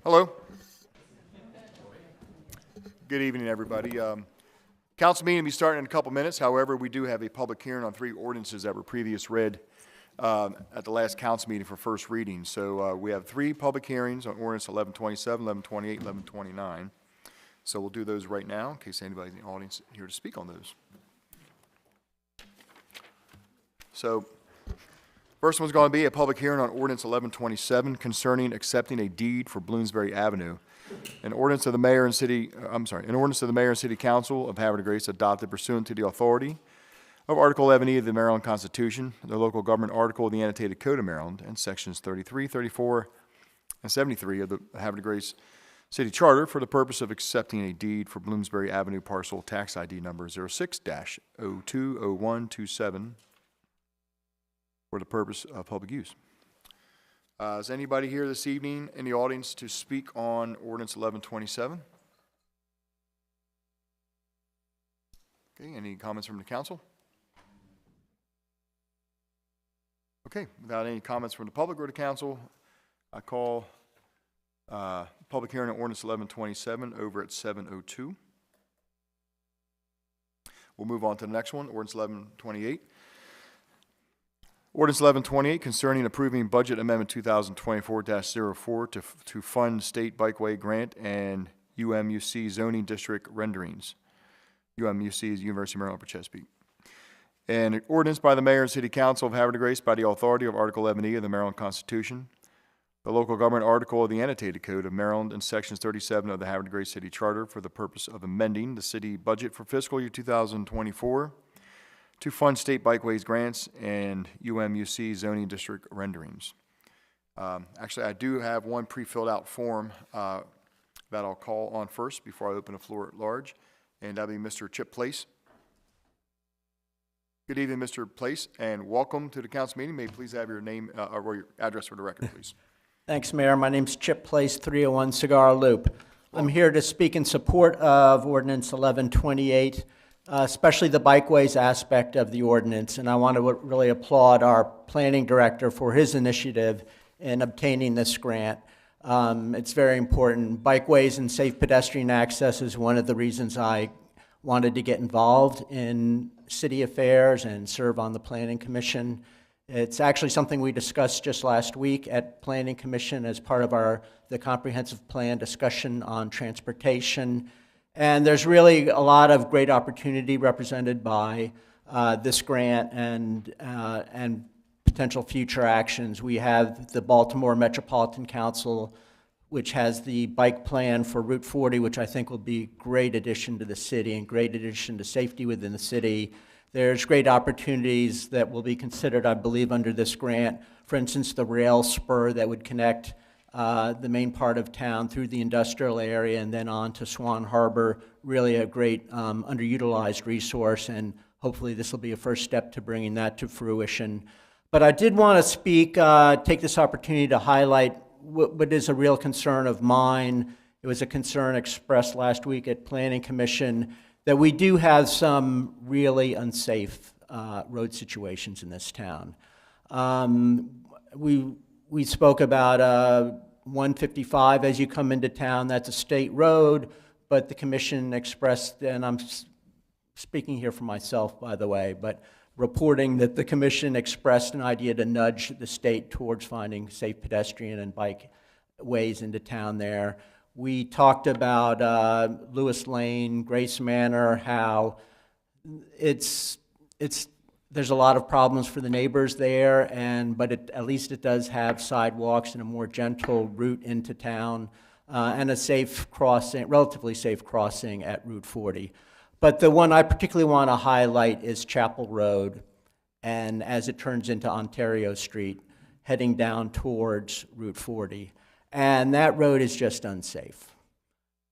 Hello. Good evening, everybody. Council meeting will be starting in a couple minutes. However, we do have a public hearing on 3 ordinances that were previously read at the last council meeting for first reading. So we have 3 public hearings on ordinance 1127, 1128, 1129. So we'll do those right now in case anybody in the audience here to speak on those. So first one's going to be a public hearing on ordinance 1127 concerning accepting a deed for Bloomsbury Avenue. An ordinance of the mayor and city, an ordinance of the mayor and city council of Havre de Grace adopted pursuant to the authority of Article 11E of the Maryland Constitution, the local government article of the annotated code of Maryland, and sections 33, 34, and 73 of the Havre de Grace city charter for the purpose of accepting a deed for Bloomsbury Avenue parcel tax ID number 06-020127 for the purpose of public use. Is anybody here this evening in the audience to speak on ordinance 1127? Okay, any comments from the council? Okay, without any comments from the public or the council, I call public hearing on ordinance 1127 over at 7:02. We'll move on to the next one, ordinance 1128. Ordinance 1128 concerning approving budget amendment 2024-04 to fund state bikeway grant and UMUC zoning district renderings. UMUC is University of Maryland for Chesapeake. An ordinance by the mayor and city council of Havre de Grace by the authority of Article 11E of the Maryland Constitution, the local government article of the annotated code of Maryland, and sections 37 of the Havre de Grace city charter for the purpose of amending the city budget for fiscal year 2024 to fund state bikeways grants and UMUC zoning district renderings. Actually, I do have one pre-filled out form that I'll call on first before I open the floor at large, and that'll be Mr. Chip Place. Good evening, Mr. Place, and welcome to the council meeting. May you please have your name or your address for the record, please. Thanks, Mayor. My name's Chip Place, 301 Cigar Loop. I'm here to speak in support of Ordinance 1128, especially the bikeways aspect of the ordinance, and I want to really applaud our planning director for his initiative in obtaining this grant. It's very important. Bikeways and safe pedestrian access is one of the reasons I wanted to get involved in city affairs and serve on the Planning Commission. It's actually something we discussed just last week at Planning Commission as part of the comprehensive plan discussion on transportation. And there's really a lot of great opportunity represented by this grant and potential future actions. We have the Baltimore Metropolitan Council, which has the bike plan for Route 40, which I think will be a great addition to the city and great addition to safety within the city. There's great opportunities that will be considered, I believe, under this grant. For instance, the rail spur that would connect the main part of town through the industrial area and then on to Swan Harbor, really a great underutilized resource, and hopefully this will be a first step to bringing that to fruition. But I did want to take this opportunity to highlight what is a real concern of mine. It was a concern expressed last week at Planning Commission that we do have some really unsafe road situations in this town. We spoke about 155 as you come into town. That's a state road, but the commission expressed, and I'm speaking here for myself, by the way, but reporting that the commission expressed an idea to nudge the state towards finding safe pedestrian and bike ways into town there. We talked about Lewis Lane, Grace Manor, how there's a lot of problems for the neighbors there, but at least it does have sidewalks and a more gentle route into town and a safe crossing, relatively safe crossing at Route 40. But the one I particularly want to highlight is Chapel Road, and as it turns into Ontario Street, heading down towards Route 40. And that road is just unsafe.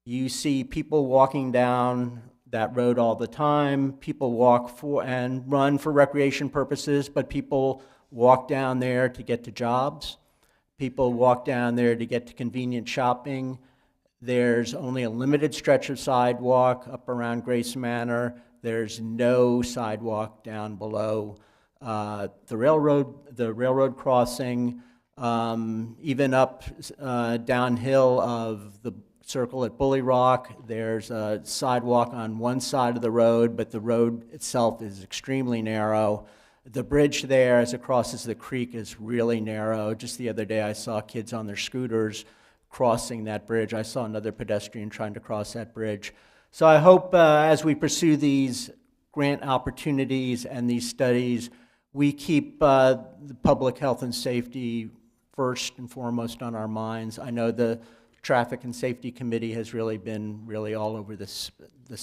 You see people walking down that road all the time. People walk for and run for recreation purposes, but people walk down there to get to jobs. People walk down there to get to convenient shopping. There's only a limited stretch of sidewalk up around Grace Manor. There's no sidewalk down below the railroad crossing. Even up downhill of the circle at Bully Rock, there's a sidewalk on one side of the road, but the road itself is extremely narrow. The bridge there, as it crosses the creek, is really narrow. Just the other day, I saw kids on their scooters crossing that bridge. I saw another pedestrian trying to cross that bridge. So I hope as we pursue these grant opportunities and these studies, we keep the public health and safety first and foremost on our minds. I know the Traffic and Safety Committee has really been all over this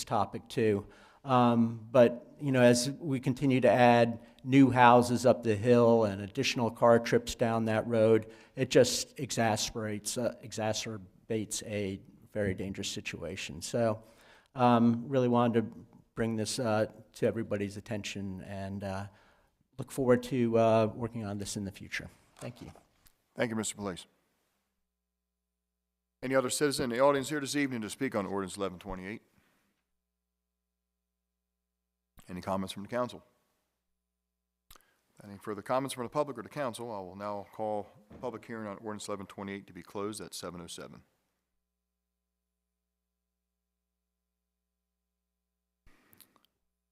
topic too. But you know, as we continue to add new houses up the hill and additional car trips down that road, it just exacerbates a very dangerous situation. So really wanted to bring this to everybody's attention and look forward to working on this in the future. Thank you. Thank you, Mr. Place. Any other citizen in the audience here this evening to speak on ordinance 1128? Any comments from the council? Any further comments from the public or the council? I will now call the public hearing on ordinance 1128 to be closed at 7:07.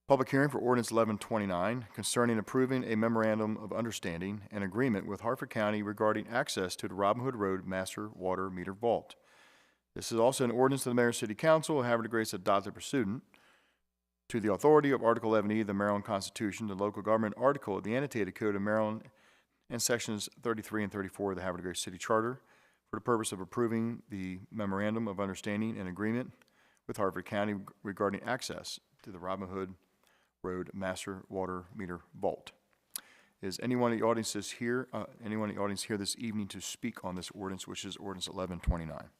Public hearing for ordinance 1129 concerning approving a memorandum of understanding and agreement with Harford County regarding access to the Robin Hood Road Master Water Meter Vault. This is also an ordinance of the Mayor and City Council of Havre de Grace adopted pursuant to the authority of Article 11E of the Maryland Constitution, the local government article of the annotated code of Maryland, and sections 33 and 34 of the Havre de Grace City Charter for the purpose of approving the memorandum of understanding and agreement with Harford County regarding access to the Robin Hood Road Master Water Meter Vault. Is anyone in the audience here this evening to speak on this ordinance, which is ordinance 1129?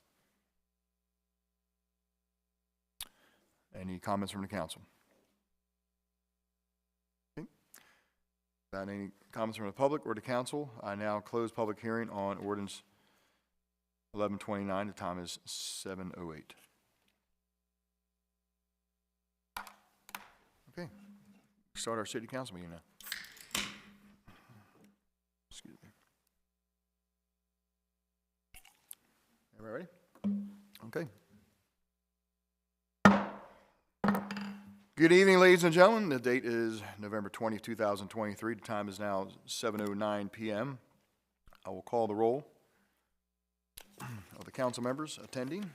Any comments from the council? Okay. Without any comments from the public or the council, I now close public hearing on ordinance 1129. The time is 7:08. Okay. Start our city council meeting now. Excuse me. Everybody ready? Okay. Good evening, ladies and gentlemen. The date is November 20th, 2023. The time is now 7:09 p.m. I will call the roll of the council members attending.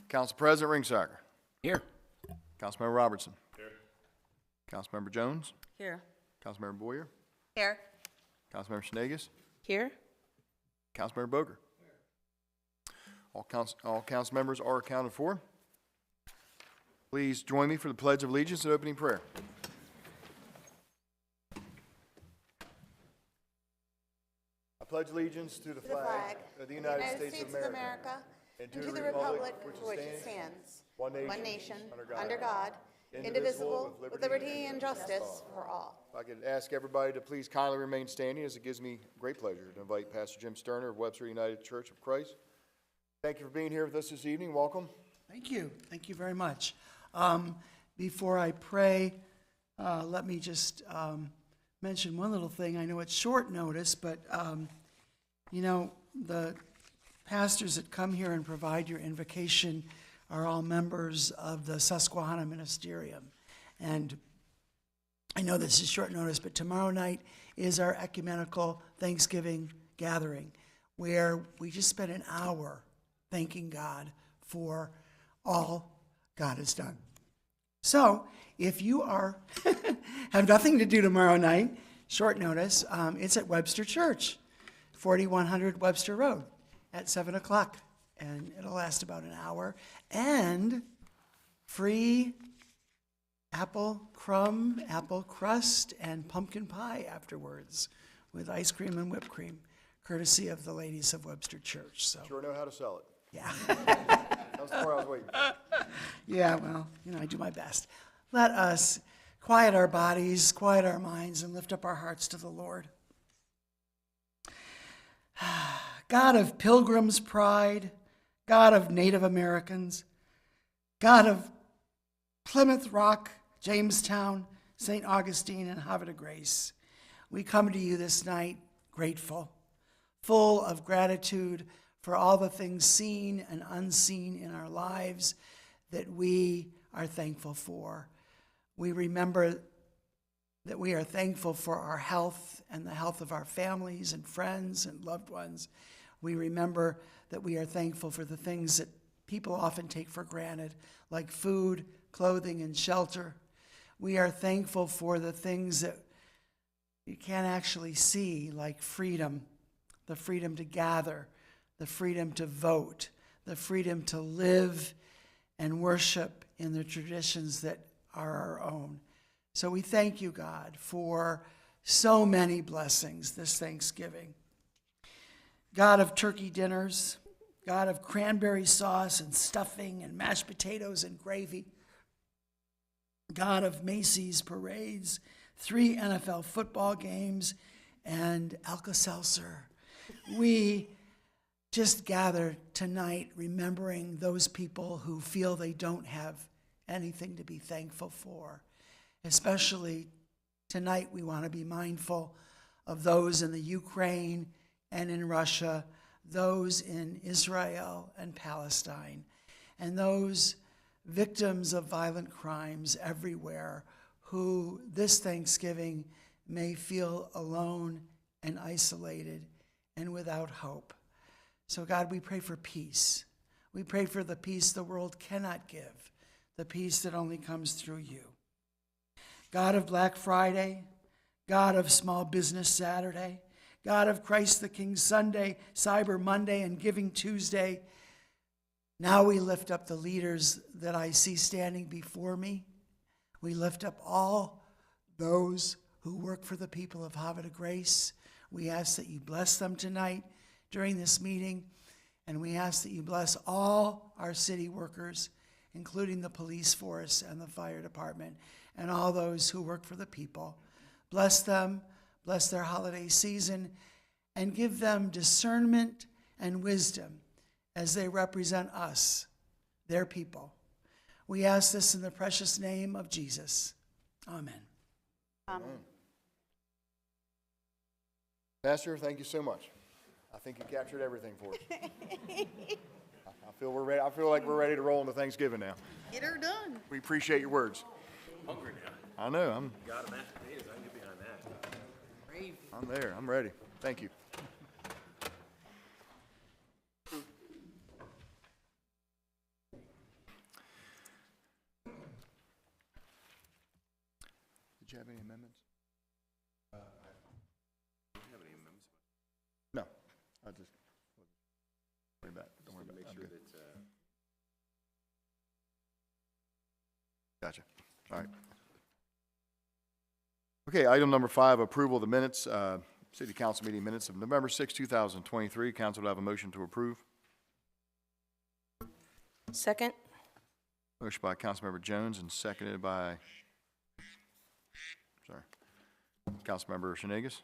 Council President Ringsacker. Here. Councilmember Robertson. Here. Councilmember Jones. Here. Councilmember Boyer. Here. Councilmember Schnegas. Here. Councilmember Boger. All council members are accounted for. Please join me for the Pledge of Allegiance and opening prayer. I pledge allegiance to the flag of the United States of America and to the republic for which it stands, one nation, under God, indivisible, with liberty and justice for all. If I could ask everybody to please kindly remain standing, as it gives me great pleasure to invite Pastor Jim Sterner of Webster United Church of Christ. Thank you for being here with us this evening. Welcome. Thank you. Thank you very much. Before I pray, let me just mention one little thing. I know it's short notice, but, you know, the pastors that come here and provide your invocation are all members of the Susquehanna Ministerium. And I know this is short notice, but tomorrow night is our ecumenical Thanksgiving gathering, where we just spent an hour thanking God for all God has done. So, if you are have nothing to do tomorrow night, short notice, it's at Webster Church, 4100 Webster Road at 7 o'clock, and it'll last about an hour, and free apple crust, and pumpkin pie afterwards with ice cream and whipped cream, courtesy of the ladies of Webster Church. So Sure know how to sell it. yeah. That was the part I was waiting for. Yeah, well, you know, I do my best. Let us quiet our bodies, quiet our minds, and lift up our hearts to the Lord. God of Pilgrim's Pride, God of Native Americans, God of Plymouth Rock, Jamestown, St. Augustine, and Havre de Grace, we come to you this night grateful, full of gratitude for all the things seen and unseen in our lives that we are thankful for. We remember that we are thankful for our health and the health of our families and friends and loved ones. We remember that we are thankful for the things that people often take for granted, like food, clothing, and shelter. We are thankful for the things that you can't actually see, like freedom, the freedom to gather, the freedom to vote, the freedom to live and worship in the traditions that are our own. So we thank you, God, for so many blessings this Thanksgiving. God of turkey dinners, God of cranberry sauce and stuffing and mashed potatoes and gravy, God of Macy's parades, 3 NFL football games, and Alka-Seltzer. We just gather tonight remembering those people who feel they don't have anything to be thankful for. Especially tonight, we want to be mindful of those in the Ukraine and in Russia, those in Israel and Palestine, and those victims of violent crimes everywhere who this Thanksgiving may feel alone and isolated and without hope. So God, we pray for peace. We pray for the peace the world cannot give, the peace that only comes through you. God of Black Friday, God of Small Business Saturday, God of Christ the King Sunday, Cyber Monday, and Giving Tuesday, now we lift up the leaders that I see standing before me. We lift up all those who work for the people of Havre de Grace. We ask that you bless them tonight during this meeting, and we ask that you bless all our city workers, including the police force and the fire department, and all those who work for the people. Bless them, bless their holiday season, and give them discernment and wisdom as they represent us, their people. We ask this in the precious name of Jesus. Amen. Amen. Pastor, thank you so much. I think you captured everything for us. I feel we're ready. I feel like we're ready to roll into Thanksgiving now. Get her done. We appreciate your words. Hungry now. I know. I'm Got a mashed potatoes. I can get behind that. Brave. I'm there. I'm ready. Thank you. Did you have any amendments? No. I just worry about it. Don't worry about it. Make I'm sure good. that Gotcha. All right. Okay, item number 5, approval of the minutes, City Council meeting minutes of November 6, 2023. Council will have a motion to approve. Second. Motion by Councilmember Jones and seconded by, Councilmember Shenanigans.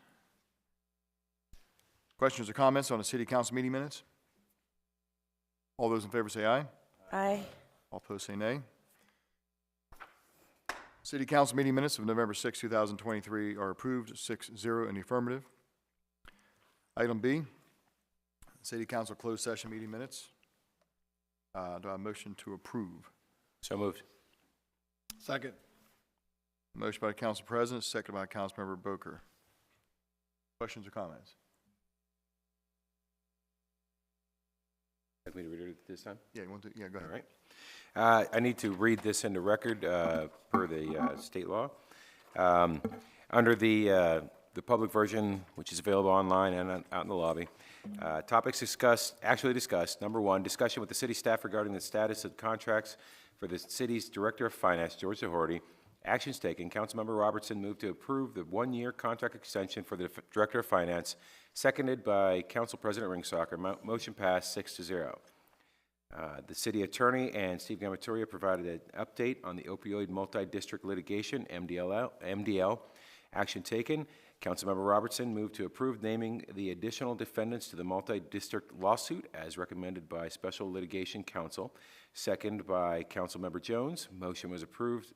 Questions or comments on the City Council meeting minutes? All those in favor say aye. Aye. All opposed say nay. City Council meeting minutes of November 6, 2023 are approved, 6-0 in the affirmative. Item B, City Council closed session meeting minutes. Do I have a motion to approve? so moved. Second. Motion by Council President, seconded by Councilmember Boker. Questions or comments? Like me to read it this time? Yeah, you want to? Yeah, go ahead. All right. I need to read this into record per the state law. Under the public version, which is available online and out in the lobby, topics actually discussed. Number 1, discussion with the city staff regarding the status of contracts for the city's Director of Finance, George Zahorty. Actions taken. Councilmember Robertson moved to approve the 1-year contract extension for the Director of Finance, seconded by Council President Ringsocker. Motion passed 6-0. The city attorney and Steve Gamatoria provided an update on the opioid multi-district litigation, MDL. Action taken. Councilmember Robertson moved to approve naming the additional defendants to the multi-district lawsuit as recommended by Special Litigation Counsel, second by Councilmember Jones. Motion was approved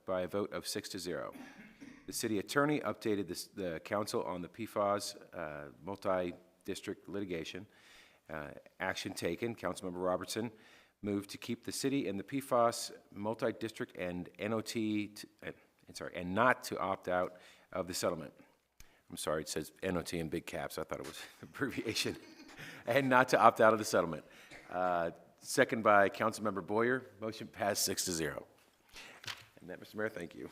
by a vote of 6-0. The city attorney updated the council on the PFAS multi-district litigation. Action taken, Councilmember Robertson moved to keep the city in the PFAS multi-district and and not to opt out of the settlement. I'm sorry, it says NOT in big caps. I thought it was an abbreviation. And not to opt out of the settlement. Second by Councilmember Boyer. Motion passed 6-0. And that, Mr. Mayor, thank you.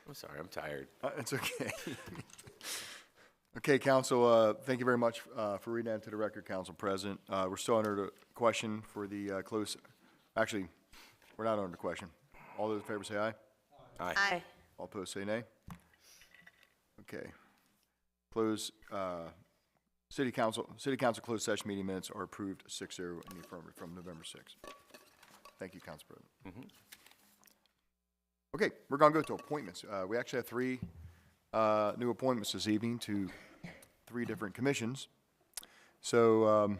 I'm sorry, I'm tired. It's okay. Okay, council, thank you very much for reading that into the record, Council President. We're still under the question for the close, actually, we're not under the question. All those in favor say aye. Aye. All opposed say nay. Okay. Close, city council closed session meeting minutes are approved 6-0 in the affirmative from November 6th. Thank you, Council President. Okay, we're gonna go to appointments. We actually have three new appointments this evening to 3 different commissions. So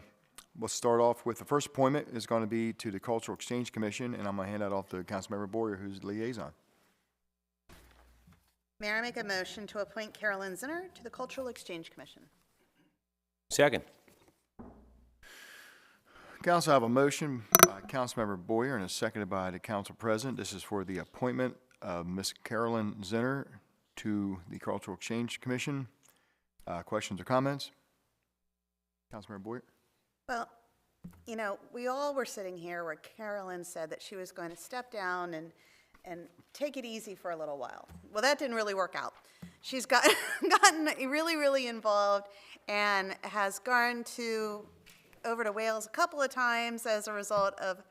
we'll start off with the first appointment is going to be to the Cultural Exchange Commission, and I'm going to hand that off to Councilmember Boyer, who's the liaison. Mayor, I make a motion to appoint Carolyn Zinner to the Cultural Exchange Commission. Second. Council, I have a motion by Councilmember Boyer and a seconded by the Council President. This is for the appointment of Ms. Carolyn Zinner to the Cultural Exchange Commission. Questions or comments? Councilmember Boyer? Well, you know, we all were sitting here where Carolyn said that she was going to step down and take it easy for a little while. Well, that didn't really work out. She's gotten really, really involved and has gone over to Wales a couple of times as a result of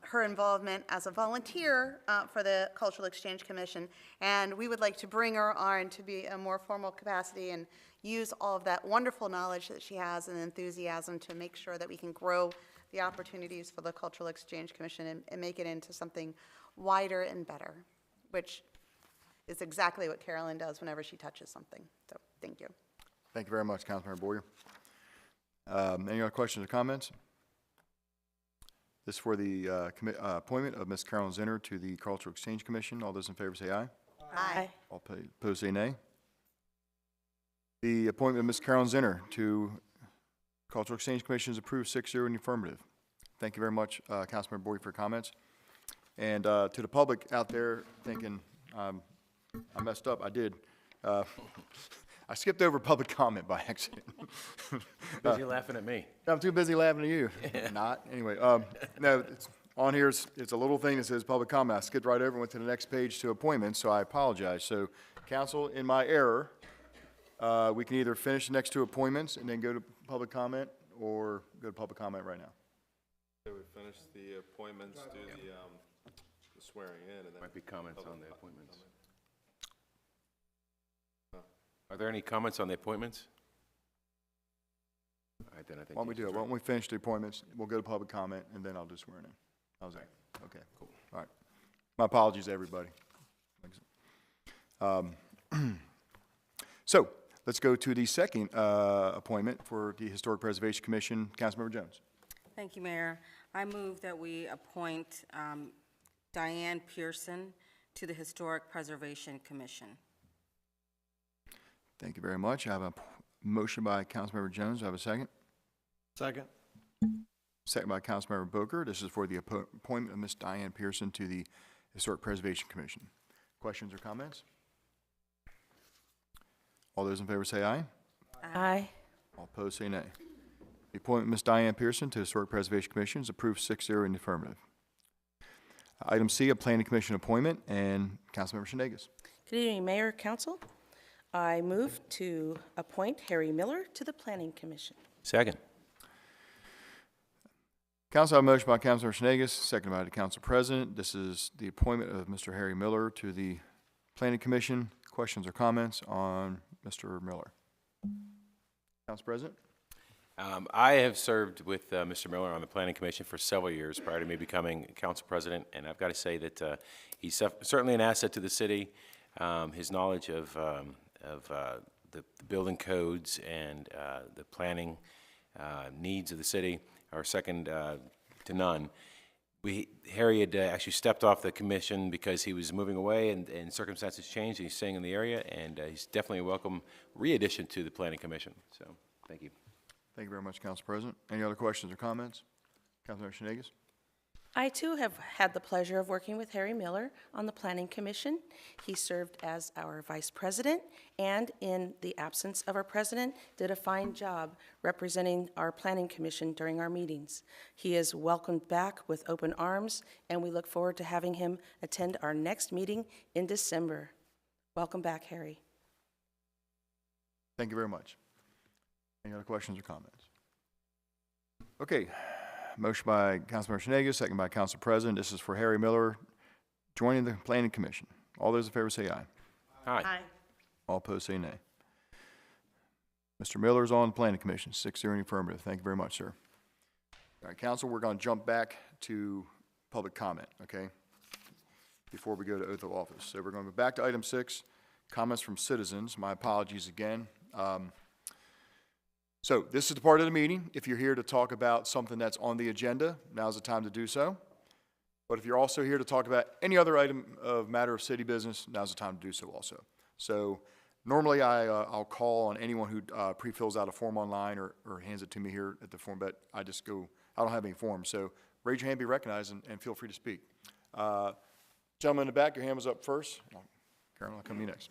her involvement as a volunteer for the Cultural Exchange Commission, and we would like to bring her on to be a more formal capacity and use all of that wonderful knowledge that she has and enthusiasm to make sure that we can grow the opportunities for the Cultural Exchange Commission and make it into something wider and better, which is exactly what Carolyn does whenever she touches something. So, thank you. Thank you very much, Councilmember Boyer. Any other questions or comments? This is for the appointment of Ms. Carolyn Zinner to the Cultural Exchange Commission. All those in favor say aye. Aye. All opposed say nay. The appointment of Ms. Carolyn Zinner to Cultural Exchange Commission is approved 6-0 in the affirmative. Thank you very much, Councilmember Boyd, for your comments. And to the public out there thinking, I messed up, I did. I skipped over public comment by accident. Busy laughing at me. I'm too busy laughing at you. Not. Anyway, no, it's on here, it's a little thing that says public comment. I skipped right over and went to the next page to appointments, so I apologize. So, council, in my error, we can either finish the next 2 appointments and then go to public comment, or go to public comment right now. Okay, we finished the appointments, do the swearing in, and then. Might be comments on the appointments. Are there any comments on the appointments? All right, then I think. Why don't we do it? Why don't we finish the appointments? We'll go to public comment, and then I'll do swearing in. How's that? Okay, cool. All right. My apologies, everybody. So, let's go to the second appointment for the Historic Preservation Commission. Councilmember Jones. Thank you, Mayor. I move that we appoint Diane Pearson to the Historic Preservation Commission. Thank you very much. I have a motion by Councilmember Jones. Do I have a second? Second. Second by Councilmember Booker. This is for the appointment of Ms. Diane Pearson to the Historic Preservation Commission. Questions or comments? All those in favor say aye. Aye. All opposed say nay. The appointment of Ms. Diane Pearson to the Historic Preservation Commission is approved 6-0 in the affirmative. Item C, a Planning Commission appointment, and Councilmember Shendegas. Good evening, Mayor, Council. I move to appoint Harry Miller to the Planning Commission. Second. Council, I have a motion by Councilmember Shendegas, seconded by the Council President. This is the appointment of Mr. Harry Miller to the Planning Commission. Questions or comments on Mr. Miller? Council President? I have served with Mr. Miller on the Planning Commission for several years prior to me becoming Council President, and I've got to say that he's certainly an asset to the city. His knowledge of the building codes and the planning needs of the city are second to none. Harry had actually stepped off the commission because he was moving away and circumstances changed, and he's staying in the area, and he's definitely a welcome re-addition to the planning commission. So, thank you. Thank you very much, Council President. Any other questions or comments? Councilmember Shenegis? I too have had the pleasure of working with Harry Miller on the Planning Commission. He served as our vice president and, in the absence of our president, did a fine job representing our Planning Commission during our meetings. He is welcomed back with open arms, and we look forward to having him attend our next meeting in December. Welcome back, Harry. Thank you very much. Any other questions or comments? Okay. Motion by Councilmember Shenegis, second by Council President. This is for Harry Miller joining the Planning Commission. All those in favor say aye. Aye. All opposed say nay. Mr. Miller is on the Planning Commission, 6-0 in the affirmative. Thank you very much, sir. All right, Council, we're going to jump back to public comment, okay, before we go to oath of office. So we're going to go back to item 6, comments from citizens. My apologies again. So this is the part of the meeting. If you're here to talk about something that's on the agenda, now's the time to do so. But if you're also here to talk about any other item of matter of city business, now's the time to do so also. So normally I'll call on anyone who pre-fills out a form online or hands it to me here at the form, but I just go, I don't have any forms. So raise your hand, be recognized, and feel free to speak. Gentleman in the back, your hand was up first. Karen, I'll come to you next.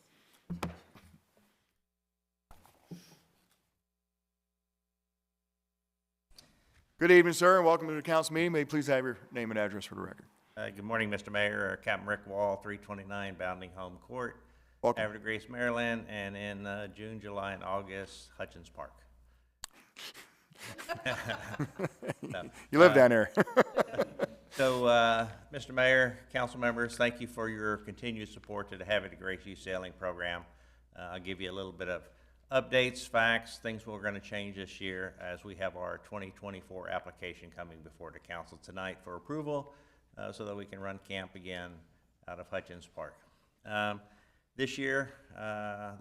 Good evening, sir, and welcome to the council meeting. May you please have your name and address for the record. Good morning, Mr. Mayor. Captain Rick Wall, 329 Bounding Home Court, Welcome. Havre de Grace, Maryland, and in June, July, and August, Hutchins Park. You live down there. So, Mr. Mayor, council members, thank you for your continued support to the Havre de Grace Youth Sailing Program. I'll give you a little bit of updates, facts, things we're going to change this year as we have our 2024 application coming before the council tonight for approval so that we can run camp again out of Hutchins Park. This year,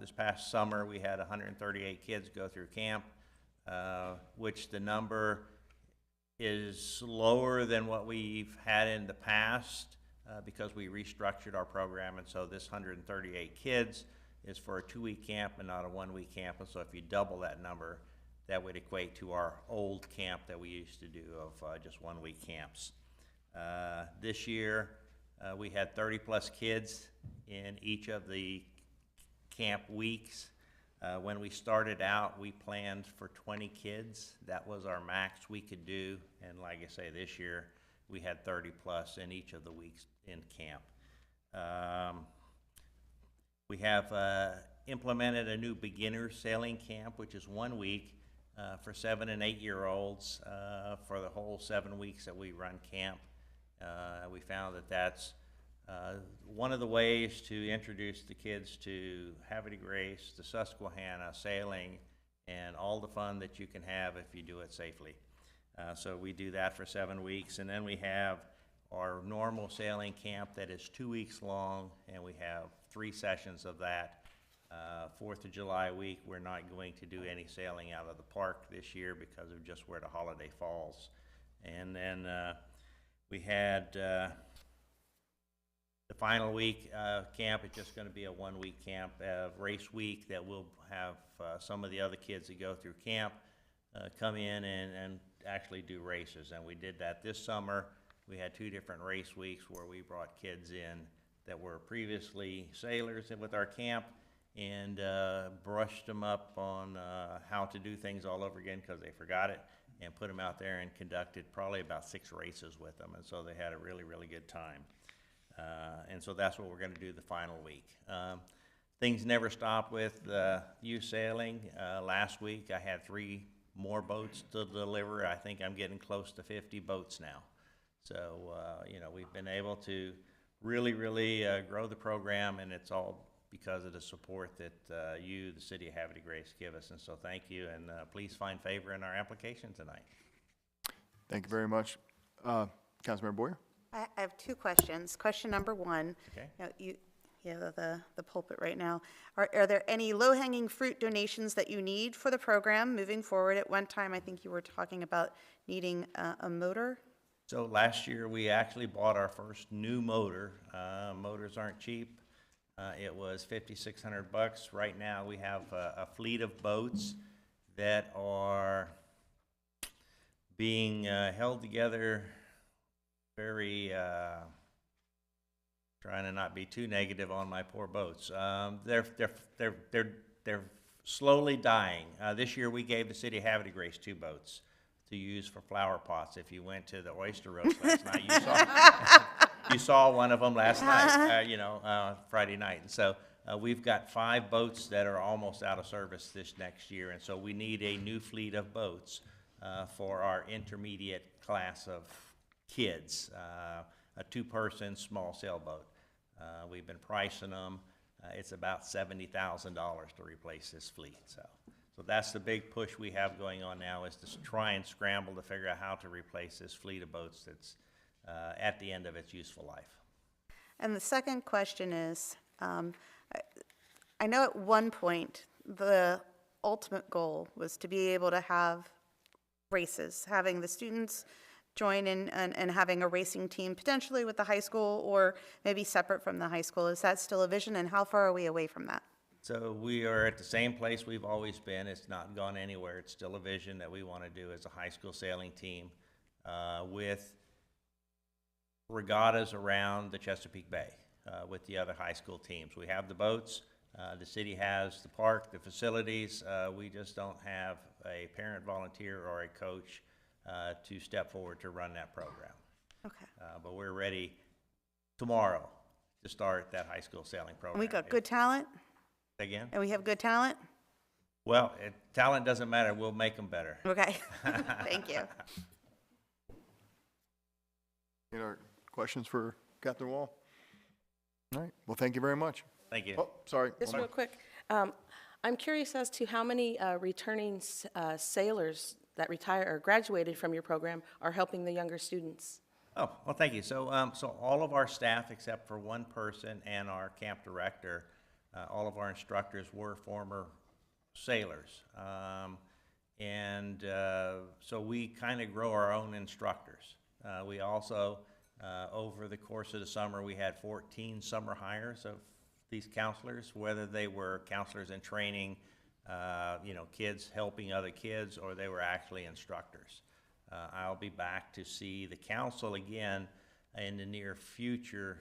this past summer, we had 138 kids go through camp, which the number is lower than what we've had in the past because we restructured our program, and so this 138 kids is for a 2-week camp and not a 1-week camp. And so if you double that number, that would equate to our old camp that we used to do of just 1-week camps. This year, we had 30+ kids in each of the camp weeks. When we started out, we planned for 20 kids. That was our max we could do. And like I say, this year, we had 30+ in each of the weeks in camp. We have implemented a new beginner sailing camp, which is 1 week for 7- and 8-year-olds for the whole 7 weeks that we run camp. We found that that's one of the ways to introduce the kids to Havre de Grace, the Susquehanna, sailing, and all the fun that you can have if you do it safely. So we do that for 7 weeks, and then we have our normal sailing camp that is 2 weeks long, and we have 3 sessions of that. 4th of July week, we're not going to do any sailing out of the park this year because of just where the holiday falls. And then we had the final week camp. It's just going to be a 1-week camp, race week, that we'll have some of the other kids that go through camp come in and actually do races. And we did that this summer. We had 2 different race weeks where we brought kids in that were previously sailors with our camp and brushed them up on how to do things all over again because they forgot it, and put them out there and conducted probably about 6 races with them. And so they had a really, really good time. And so that's what we're going to do the final week. Things never stop with youth sailing. Last week I had 3 more boats to deliver. I think I'm getting close to 50 boats now. So, you know, we've been able to really, really grow the program, and it's all because of the support that you, the city of Havre de Grace, give us. And so thank you, and please find favor in our application tonight. Thank you very much. Councilmember Boyer? I have 2 questions. Question number 1. Okay. You have the pulpit right now. Are there any low-hanging fruit donations that you need for the program moving forward? At one time, I think you were talking about needing a motor. So last year, we actually bought our first new motor. Motors aren't cheap. It was $5,600. Right now, we have a fleet of boats that are being held together very, trying to not be too negative on my poor boats. They're slowly dying. This year, we gave the city of Havre de Grace 2 boats to use for flower pots. If you went to the oyster roast last night, you saw one of them last night, Friday night. And so we've got 5 boats that are almost out of service this next year, and so we need a new fleet of boats for our intermediate class of kids, a 2-person small sailboat. We've been pricing them. It's about $70,000 to replace this fleet. So that's the big push we have going on now, is to try and scramble to figure out how to replace this fleet of boats that's at the end of its useful life. And the second question is, I know at one point the ultimate goal was to be able to have races, having the students join in and having a racing team potentially with the high school or maybe separate from the high school. Is that still a vision, and how far are we away from that? So we are at the same place we've always been. It's not gone anywhere. It's still a vision that we want to do as a high school sailing team with regattas around the Chesapeake Bay with the other high school teams. We have the boats. The city has the park, the facilities. We just don't have a parent volunteer or a coach to step forward to run that program. Okay. But we're ready tomorrow to start that high school sailing program. And we got good talent? Again? And we have good talent? Well, talent doesn't matter. We'll make them better. Okay. Thank you. Any other questions for Captain Wall? All right, well, thank you very much. Thank you. Oh, sorry. Just one real more. quick, I'm curious as to how many returning sailors that retire or graduated from your program are helping the younger students. Oh, well, thank you. So, so all of our staff, except for one person and our camp director, all of our instructors were former sailors. So we kind of grow our own instructors. We also, over the course of the summer, we had 14 summer hires of these counselors, whether they were counselors in training, kids helping other kids, or they were actually instructors. I'll be back to see the council again in the near future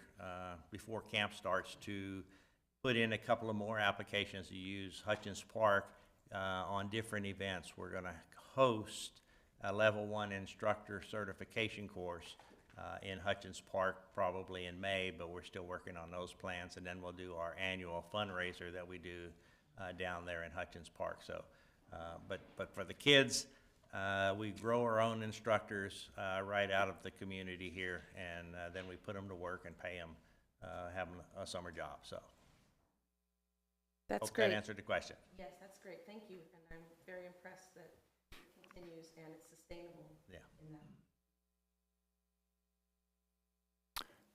before camp starts to put in a couple of more applications to use Hutchins Park on different events. We're going to host a level 1 instructor certification course in Hutchins Park probably in May, but we're still working on those plans, and then we'll do our annual fundraiser that we do down there in Hutchins Park. So, but for the kids, we grow our own instructors right out of the community here, and then we put them to work and pay them, have them a summer job. So That's hope great. that answered the question. Yes, that's great. Thank you. And I'm very impressed that it continues and it's sustainable. Yeah. In that.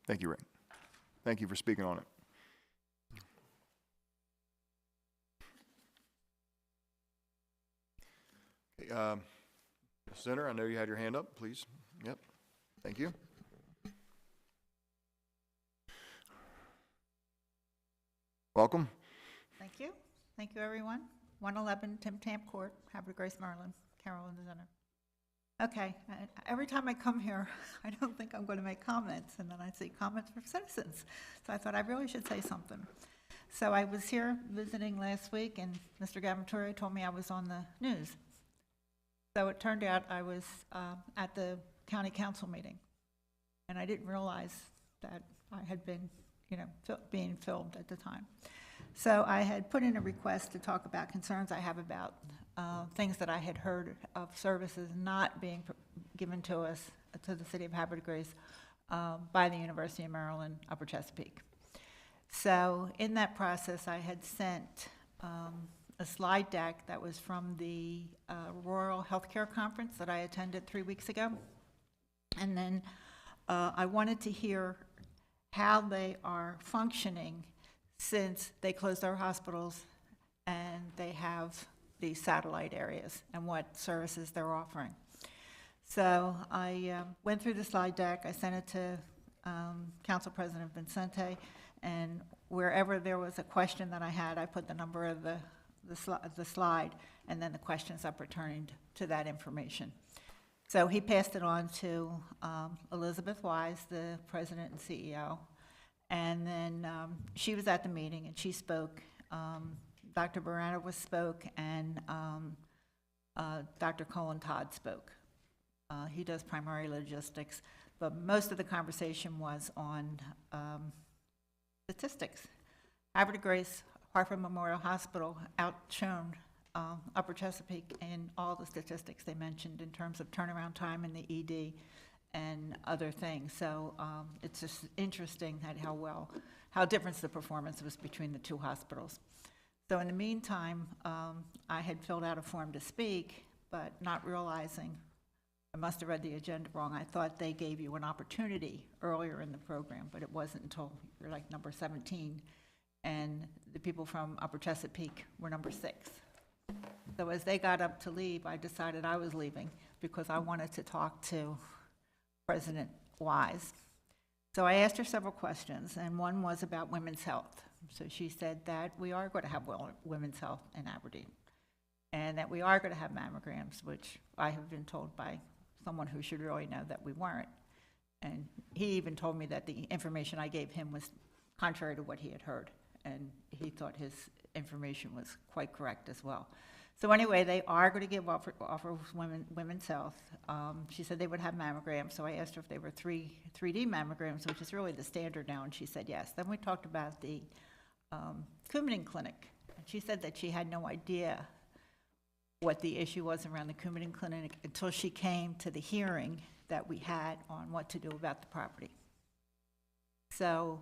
Thank you, Rick. Thank you for speaking on it. Okay, Senator, I know you had your hand up, please. Yep, thank you. Welcome. Thank you. Thank you, everyone. 111 Tim Tam Court, Havre, Grace, Maryland, Carolyn Center. Okay, every time I come here, I don't think I'm going to make comments, and then I see comments from citizens. So I thought I really should say something. So I was here visiting last week, and Mr. Gavantorio told me I was on the news. So it turned out I was at the county council meeting, and I didn't realize that I had been, being filmed at the time. So I had put in a request to talk about concerns I have about things that I had heard of services not being given to us, to the city of Havre de Grace, by the University of Maryland, Upper Chesapeake. So in that process, I had sent a slide deck that was from the Rural Healthcare Conference that I attended 3 weeks ago. And then I wanted to hear how they are functioning since they closed their hospitals and they have these satellite areas and what services they're offering. So I went through the slide deck, I sent it to Council President Vincente, and wherever there was a question that I had, I put the number of the slide, and then the questions up pertaining to that information. So he passed it on to Elizabeth Wise, the president and CEO, and then she was at the meeting and she spoke. Dr. Barana spoke, and Dr. Colin Todd spoke. He does primary logistics, but most of the conversation was on statistics. Havre de Grace, Hartford Memorial Hospital outshone Upper Chesapeake in all the statistics they mentioned in terms of turnaround time in the ED and other things. So it's just interesting that how different the performance was between the two hospitals. So in the meantime, I had filled out a form to speak, but not realizing, I must have read the agenda wrong. I thought they gave you an opportunity earlier in the program, but it wasn't until you're like number 17, and the people from Upper Chesapeake were number 6. So as they got up to leave, I decided I was leaving because I wanted to talk to President Wise. So I asked her several questions, and one was about women's health. So she said that we are going to have women's health in Aberdeen, and that we are going to have mammograms, which I have been told by someone who should really know that we weren't. And he even told me that the information I gave him was contrary to what he had heard, and he thought his information was quite correct as well. So anyway, they are going to offer women's health. She said they would have mammograms, so I asked her if they were 3D mammograms, which is really the standard now, and she said yes. Then we talked about the Coumadin Clinic, and she said that she had no idea what the issue was around the Coumadin Clinic until she came to the hearing that we had on what to do about the property. So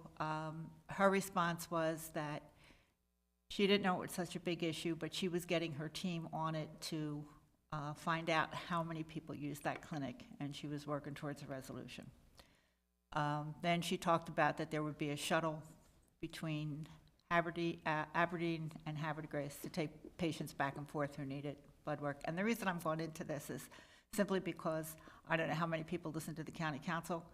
her response was that she didn't know it was such a big issue, but she was getting her team on it to find out how many people use that clinic, and she was working towards a resolution. Then she talked about that there would be a shuttle between Aberdeen and Havre de Grace to take patients back and forth who needed blood work. And the reason I'm going into this is simply because I don't know how many people listen to the county council,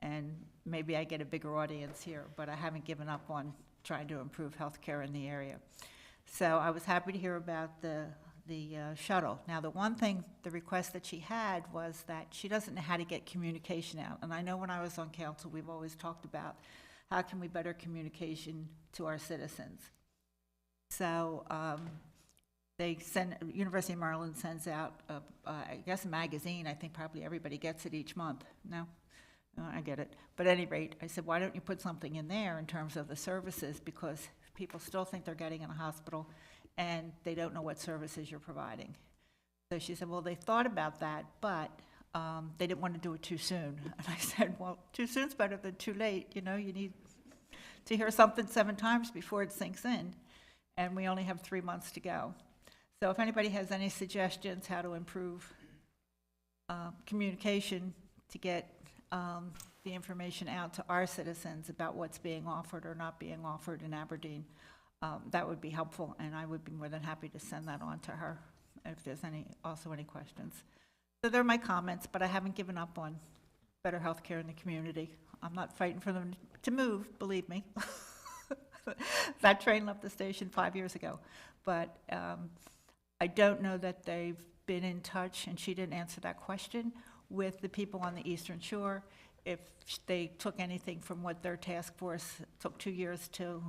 and maybe I get a bigger audience here, but I haven't given up on trying to improve healthcare in the area. So I was happy to hear about the shuttle. Now, the one thing, the request that she had was that she doesn't know how to get communication out. And I know when I was on council, we've always talked about how can we better communication to our citizens. So University of Maryland sends out, I guess, a magazine. I think probably everybody gets it each month. No? I get it. But at any rate, I said, why don't you put something in there in terms of the services, because people still think they're getting in a hospital and they don't know what services you're providing. So she said, well, they thought about that, but they didn't want to do it too soon. And I said, well, too soon's better than too late. You know, you need to hear something 7 times before it sinks in, and we only have 3 months to go. So if anybody has any suggestions how to improve communication to get the information out to our citizens about what's being offered or not being offered in Aberdeen, that would be helpful, and I would be more than happy to send that on to her if there's any questions. So they're my comments, but I haven't given up on better health care in the community. I'm not fighting for them to move, believe me. That train left the station 5 years ago, but I don't know that they've been in touch, and she didn't answer that question, with the people on the Eastern Shore, if they took anything from what their task force took 2 years to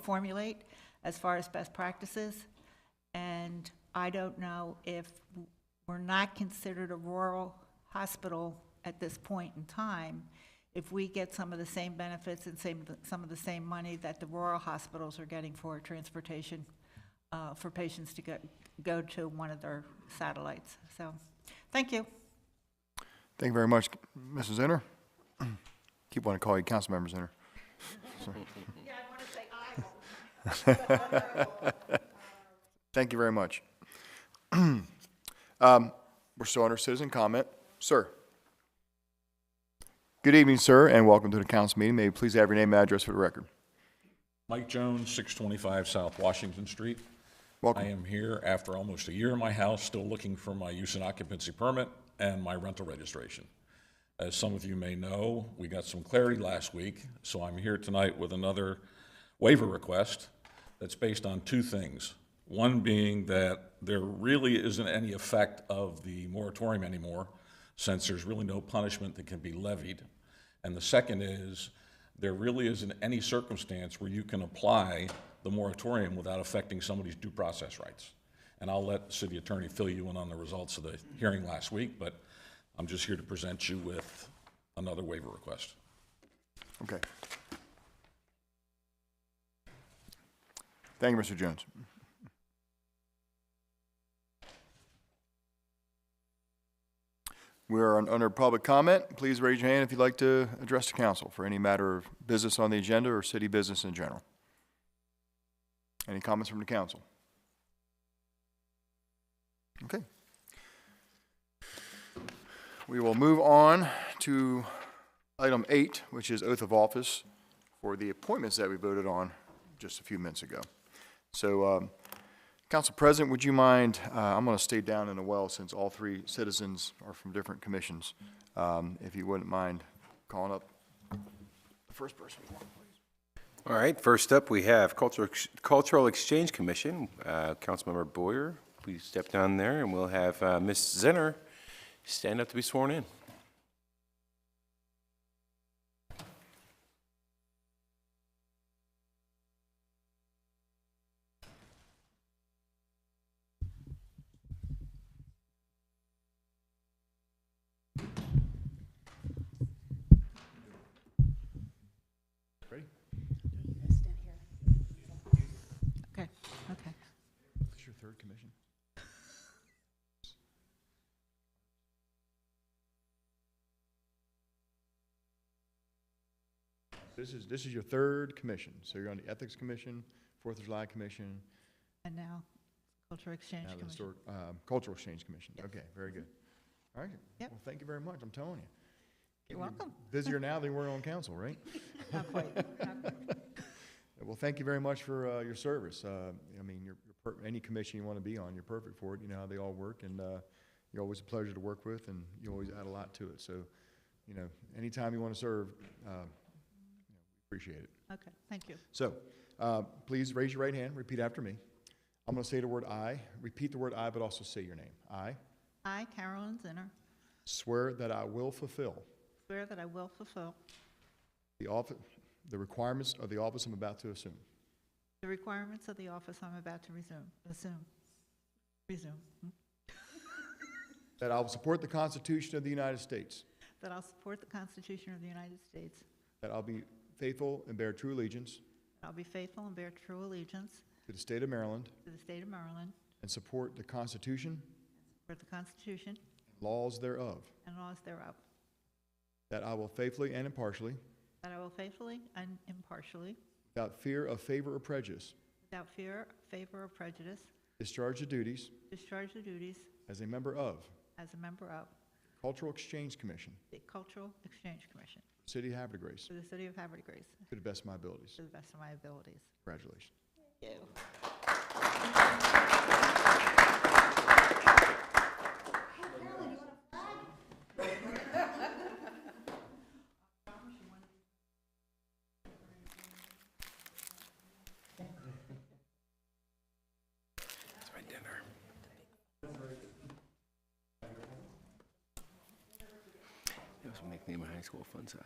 formulate as far as best practices. And I don't know if we're not considered a rural hospital at this point in time, if we get some of the same benefits and some of the same money that the rural hospitals are getting for transportation for patients to go to one of their satellites. So, thank you. Thank you very much, Mrs. Zinner. Keep wanting to call you Councilmember Zinner. Yeah, I want to say aye. Thank you very much. We're still under citizen comment. Sir. Good evening, sir, and welcome to the council meeting. May you please have your name and address for the record. Mike Jones, 625 South Washington Street. Welcome. I am here after almost a year in my house, still looking for my use and occupancy permit and my rental registration. As some of you may know, we got some clarity last week, so I'm here tonight with another waiver request that's based on two things. One being that there really isn't any effect of the moratorium anymore, since there's really no punishment that can be levied. And the second is, there really isn't any circumstance where you can apply the moratorium without affecting somebody's due process rights. And I'll let the city attorney fill you in on the results of the hearing last week, but I'm just here to present you with another waiver request. Okay. Thank you, Mr. Jones. We are under public comment. Please raise your hand if you'd like to address the council for any matter of business on the agenda or city business in general. Any comments from the council? Okay. We will move on to item 8, which is oath of office for the appointments that we voted on just a few minutes ago. So, Council President, would you mind, I'm going to stay down in the well since all three citizens are from different commissions. If you wouldn't mind calling up the first person. All right, first up, we have Cultural Exchange Commission. Councilmember Boyer, please step down there, and we'll have Ms. Zinner stand up to be sworn in. Ready? Okay, okay. This is your third commission? This is your third commission. So you're on the Ethics Commission, 4th of July Commission, And now, Cultural Exchange now the Commission. Cultural Exchange Commission. Yes. Okay, very good. All right. Yep. Well, thank you very much. I'm telling you. You're welcome. Busier now than we were on council, right? Not quite, not quite. Well, thank you very much for your service. I mean, any commission you want to be on, you're perfect for it. You know how they all work, and you're always a pleasure to work with, and you always add a lot to it. So, you know, anytime you want to serve, appreciate it. Okay, thank you. So, please raise your right hand, repeat after me. I'm going to say the word I, repeat the word I, but also say your name. I, Carolyn Zinner, Swear that I will fulfill swear that I will fulfill the requirements of the office I'm about to assume. the requirements of the office I'm about to resume. That I will support the Constitution of the United States. That I'll support the Constitution of the United States. That I'll be faithful and bear true allegiance I'll be faithful and bear true allegiance to the state of Maryland to the state of Maryland, and support the Constitution support the Constitution and laws thereof. and laws thereof. That I will faithfully and impartially, That I will faithfully and impartially, without fear of favor or prejudice, without fear, favor, or prejudice, discharge the duties discharge the duties as a member of as a member of Cultural Exchange Commission, the Cultural Exchange Commission City of Havre de Grace, for the city of Havre de Grace to the best of my abilities. to the best of my abilities. Congratulations. Thank you. That's my dinner. That was my nickname in high school, Fun Size.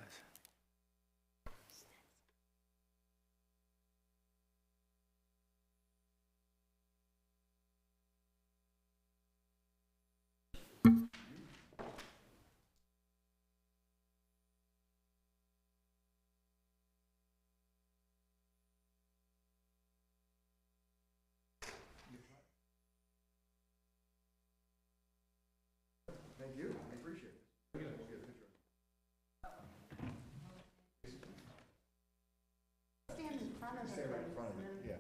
Thank you. I appreciate it. We'll get a picture. Stand in front of it. Yeah.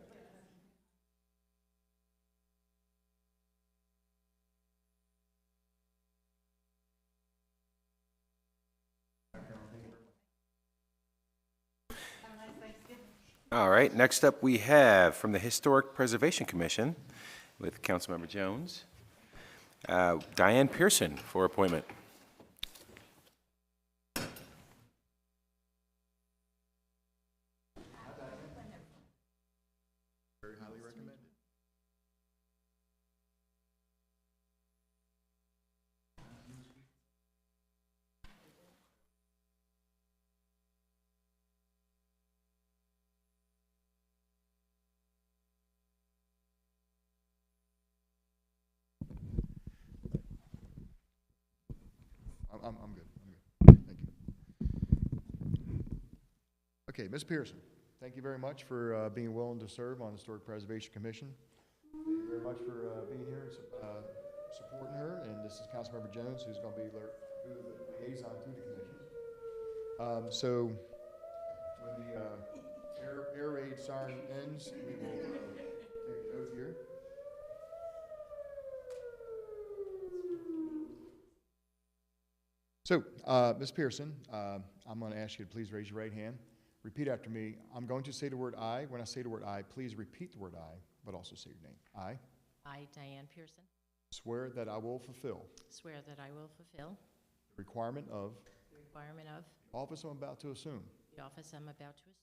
All right, next up we have from the Historic Preservation Commission with Councilmember Jones, Diane Pearson for appointment. Very highly recommended. I'm good. Thank you. Okay, Ms. Pearson, thank you very much for being willing to serve on the Historic Preservation Commission. Thank you very much for being here and supporting her. And this is Councilmember Jones, who's going to be the liaison to the commission. So when the air raid siren ends, we will take an oath here. So, Ms. Pearson, I'm going to ask you to please raise your right hand. Repeat after me. I'm going to say the word I. When I say the word I, please repeat the word I, but also say your name. I Diane Pearson, swear that I will fulfill swear that I will fulfill the requirement of the requirement of the office I'm about to assume, the office I'm about to assume.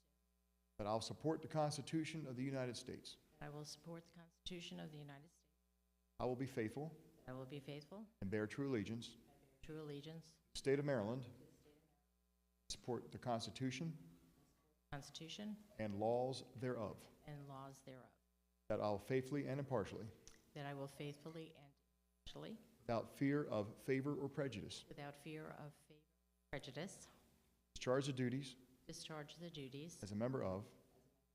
that I'll support the Constitution of the United States. I will support the Constitution of the United States. I will be faithful I will be faithful and bear true allegiance and bear true allegiance to the state of Maryland, support the Constitution to the Constitution and laws thereof, and laws thereof. that I'll faithfully and impartially, That I will faithfully and impartially, without fear of favor or prejudice, without fear of favor or prejudice, discharge the duties discharge the duties as a member of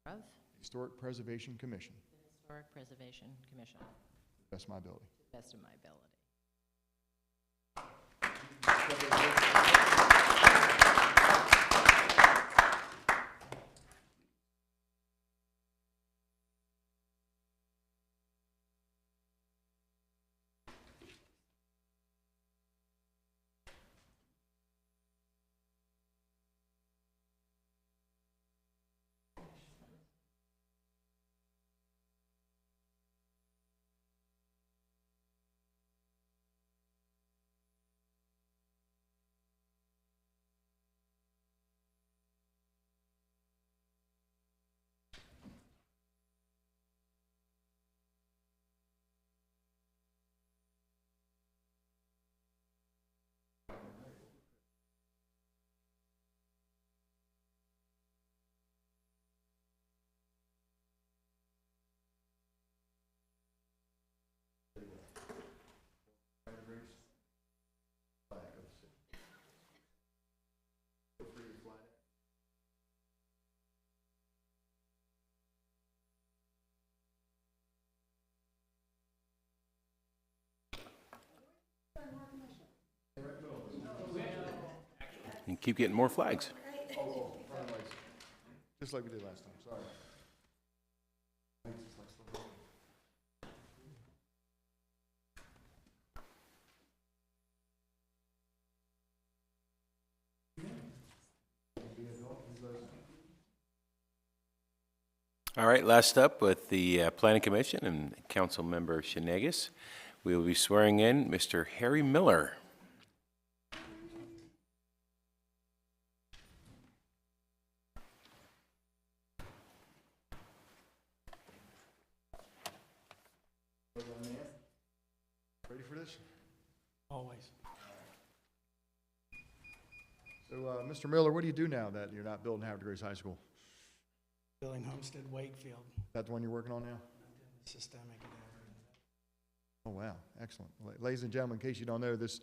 of the Historic Preservation Commission, the Historic Preservation Commission, to to the best of my ability. the best of my ability. And keep getting more flags. Just like we did last time, sorry. All right, last up with the Planning Commission and Councilmember Shenegas, we will be swearing in Mr. Harry Miller. Ready for this? Always. So, Mr. Miller, what do you do now that you're not building Havre Grace High School? Building Homestead Wakefield, Is that the one you're working on now? systemic and Oh, wow, excellent. Ladies and gentlemen, in case you don't know, this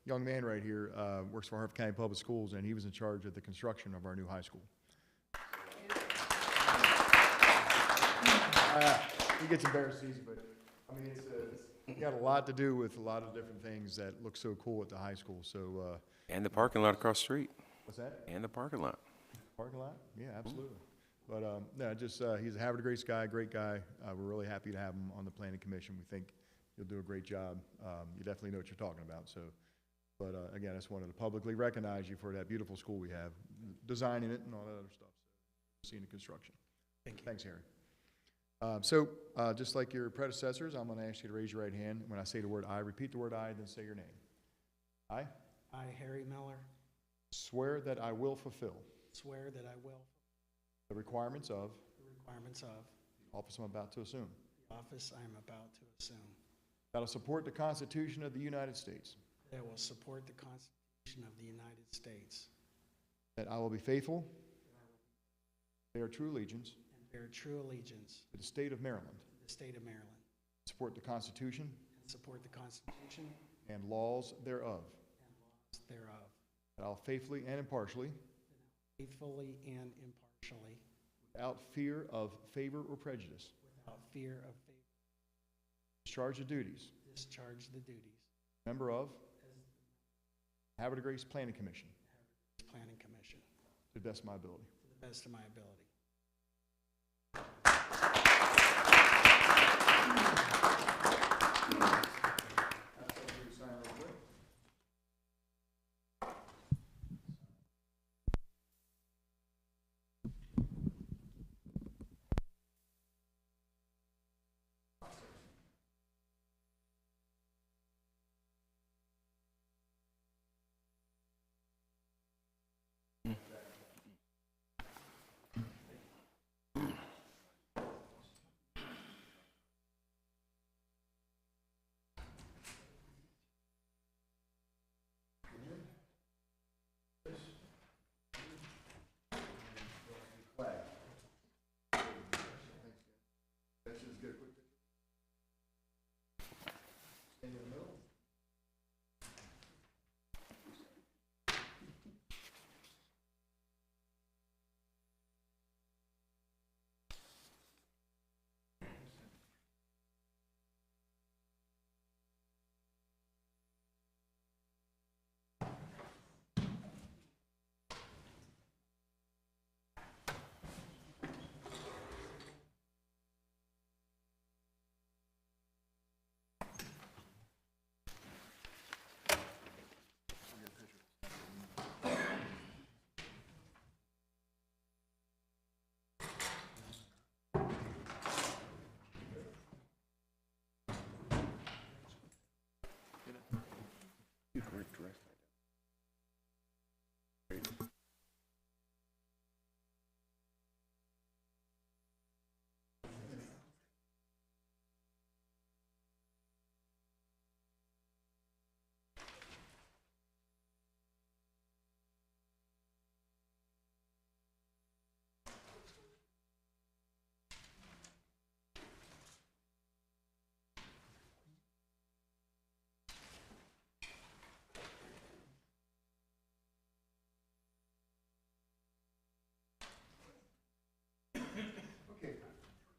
young man right here works for Harford County Public Schools, and he was in charge of the construction of our new high school. He gets embarrassed easy, but, I mean, it's got a lot to do with a lot of different things that look so cool at the high school, so, And the parking lot across the street. what's that? And the parking lot. Parking lot? Yeah, absolutely. But, no, just, he's a Havre Grace guy, great guy. We're really happy to have him on the planning commission. We think you'll do a great job. You definitely know what you're talking about, so. But, again, I just wanted to publicly recognize you for that beautiful school we have, designing it and all that other stuff, seeing the construction. Thank you. Thanks, Harry. Just like your predecessors, I'm going to ask you to raise your right hand. When I say the word "I," repeat the word "I," then say your name. I I, Harry Miller, swear that I will fulfill swear that I will the requirements of the requirements of the office I'm about to assume. the office I am about to assume. That I will support the Constitution of the United States. That I will support the Constitution of the United States. That I will be faithful, bear true allegiance And bear true allegiance to the state of Maryland. to the state of Maryland. Support the Constitution And support the Constitution and laws thereof. and laws thereof. That I will faithfully and impartially, Faithfully and impartially, without fear of favor or prejudice, without fear of favor, discharge the duties. discharge the duties Member of as Havre Grace Planning Commission the Planning Commission to the best of my ability. to the best of my ability.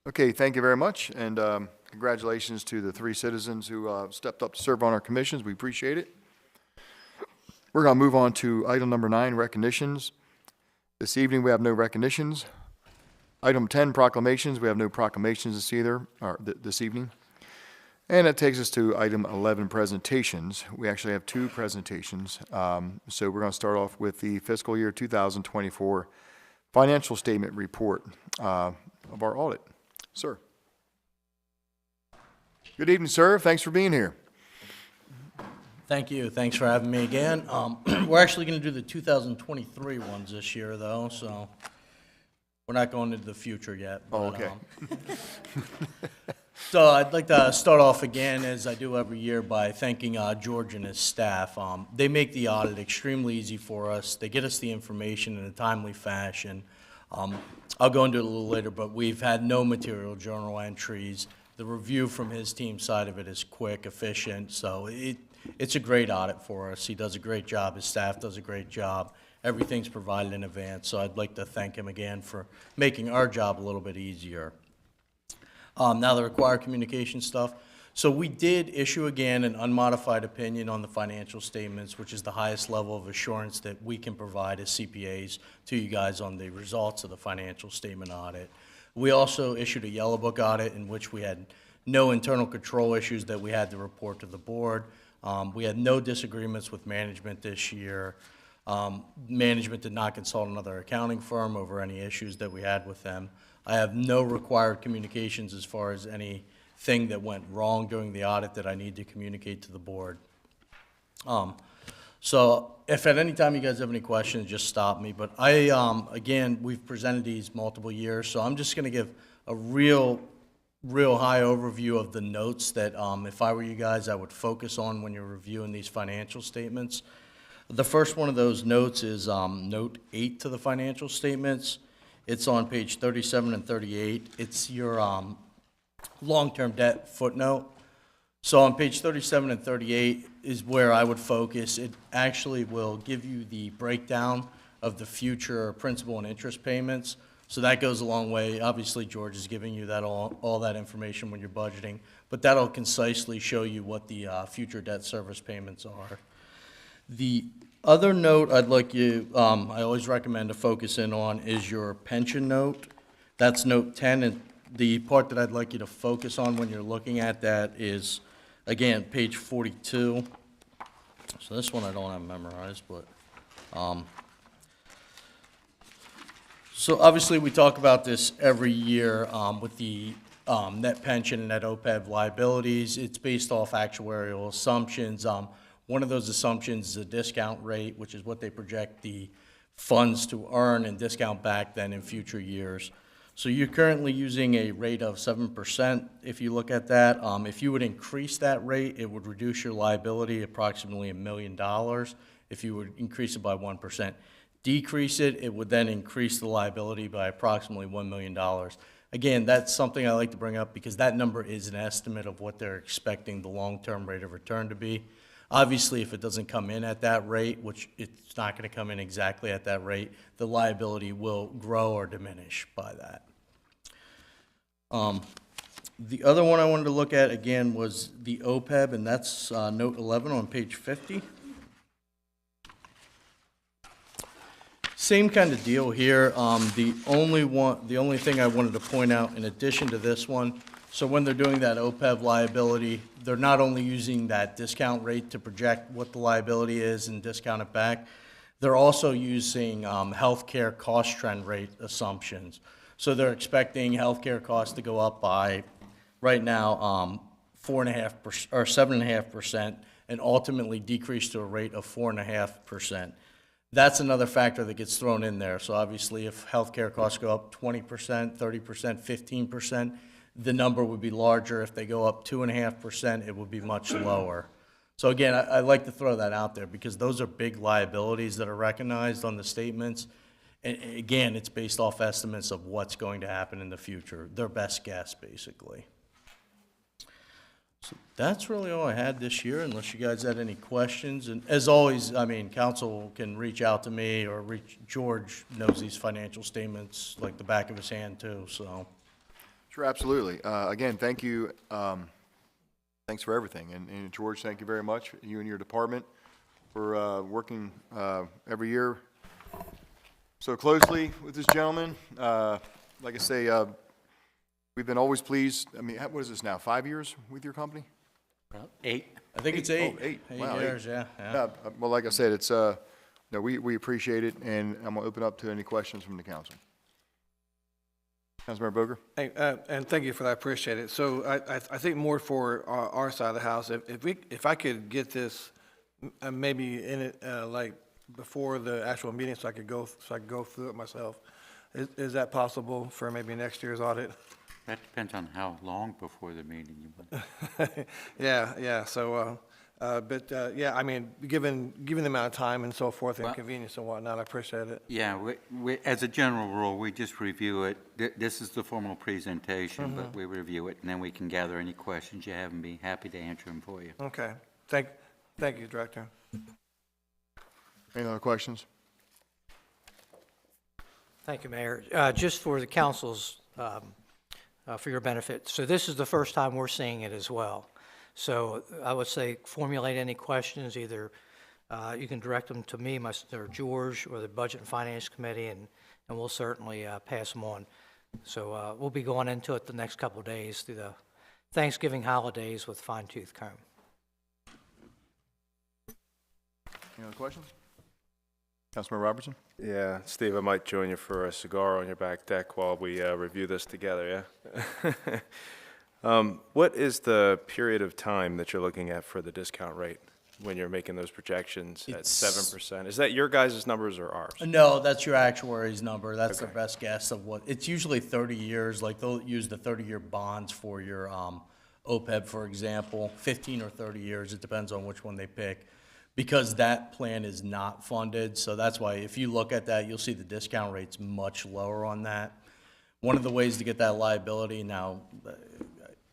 Okay, thank you very much, and congratulations to the 3 citizens who stepped up to serve on our commissions. We appreciate it. We're going to move on to item number 9, recognitions. This evening, we have no recognitions. Item 10, proclamations. We have no proclamations this evening. And that takes us to item 11, presentations. We actually have 2 presentations. So we're going to start off with the fiscal year 2024 financial statement report of our audit. Sir. Good evening, sir. Thanks for being here. Thank you. Thanks for having me again. We're actually going to do the 2023 ones this year, though, so we're not going into the future yet. Oh, okay. So I'd like to start off again, as I do every year, by thanking George and his staff. They make the audit extremely easy for us. They get us the information in a timely fashion. I'll go into it a little later, but we've had no material journal entries. The review from his team side of it is quick, efficient, so it's a great audit for us. He does a great job. His staff does a great job. Everything's provided in advance, so I'd like to thank him again for making our job a little bit easier. Now the required communication stuff. So we did issue again an unmodified opinion on the financial statements, which is the highest level of assurance that we can provide as CPAs to you guys on the results of the financial statement audit. We also issued a yellow book audit in which we had no internal control issues that we had to report to the board. We had no disagreements with management this year. Management did not consult another accounting firm over any issues that we had with them. I have no required communications as far as anything that went wrong during the audit that I need to communicate to the board. So if at any time you guys have any questions, just stop me. But again, we've presented these multiple years, so I'm just going to give a real high overview of the notes that if I were you guys, I would focus on when you're reviewing these financial statements. The first one of those notes is Note 8 to the financial statements. It's on page 37 and 38. It's your long-term debt footnote. So on page 37 and 38 is where I would focus. It actually will give you the breakdown of the future principal and interest payments. So that goes a long way. Obviously, George is giving you that all that information when you're budgeting, but that'll concisely show you what the future debt service payments are. The other note I'd like you, I always recommend to focus in on is your pension note. That's note 10, and the part that I'd like you to focus on when you're looking at that is, again, page 42. So this one I don't have memorized, but, so obviously we talk about this every year with the net pension and net OPEB liabilities. It's based off actuarial assumptions. One of those assumptions is a discount rate, which is what they project the funds to earn and discount back then in future years. So you're currently using a rate of 7%. If you look at that, if you would increase that rate, it would reduce your liability approximately $1 million. If you would increase it by 1%. Decrease it, it would then increase the liability by approximately $1 million. Again, that's something I like to bring up because that number is an estimate of what they're expecting the long-term rate of return to be. Obviously, if it doesn't come in at that rate, which it's not going to come in exactly at that rate, the liability will grow or diminish by that. The other one I wanted to look at, again, was the OPEB, and that's note 11 on page 50. Same kind of deal here. The only thing I wanted to point out in addition to this one, so when they're doing that OPEB liability, they're not only using that discount rate to project what the liability is and discount it back, they're also using healthcare cost trend rate assumptions. So they're expecting healthcare costs to go up by, right now, 4.5% or 7.5%, and ultimately decrease to a rate of 4.5%. That's another factor that gets thrown in there. So obviously, if healthcare costs go up 20%, 30%, 15%, the number would be larger. If they go up 2.5%, it would be much lower. So again, I like to throw that out there because those are big liabilities that are recognized on the statements. And again, it's based off estimates of what's going to happen in the future, their best guess, basically. So that's really all I had this year, unless you guys had any questions. And as always, I mean, council can reach out to me or George knows these financial statements like the back of his hand too, so. Sure, absolutely. Again, thank you. Thanks for everything. And George, thank you very much, you and your department, for working every year so closely with this gentleman. Like I say, we've been always pleased. I mean, what is this now, 5 years with your company? 8. I think it's 8. Oh, 8. 8 Wow, years, 8. yeah. Well, like I said, it's, no, we appreciate it, and I'm going to open up to any questions from the council. Councilmember Boger? Hey, and thank you for that, I appreciate it. So I think more for our side of the house, if I could get this maybe in it, like before the actual meeting so I could go through it myself. Is that possible for maybe next year's audit? That depends on how long before the meeting you want. Yeah, so, yeah, I mean, given the amount of time and so forth and Well, convenience and whatnot, I appreciate it. Yeah, we, as a general rule, we just review it. This is the formal presentation, but we review it, and then we can gather any questions you have and be happy to answer them for you. Okay, thank you, Director. Any other questions? Thank you, Mayor. Just for the council's, for your benefit, so this is the first time we're seeing it as well. So I would say formulate any questions, either you can direct them to me, or George, or the Budget and Finance Committee, and we'll certainly pass them on. So we'll be going into it the next couple of days through the Thanksgiving holidays with fine-tooth comb. Any other questions? Councilmember Robertson? Yeah, Steve, I might join you for a cigar on your back deck while we review this together, yeah? What is the period of time that you're looking at for the discount rate when you're making those projections at 7%? Is that your guys' numbers or ours? No, that's your actuary's number. That's their Okay. best guess of what, it's usually 30 years, like they'll use the 30-year bonds for your OPEB, for example, 15 or 30 years, it depends on which one they pick, because that plan is not funded. So that's why if you look at that, you'll see the discount rate's much lower on that. One of the ways to get that liability, now,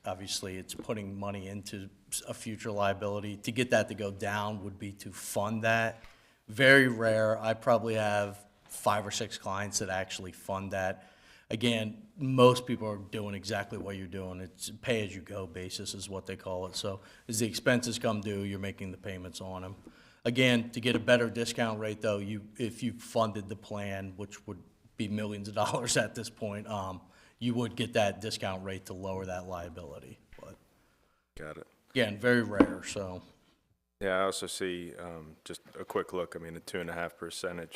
obviously, it's putting money into a future liability. To get that to go down would be to fund that. Very rare. I probably have 5 or 6 clients that actually fund that. Again, most people are doing exactly what you're doing. It's pay-as-you-go basis is what they call it. So as the expenses come due, you're making the payments on them. Again, to get a better discount rate, though, if you funded the plan, which would be millions of dollars at this point, you would get that discount rate to lower that liability. But Got it. again, very rare, so. Yeah, I also see, just a quick look, I mean, the 2.5%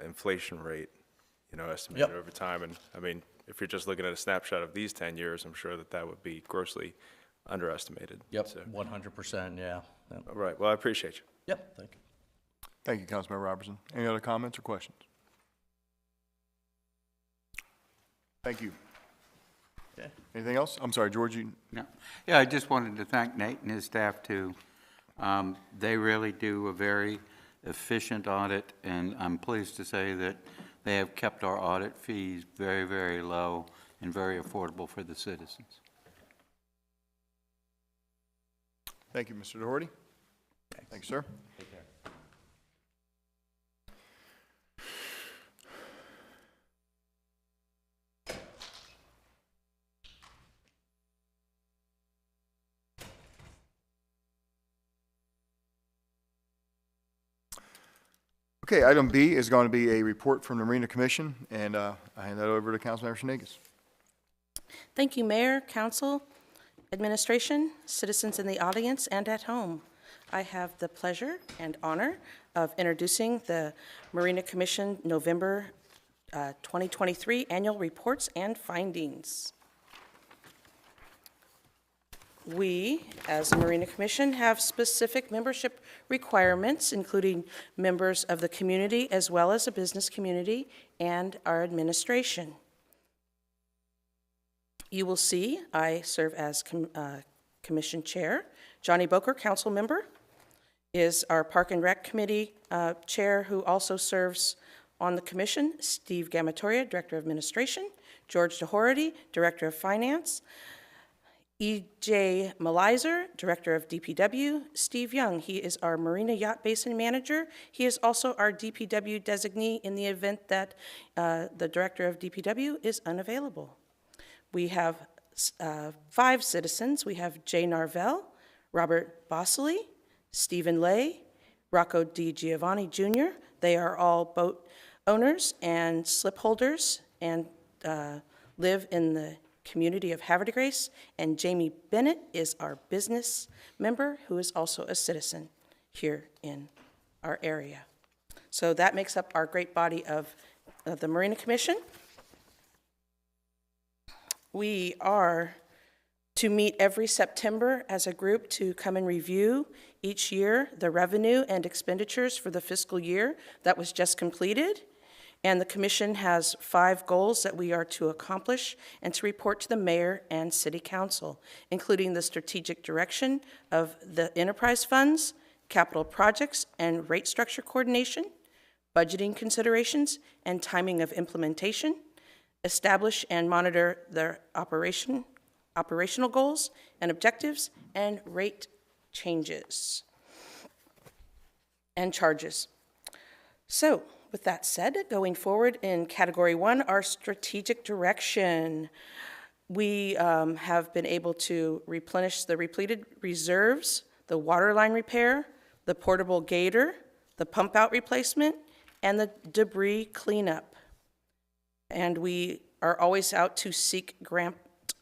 inflation rate, estimated over time. And I mean, if you're just looking at a snapshot of these 10 years, I'm sure that would be grossly underestimated. Yep, So, 100%, yeah. Yep. all right, well, I appreciate you. Yep, thank you. Thank you, Councilmember Robertson. Any other comments or questions? Thank you. Okay. Anything else? I'm sorry, George, No. Yeah, I just wanted to thank Nate and his staff, too. They really do a very efficient audit, and I'm pleased to say that they have kept our audit fees very, very low and very affordable for the citizens. Thank you, Mr. Doherty. Thanks, sir. Take care. Okay, item B is going to be a report from the Marina Commission, and I hand that over to Councilmember Shenanigans. Thank you, Mayor, Council, Administration, citizens in the audience and at home. I have the pleasure and honor of introducing the Marina Commission November 2023 Annual Reports and Findings. We, as the Marina Commission, have specific membership requirements, including members of the community as well as the business community and our administration. You will see I serve as Commission Chair. Johnny Boker, Council Member, is our Park and Rec Committee Chair, who also serves on the Commission. Steve Gamatoria, Director of Administration. George Doherty, Director of Finance. E.J. Malizer, Director of DPW. Steve Young, he is our Marina Yacht Basin Manager. He is also our DPW designee in the event that the Director of DPW is unavailable. We have 5 citizens. We have Jay Narvell, Robert Bosley, Stephen Lay, Rocco D. Giovanni Jr. They are all boat owners and slip holders and live in the community of Havre de Grace. And Jamie Bennett is our business member who is also a citizen here in our area. So that makes up our great body of the Marina Commission. We are to meet every September as a group to come and review each year the revenue and expenditures for the fiscal year that was just completed. And the Commission has 5 goals that we are to accomplish and to report to the Mayor and City Council, including the strategic direction of the enterprise funds, capital projects and rate structure coordination, budgeting considerations and timing of implementation, establish and monitor their operational goals and objectives, and rate changes and charges. So, with that said, going forward in Category 1, our strategic direction. We have been able to replenish the repleted reserves, the water line repair, the portable gator, the pump out replacement, and the debris cleanup. And we are always out to seek grant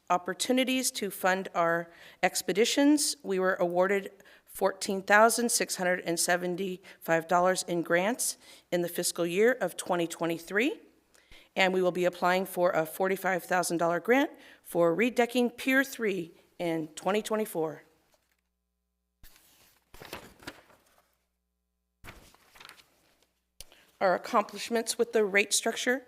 opportunities to fund our expeditions. We were awarded $14,675 in grants in the fiscal year of 2023. And we will be applying for a $45,000 grant for redecking Pier 3 in 2024. Our accomplishments with the rate structure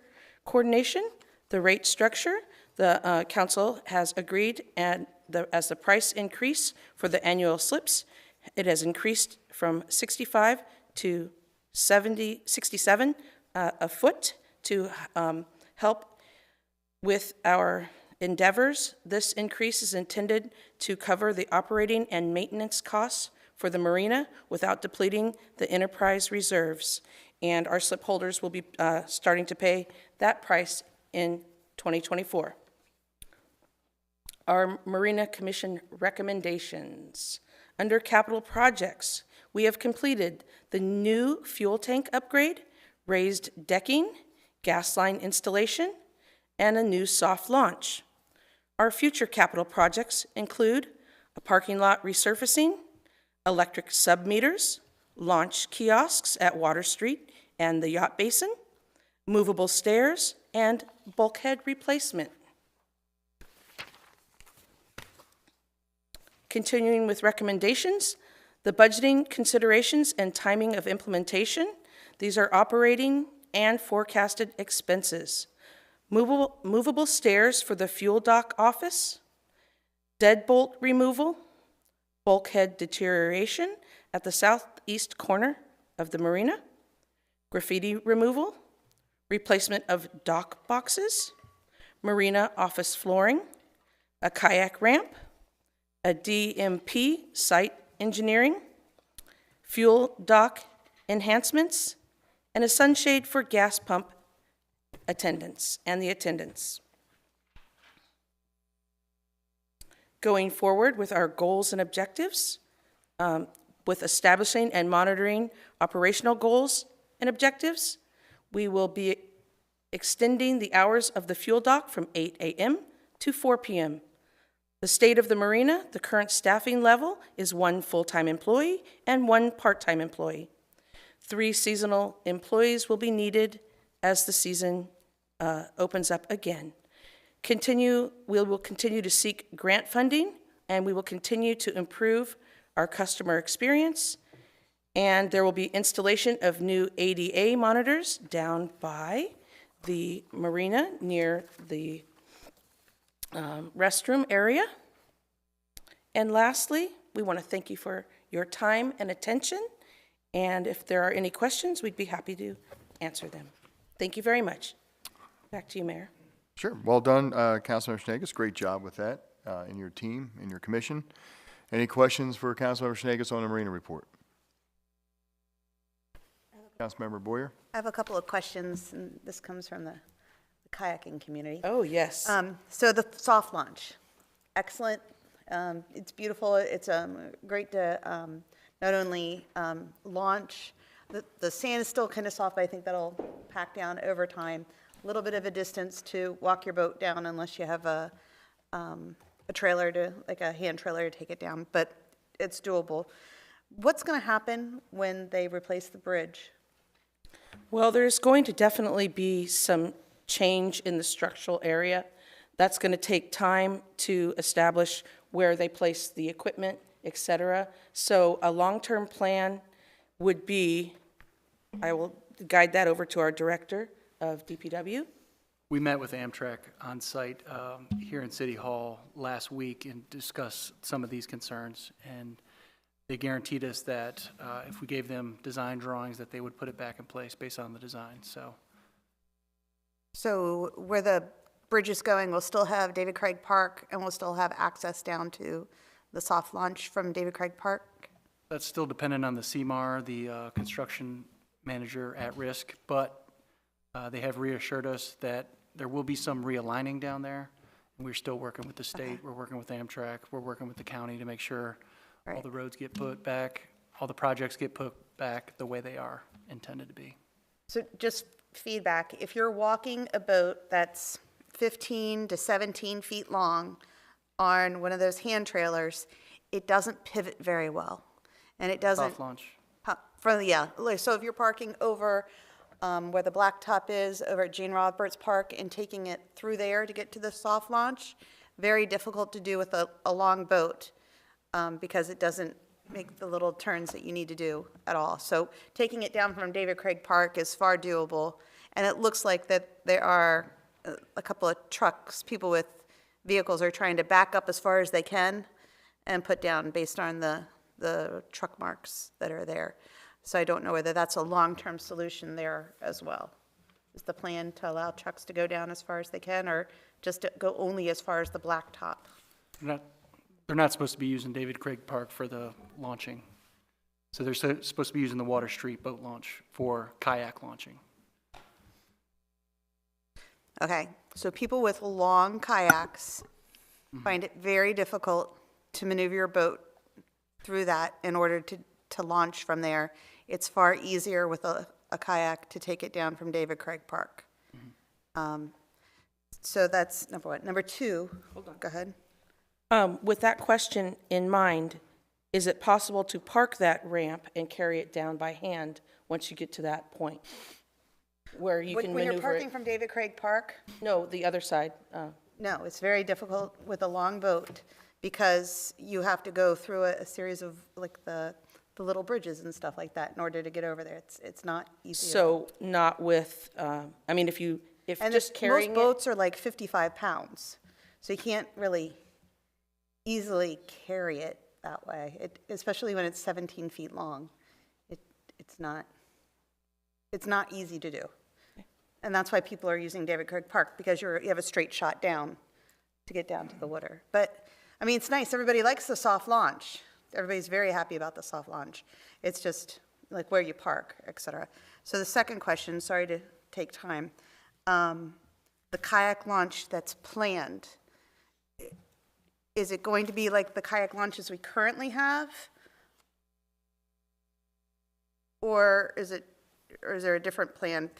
coordination. The rate structure, the council has agreed, and as the price increase for the annual slips, it has increased from 65 to 67 a foot to help with our endeavors. This increase is intended to cover the operating and maintenance costs for the marina without depleting the enterprise reserves. And our slip holders will be starting to pay that price in 2024. Our Marina Commission recommendations. Under capital projects, we have completed the new fuel tank upgrade, raised decking, gas line installation, and a new soft launch. Our future capital projects include a parking lot resurfacing, electric submeters, launch kiosks at Water Street and the Yacht Basin, movable stairs, and bulkhead replacement. Continuing with recommendations, the budgeting considerations and timing of implementation. These are operating and forecasted expenses. Movable stairs for the fuel dock office, deadbolt removal, bulkhead deterioration at the southeast corner of the marina, graffiti removal, replacement of dock boxes, marina office flooring, a kayak ramp, a DMP site engineering, fuel dock enhancements, and a sunshade for gas pump attendants and the attendants. Going forward with our goals and objectives, with establishing and monitoring operational goals and objectives, we will be extending the hours of the fuel dock from 8 a.m. to 4 p.m. The state of the marina, the current staffing level is 1 full-time employee and 1 part-time employee. 3 seasonal employees will be needed as the season opens up again. We will continue to seek grant funding, and we will continue to improve our customer experience. And there will be installation of new ADA monitors down by the marina near the restroom area. And lastly, we want to thank you for your time and attention. And if there are any questions, we'd be happy to answer them. Thank you very much. Back to you, Mayor. Sure. Well done, Councilmember Schneegis. Great job with that, and your team, and your commission. Any questions for Councilmember Schneegis on the Marina report? Councilmember Boyer? I have a couple of questions, and this comes from the kayaking community. Oh, yes. So the soft launch, excellent. It's beautiful. It's great to not only launch. The sand is still kind of soft, but I think that'll pack down over time. A little bit of a distance to walk your boat down unless you have a trailer like a hand trailer to take it down, but it's doable. What's going to happen when they replace the bridge? Well, there's going to definitely be some change in the structural area. That's going to take time to establish where they place the equipment, et cetera. So a long-term plan would be, I will guide that over to our director of DPW. We met with Amtrak on site here in City Hall last week and discussed some of these concerns. And they guaranteed us that if we gave them design drawings, that they would put it back in place based on the design. So where the bridge is going, we'll still have David Craig Park, and we'll still have access down to the soft launch from David Craig Park? That's still dependent on the CMAR, the construction manager at risk, but they have reassured us that there will be some realigning down there. And we're still working with the state, we're working with Amtrak, we're working with the county to make sure all the roads get put back, all the projects get put back the way they are intended to be. So just feedback, if you're walking a boat that's 15 to 17 feet long on one of those hand trailers, it doesn't pivot very well. and it doesn't. Soft launch. So if you're parking over where the blacktop is, over at Gene Roberts Park, and taking it through there to get to the soft launch, very difficult to do with a long boat because it doesn't make the little turns that you need to do at all. So taking it down from David Craig Park is far doable, and it looks like that there are a couple of trucks, people with vehicles are trying to back up as far as they can and put down based on the truck marks that are there. So I don't know whether that's a long-term solution there as well. Is the plan to allow trucks to go down as far as they can, or just to go only as far as the blacktop? They're not supposed to be using David Craig Park for the launching. So they're supposed to be using the Water Street boat launch for kayak launching. Okay, so people with long kayaks find it very difficult to maneuver your boat through that in order to launch from there. It's far easier with a kayak to take it down from David Craig Park. So that's number one. Number two, hold on, go ahead. With that question in mind, is it possible to park that ramp and carry it down by hand once you get to that point? Where you can When maneuver you're parking it? from David Craig Park? No, the other side. No, it's very difficult with a long boat because you have to go through a series of like the little bridges and stuff like that in order to get over there. It's not easy. at all. So not with, I mean, if And just carrying most boats are like 55 pounds, so you can't really easily carry it that way, especially when it's 17 feet long. It's not easy to do. And that's why people are using David Craig Park, because you have a straight shot down to get down to the water. But, I mean, it's nice. Everybody likes the soft launch. Everybody's very happy about the soft launch. It's just like where you park, et cetera. So the second question, sorry to take time, the kayak launch that's planned, is it going to be like the kayak launches we currently have? Or is there a different plan?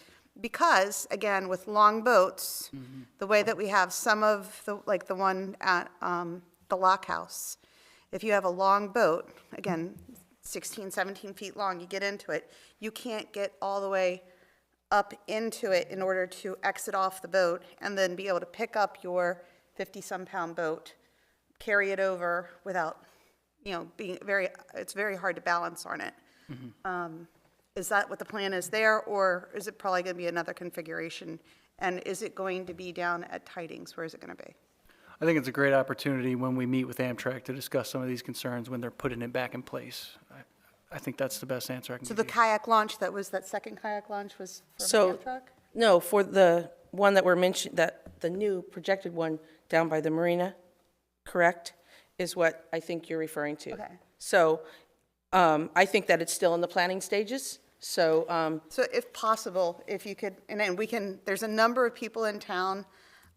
Because, again, with long boats, the way that we have some of the, like the one at the Lock House, if you have a long boat, again, 16, 17 feet long, you get into it, you can't get all the way up into it in order to exit off the boat and then be able to pick up your 50-some pound boat, carry it over without, it's very hard to balance on it. Is that what the plan is there, or is it probably going to be another configuration? And is it going to be down at Tidings? Where is it going to be? I think it's a great opportunity when we meet with Amtrak to discuss some of these concerns when they're putting it back in place. I think that's the best answer I can So give the you. kayak launch, that second kayak launch was from So, Amtrak? no, for the one that we're mentioning, the new projected one down by the marina, correct, is what I think you're referring to. Okay. So, I think that it's still in the planning stages, so, So if possible, if you could, and then there's a number of people in town.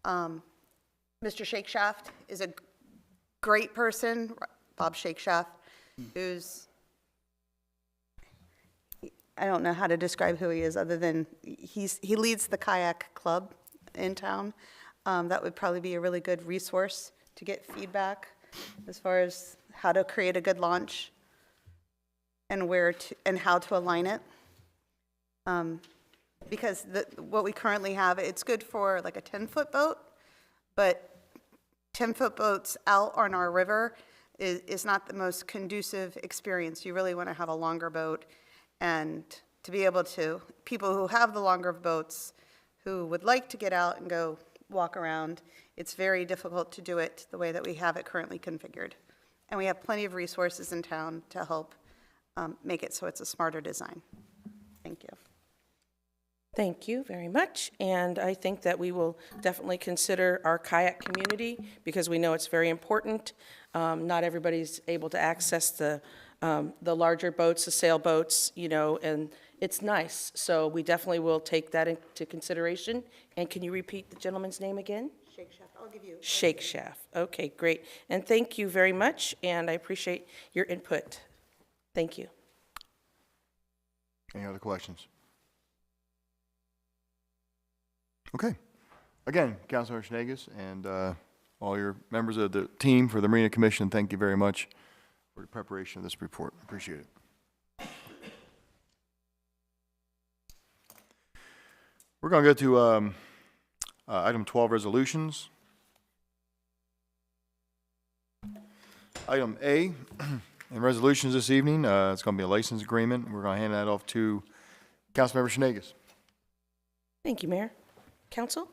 Mr. Shakeshaft is a great person, Bob Shakeshaft, who's, I don't know how to describe who he is other than he leads the kayak club in town. That would probably be a really good resource to get feedback as far as how to create a good launch and and how to align it. Because what we currently have, it's good for like a 10-foot boat, but 10-foot boats out on our river is not the most conducive experience. You really want to have a longer boat, and to be able to, people who have the longer boats who would like to get out and go walk around, it's very difficult to do it the way that we have it currently configured. And we have plenty of resources in town to help make it so it's a smarter design. Thank you. thank you very much. And I think that we will definitely consider our kayak community because we know it's very important. Not everybody's able to access the larger boats, the sailboats, and it's nice. So we definitely will take that into consideration. And can you repeat the gentleman's name again? Shakeshaft, I'll give you. Shakeshaft. Okay, great. And thank you very much, and I appreciate your input. Thank you. Any other questions? Okay. Again, Councilor Schnegus and all your members of the team for the Marina Commission, thank you very much. for the preparation of this report. Appreciate it. We're going to go to item 12, resolutions. Item A, in resolutions this evening, it's going to be a license agreement. We're going to hand that off to Councilmember Shenegis. Thank you, Mayor. Council,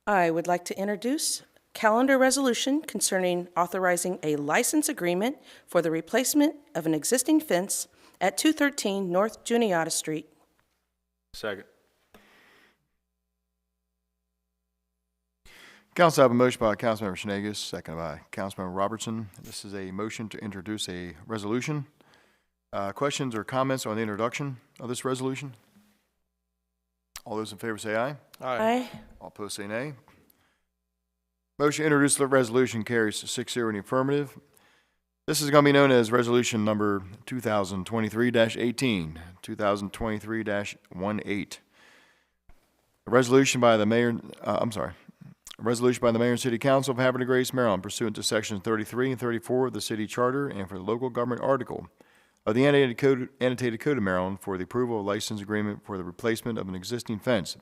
I would like to introduce calendar resolution concerning authorizing a license agreement for the replacement of an existing fence at 213 North Juniata Street. Second. Council, I have a motion by Councilmember Shenegis, second by Councilmember Robertson. This is a motion to introduce a resolution. Questions or comments on the introduction of this resolution? All those in favor say aye. Aye. All opposed say nay. Motion to introduce the resolution carries 6-0 in the affirmative. This is going to be known as resolution number 2023-18, 2023-18. A resolution by the mayor, a resolution by the Mayor and City Council of Havre de Grace, Maryland, pursuant to Sections 33 and 34 of the City Charter and for the local government article of the Annotated Code of Maryland for the approval of license agreement for the replacement of an existing fence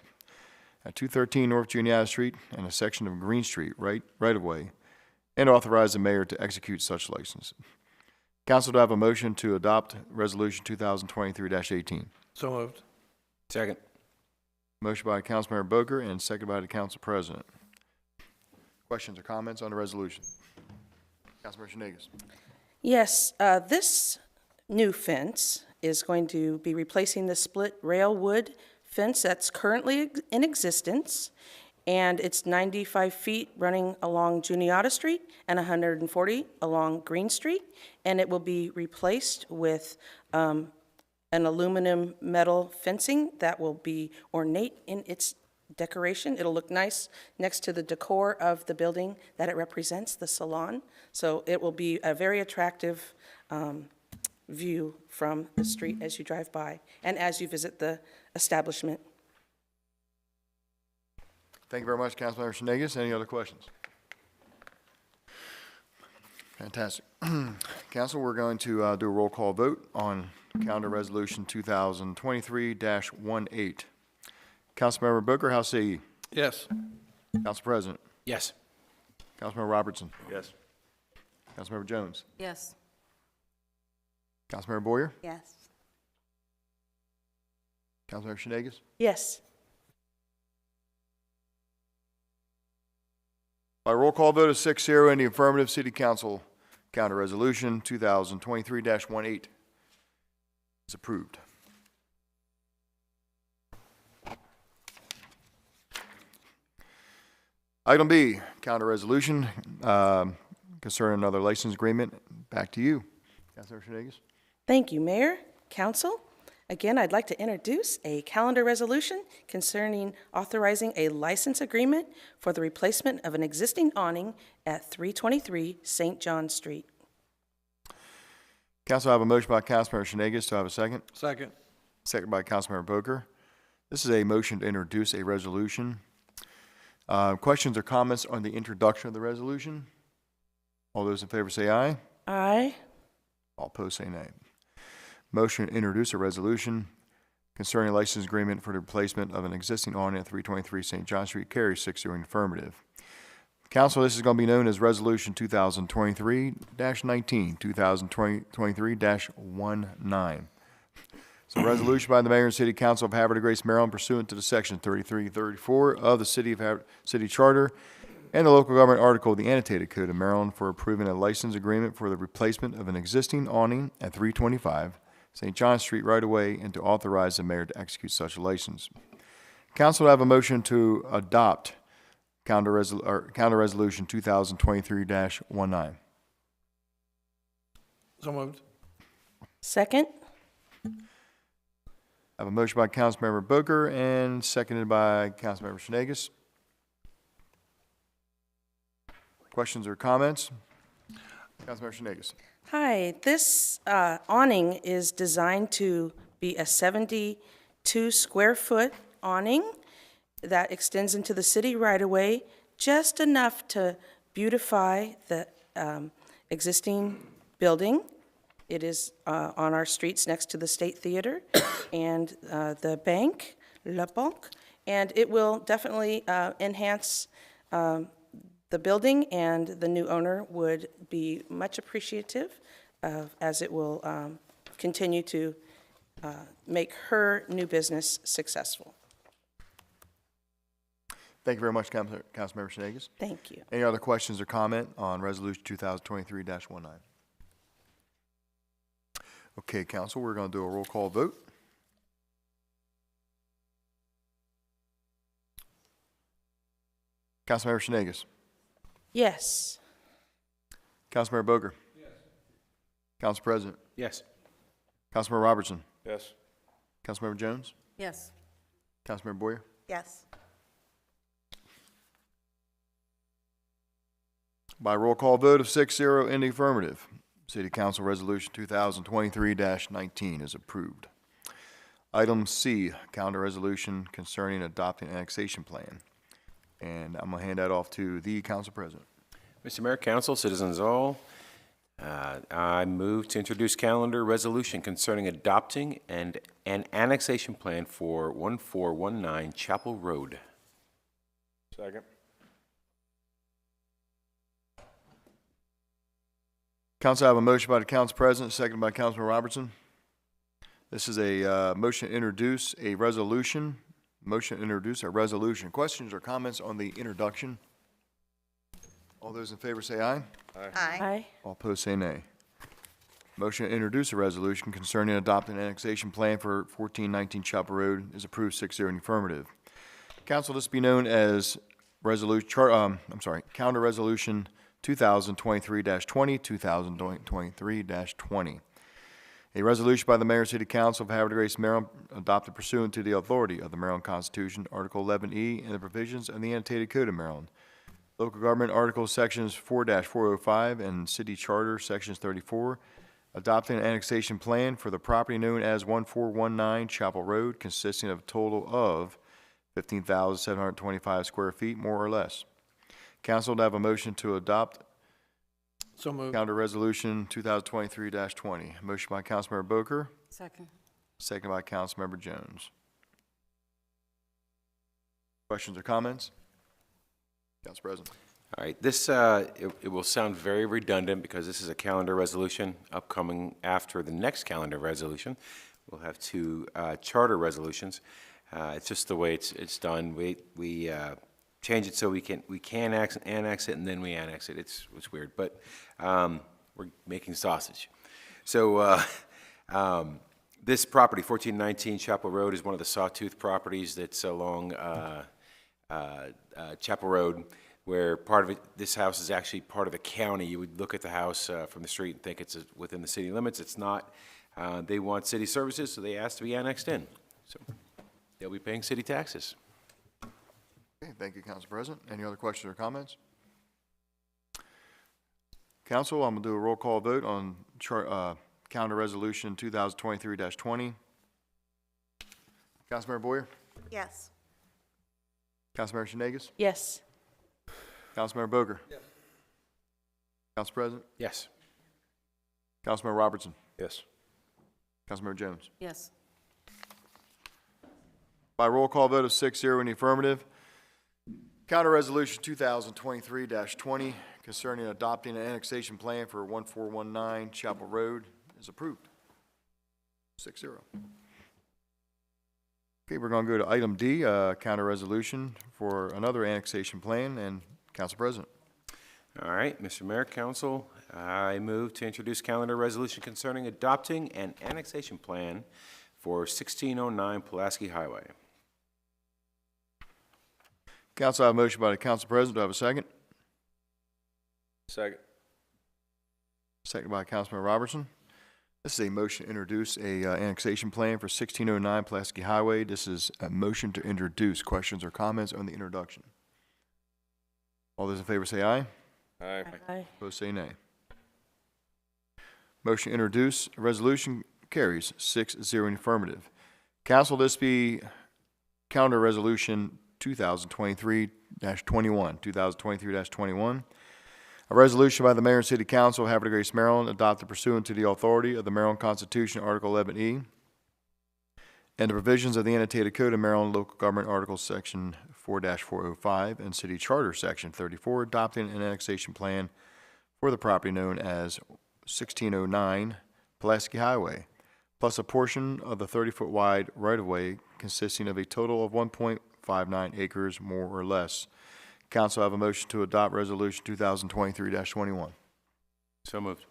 at 213 North Juniata Street and a section of Green Street right-of-way, and authorize the mayor to execute such license. Council, to have a motion to adopt Resolution 2023-18. So moved. Second. Motion by Councilmember Boker and second by the Council President. Questions or comments on the resolution? Councilmember Shenegis. Yes, this new fence is going to be replacing the split rail wood fence that's currently in existence, and it's 95 feet running along Juniata Street and 140 along Green Street, and it will be replaced with an aluminum metal fencing that will be ornate in its decoration. It'll look nice next to the decor of the building that it represents, the salon. So it will be a very attractive view from the street as you drive by and as you visit the establishment. Thank you very much, Councilmember Shenegis. Any other questions? Fantastic. Council, we're going to do a roll call vote on calendar resolution 2023-18. Councilmember Booker, how say ye? Yes. Council President? Yes. Councilmember Robertson? Yes. Councilmember Jones? Yes. Councilmember Boyer? Yes. Councilmember Shenegis? Yes. By roll call vote of 6-0 in the affirmative, City Council calendar resolution 2023-18 is approved. Item B, calendar resolution concerning another license agreement. Back to you, Councilor Shenegis. Thank you, Mayor, Council. Again, I'd like to introduce a calendar resolution concerning authorizing a license agreement for the replacement of an existing awning at 323 St. John Street. Council, I have a motion by Councilmember Shenegis. Do I have a second? Second. Second by Councilmember Boker. This is a motion to introduce a resolution. Questions or comments on the introduction of the resolution? All those in favor say aye. Aye. All opposed say nay. Motion to introduce a resolution concerning a license agreement for the replacement of an existing awning at 323 St. John Street carries 6-0 in the affirmative. Council, this is going to be known as Resolution 2023-19, 2023-19. It's a resolution by the Mayor and City Council of Havre de Grace, Maryland, pursuant to the Section 33 and 34 of the City Charter and the local government article of the Annotated Code of Maryland for approving a license agreement for the replacement of an existing awning at 325 St. John Street right-of-way and to authorize the mayor to execute such a license. Council will have a motion to adopt Calendar Resolution 2023-19. So moved. Second. I have a motion by Councilmember Boker and seconded by Councilmember Shenegis. Questions or comments? Councilmember Shenegis. Hi, this awning is designed to be a 72-square-foot awning that extends into the city right-of-way, just enough to beautify the existing building. It is on our streets next to the State Theater and the bank, La Banque, and it will definitely enhance the building, and the new owner would be much appreciative as it will continue to make her new business successful. Thank you very much, Councilmember Senegas. Thank you. Any other questions or comment on Resolution 2023-19? Okay, Council, we're going to do a roll call vote. Councilmember Senegas. Yes. Councilmember Boger. Yes. Council President. Yes. Councilmember Robertson. Yes. Councilmember Jones. Yes. Councilmember Boyer. Yes. By roll call vote of 6-0 in the affirmative, City Council Resolution 2023-19 is approved. Item C, calendar resolution concerning adopting annexation plan. And I'm going to hand that off to the Council President. Mr. Mayor, Council, citizens all, I move to introduce calendar resolution concerning adopting an annexation plan for 1419 Chapel Road. Second. Council, I have a motion by the Council President, seconded by Councilman Robertson. This is a motion to introduce a resolution. Motion to introduce a resolution. Questions or comments on the introduction? All those in favor say aye. Aye. Aye. All opposed say nay. Motion to introduce a resolution concerning adopting an annexation plan for 1419 Chapel Road is approved 6-0 in the affirmative. Council, this be known as calendar resolution 2023-20, 2023-20. A resolution by the Mayor and City Council of Havre de Grace, Maryland, adopted pursuant to the authority of the Maryland Constitution, Article 11E, and the provisions of the annotated Code of Maryland. Local Government Articles Sections 4-405 and City Charter Sections 34, adopting an annexation plan for the property known as 1419 Chapel Road, consisting of a total of 15,725 square feet, more or less. Council to have a motion to adopt So moved. calendar resolution 2023-20. Motion by Councilmember Boker, Second. second by Councilmember Jones. Questions or comments? Council President. All right, this, it will sound very redundant because this is a calendar resolution upcoming after the next calendar resolution. We'll have two charter resolutions. It's just the way it's done. We change it so we can annex it and then we annex it. It's weird, but we're making sausage. So this property, 1419 Chapel Road, is one of the sawtooth properties that's along Chapel Road, where part of it, this house is actually part of the county. You would look at the house from the street and think it's within the city limits. It's not. They want city services, so they asked to be annexed in. So they'll be paying city taxes. Okay, thank you, Council President. Any other questions or comments? Council, I'm going to do a roll call vote on calendar resolution 2023-20. Councilmember Boyer? Yes. Councilmember Senegas? Yes. Councilmember Boger? Yes. Council President? Yes. Councilmember Robertson? Yes. Councilmember Jones? Yes. By roll call vote of 6-0 in the affirmative, counter resolution 2023-20 concerning adopting an annexation plan for 1419 Chapel Road is approved. 6-0. Okay, we're going to go to item D, counter resolution for another annexation plan, and Council President. All right, Mr. Mayor, Council, I move to introduce calendar resolution concerning adopting an annexation plan for 1609 Pulaski Highway. Council, I have a motion by the Council President. Do I have a second? Second. Second by Councilman Robertson. This is a motion to introduce a annexation plan for 1609 Pulaski Highway. This is a motion to introduce. Questions or comments on the introduction? All those in favor say aye. Aye. Aye. Opposed say nay. Motion to introduce. Resolution carries 6-0 in affirmative. Council, this be calendar resolution 2023-21. A resolution by the Mayor and City Council of Havre de Grace, Maryland, adopted pursuant to the authority of the Maryland Constitution, Article 11E, and the provisions of the annotated Code of Maryland Local Government Article Section 4-405 and City Charter Section 34, adopting an annexation plan for the property known as 1609 Pulaski Highway, plus a portion of the 30-foot wide right-of-way consisting of a total of 1.59 acres, more or less. Council, I have a motion to adopt Resolution 2023-21. So moved.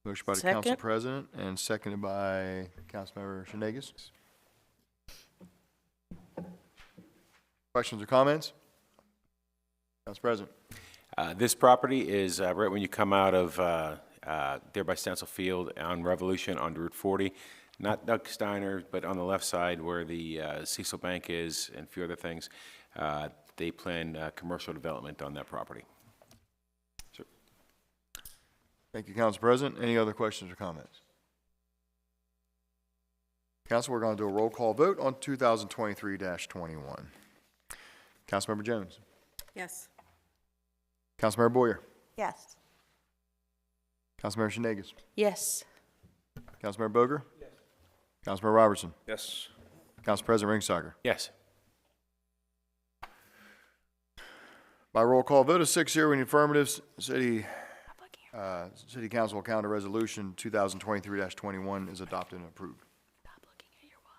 Motion by the Council Second. President and seconded by Councilmember Shanegas. Questions or comments? Council President. This property is right when you come out of there by Stencil Field on Revolution on Route 40. Not Doug Steiner, but on the left side where the Cecil Bank is and a few other things. They plan commercial development on that property. Sir. Thank you, Council President. Any other questions or comments? Council, we're going to do a roll call vote on 2023-21. Councilmember Jones. Yes. Councilmember Boyer. Yes. Councilmember Shanegas. Yes. Councilmember Boger. Yes. Councilmember Robertson. Yes. Council President Ringsager. Yes. By roll call vote of 6-0 in the affirmative, City Council will count a resolution 2023-21 is adopted and approved. Stop looking at your watch.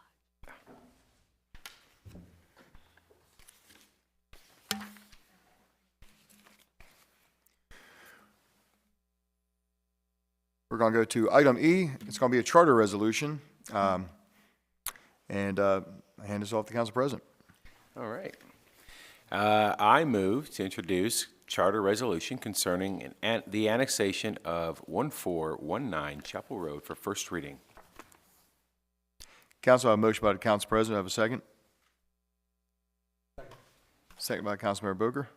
We're going to go to item E. It's going to be a charter resolution. I hand this off to Council President. All right. I move to introduce charter resolution concerning the annexation of 1419 Chapel Road for first reading. Council, I have a motion by the Council President. I have a second. Second by Councilmember Boger.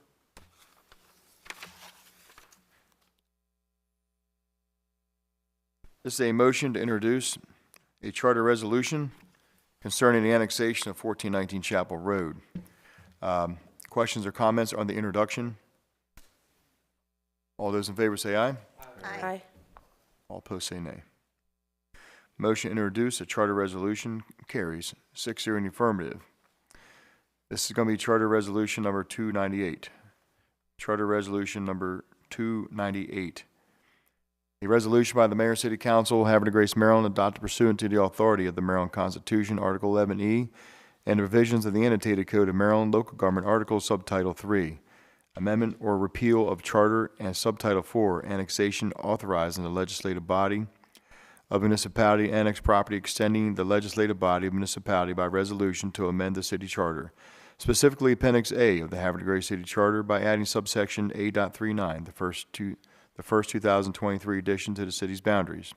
This is a motion to introduce a charter resolution concerning the annexation of 1419 Chapel Road. Questions or comments on the introduction? All those in favor say aye. Aye. All opposed say nay. Motion to introduce a charter resolution carries 6-0 in the affirmative. This is going to be charter resolution number 298. Charter resolution number 298. A resolution by the Mayor and City Council, Havre de Grace, Maryland, adopted pursuant to the authority of the Maryland Constitution, Article 11E, and the provisions of the annotated Code of Maryland Local Government Article Subtitle 3, Amendment or Repeal of Charter, and Subtitle 4, Annexation authorizing the legislative body of municipality annex property, extending the legislative body of municipality by resolution to amend the city charter, specifically Appendix A of the Havre de Grace City Charter by adding subsection A.39, the first 2023 addition to the city's boundaries,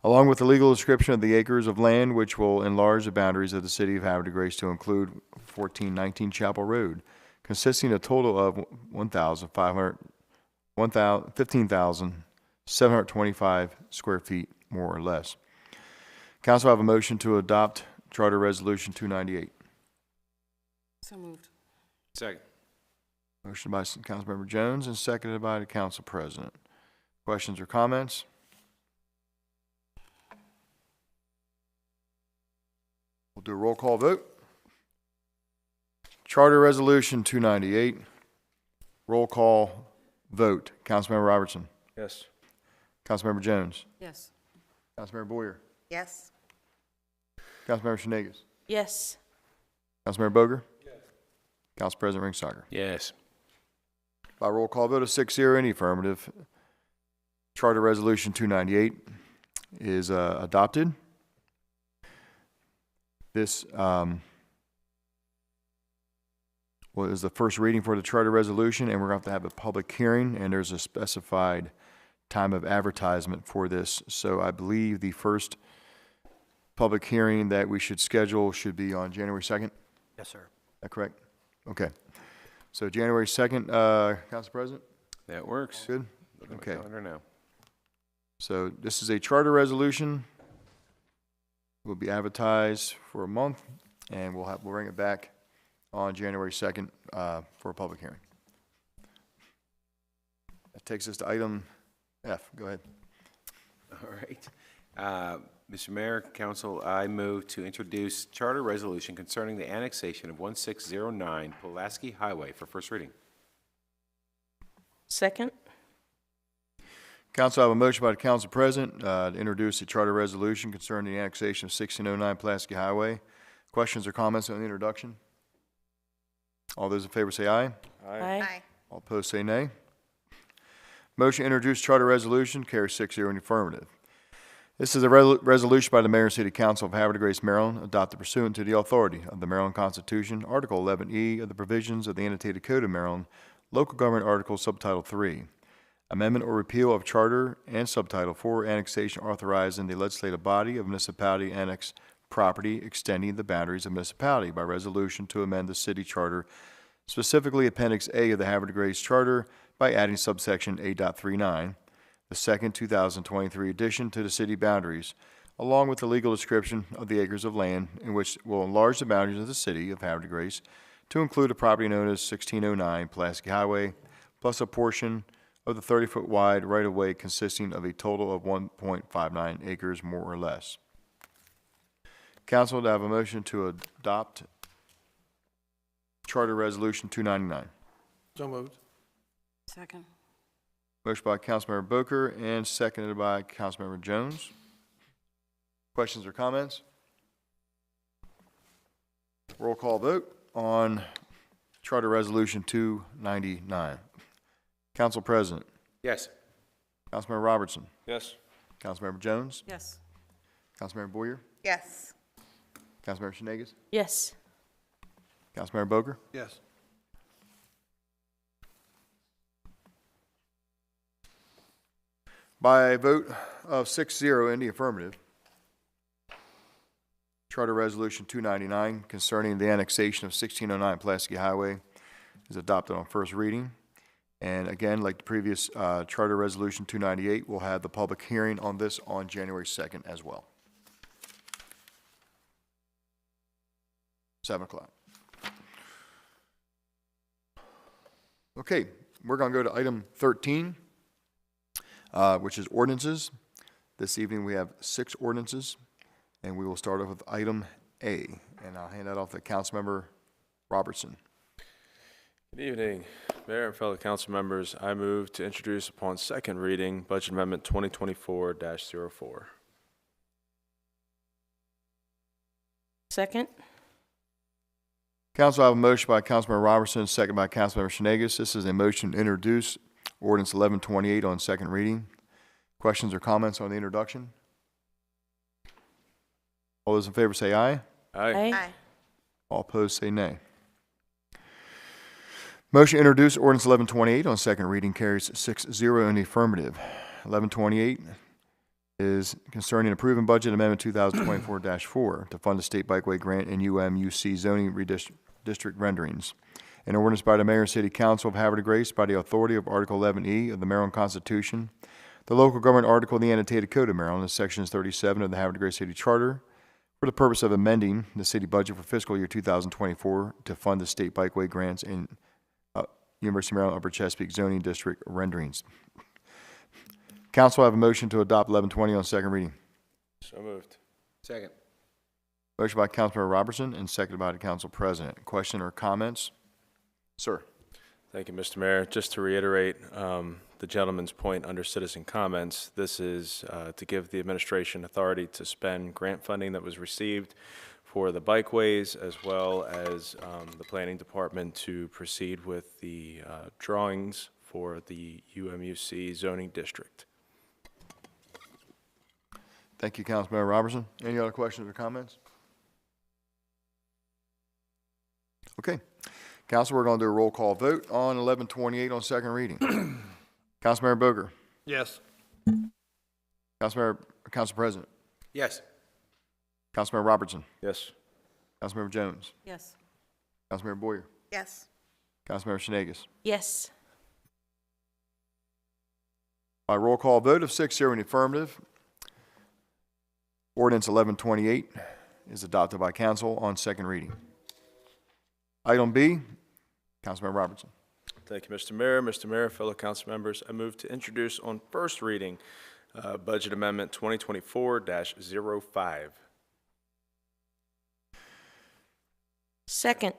along with the legal description of the acres of land which will enlarge the boundaries of the city of Havre de Grace to include 1419 Chapel Road, consisting of a total of 15,725 square feet, more or less. Council, I have a motion to adopt Charter Resolution 298. So moved. Second. Motion by Councilmember Jones and seconded by the Council President. Questions or comments? We'll do a roll call vote. Charter Resolution 298. Roll call vote. Councilmember Robertson. Yes. Councilmember Jones. Yes. Councilmember Boyer. Yes. Councilmember Shanegas. Yes. Councilmember Boger. Yes. Council President Ringsager. Yes. By roll call vote of 6-0 in the affirmative, Charter Resolution 298 is adopted. This is the first reading for the charter resolution, and we're going to have a public hearing, and there's a specified time of advertisement for this. So I believe the first public hearing that we should schedule should be on January 2nd. Yes, sir. Is that correct? Okay. So January 2nd, Council President? That works. Good? Looking at Okay. my calendar now. So this is a charter resolution. It will be advertised for a month, and we'll bring it back on January 2nd for a public hearing. takes us to item F. Go ahead. All right. Mr. Mayor, Council, I move to introduce charter resolution concerning the annexation of 1609 Pulaski Highway for first reading. Second? Council, I have a motion by the council president to introduce the charter resolution concerning the annexation of 1609 Pulaski Highway. Questions or comments on the introduction? All those in favor say aye. Aye. All opposed say nay. Motion to introduce charter resolution carries 6-0 in the affirmative. This is a resolution by the Mayor and City Council of Havre de Grace, Maryland, adopted pursuant to the authority of the Maryland Constitution, Article 11E of the provisions of the Annotated Code of Maryland, Local Government Article Subtitle 3. Amendment or repeal of Charter and Subtitle 4 annexation authorizing the legislative body of municipality annex property extending the boundaries of municipality by resolution to amend the city charter, specifically Appendix A of the Havre de Grace Charter by adding subsection A.39, the second 2023 addition to the city boundaries, along with the legal description of the acres of land in which will enlarge the boundaries of the city of Havre de Grace to include a property known as 1609 Pulaski Highway, plus a portion of the 30-foot wide right-of-way consisting of a total of 1.59 acres, more or less. Council, to have a motion to adopt Charter Resolution 299. So moved. Second. Motion by Councilmember Boker and seconded by Councilmember Jones. Questions or comments? Roll call vote on Charter Resolution 299. Council President. Yes. Councilmember Robertson. Yes. Councilmember Jones. Yes. Councilmember Boyer. Yes. Councilmember Shenegis. Yes. Councilmember Boker. Yes. By a vote of 6-0 in the affirmative, Charter Resolution 299 concerning the annexation of 1609 Pulaski Highway is adopted on first reading. And again, like the previous Charter Resolution 298, we'll have the public hearing on this on January 2nd as well. 7 o'clock. Okay, we're going to go to item 13, which is ordinances. This evening we have 6 ordinances, and we will start off with item A. And I'll hand that off to Councilmember Robertson. Good evening, Mayor and fellow council members. I move to introduce upon second reading Budget Amendment 2024-04. Second? Council, I have a motion by Councilmember Robertson, second by Councilmember Shenegis. This is a motion to introduce Ordinance 1128 on second reading. Questions or comments on the introduction? All those in favor say aye. Aye. All opposed say nay. Motion to introduce Ordinance 1128 on second reading carries 6-0 in the affirmative. 1128 is concerning approving budget amendment 2024-4 to fund the state bikeway grant and UMUC zoning district renderings. An ordinance by the Mayor and City Council of Havre de Grace by the authority of Article 11E of the Maryland Constitution, the local government article of the Annotated Code of Maryland, and Sections 37 of the Havre de Grace City Charter, for the purpose of amending the city budget for fiscal year 2024 to fund the state bikeway grants and University of Maryland Upper Chesapeake zoning district renderings. Council, I have a motion to adopt 1120 on second reading. So moved. Second. Motion by Councilmember Robertson and seconded by the Council President. Question or comments? Sir. Thank you, Mr. Mayor. Just to reiterate the gentleman's point under citizen comments, this is to give the administration authority to spend grant funding that was received for the bikeways, as well as the planning department to proceed with the drawings for the UMUC zoning district. Thank you, Councilmember Robertson. Any other questions or comments? Okay. Council, we're going to do a roll call vote on 1128 on second reading. Councilmember Boger. Yes. Council President. Yes. Councilmember Robertson. Yes. Councilmember Jones. Yes. Councilmember Boyer. Yes. Councilmember Shenegis. Yes. By roll call vote of 6-0 in the affirmative, Ordinance 1128 is adopted by council on second reading. Item B, Councilmember Robertson. Thank you, Mr. Mayor. Mr. Mayor, fellow council members, I move to introduce on first reading Budget Amendment 2024-05. Second.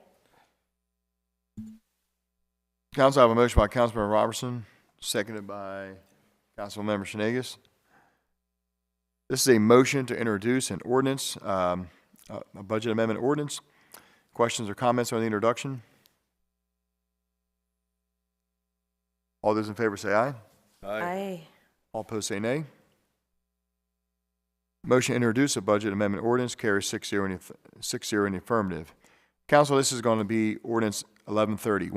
Council, I have a motion by Councilmember Robertson, seconded by Councilmember Shenegis. This is a motion to introduce an ordinance, a budget amendment ordinance. Questions or comments on the introduction? All those in favor say aye. Aye. All opposed say nay. Motion to introduce a budget amendment ordinance carries 6-0 in the affirmative. Council, this is going to be ordinance 1130.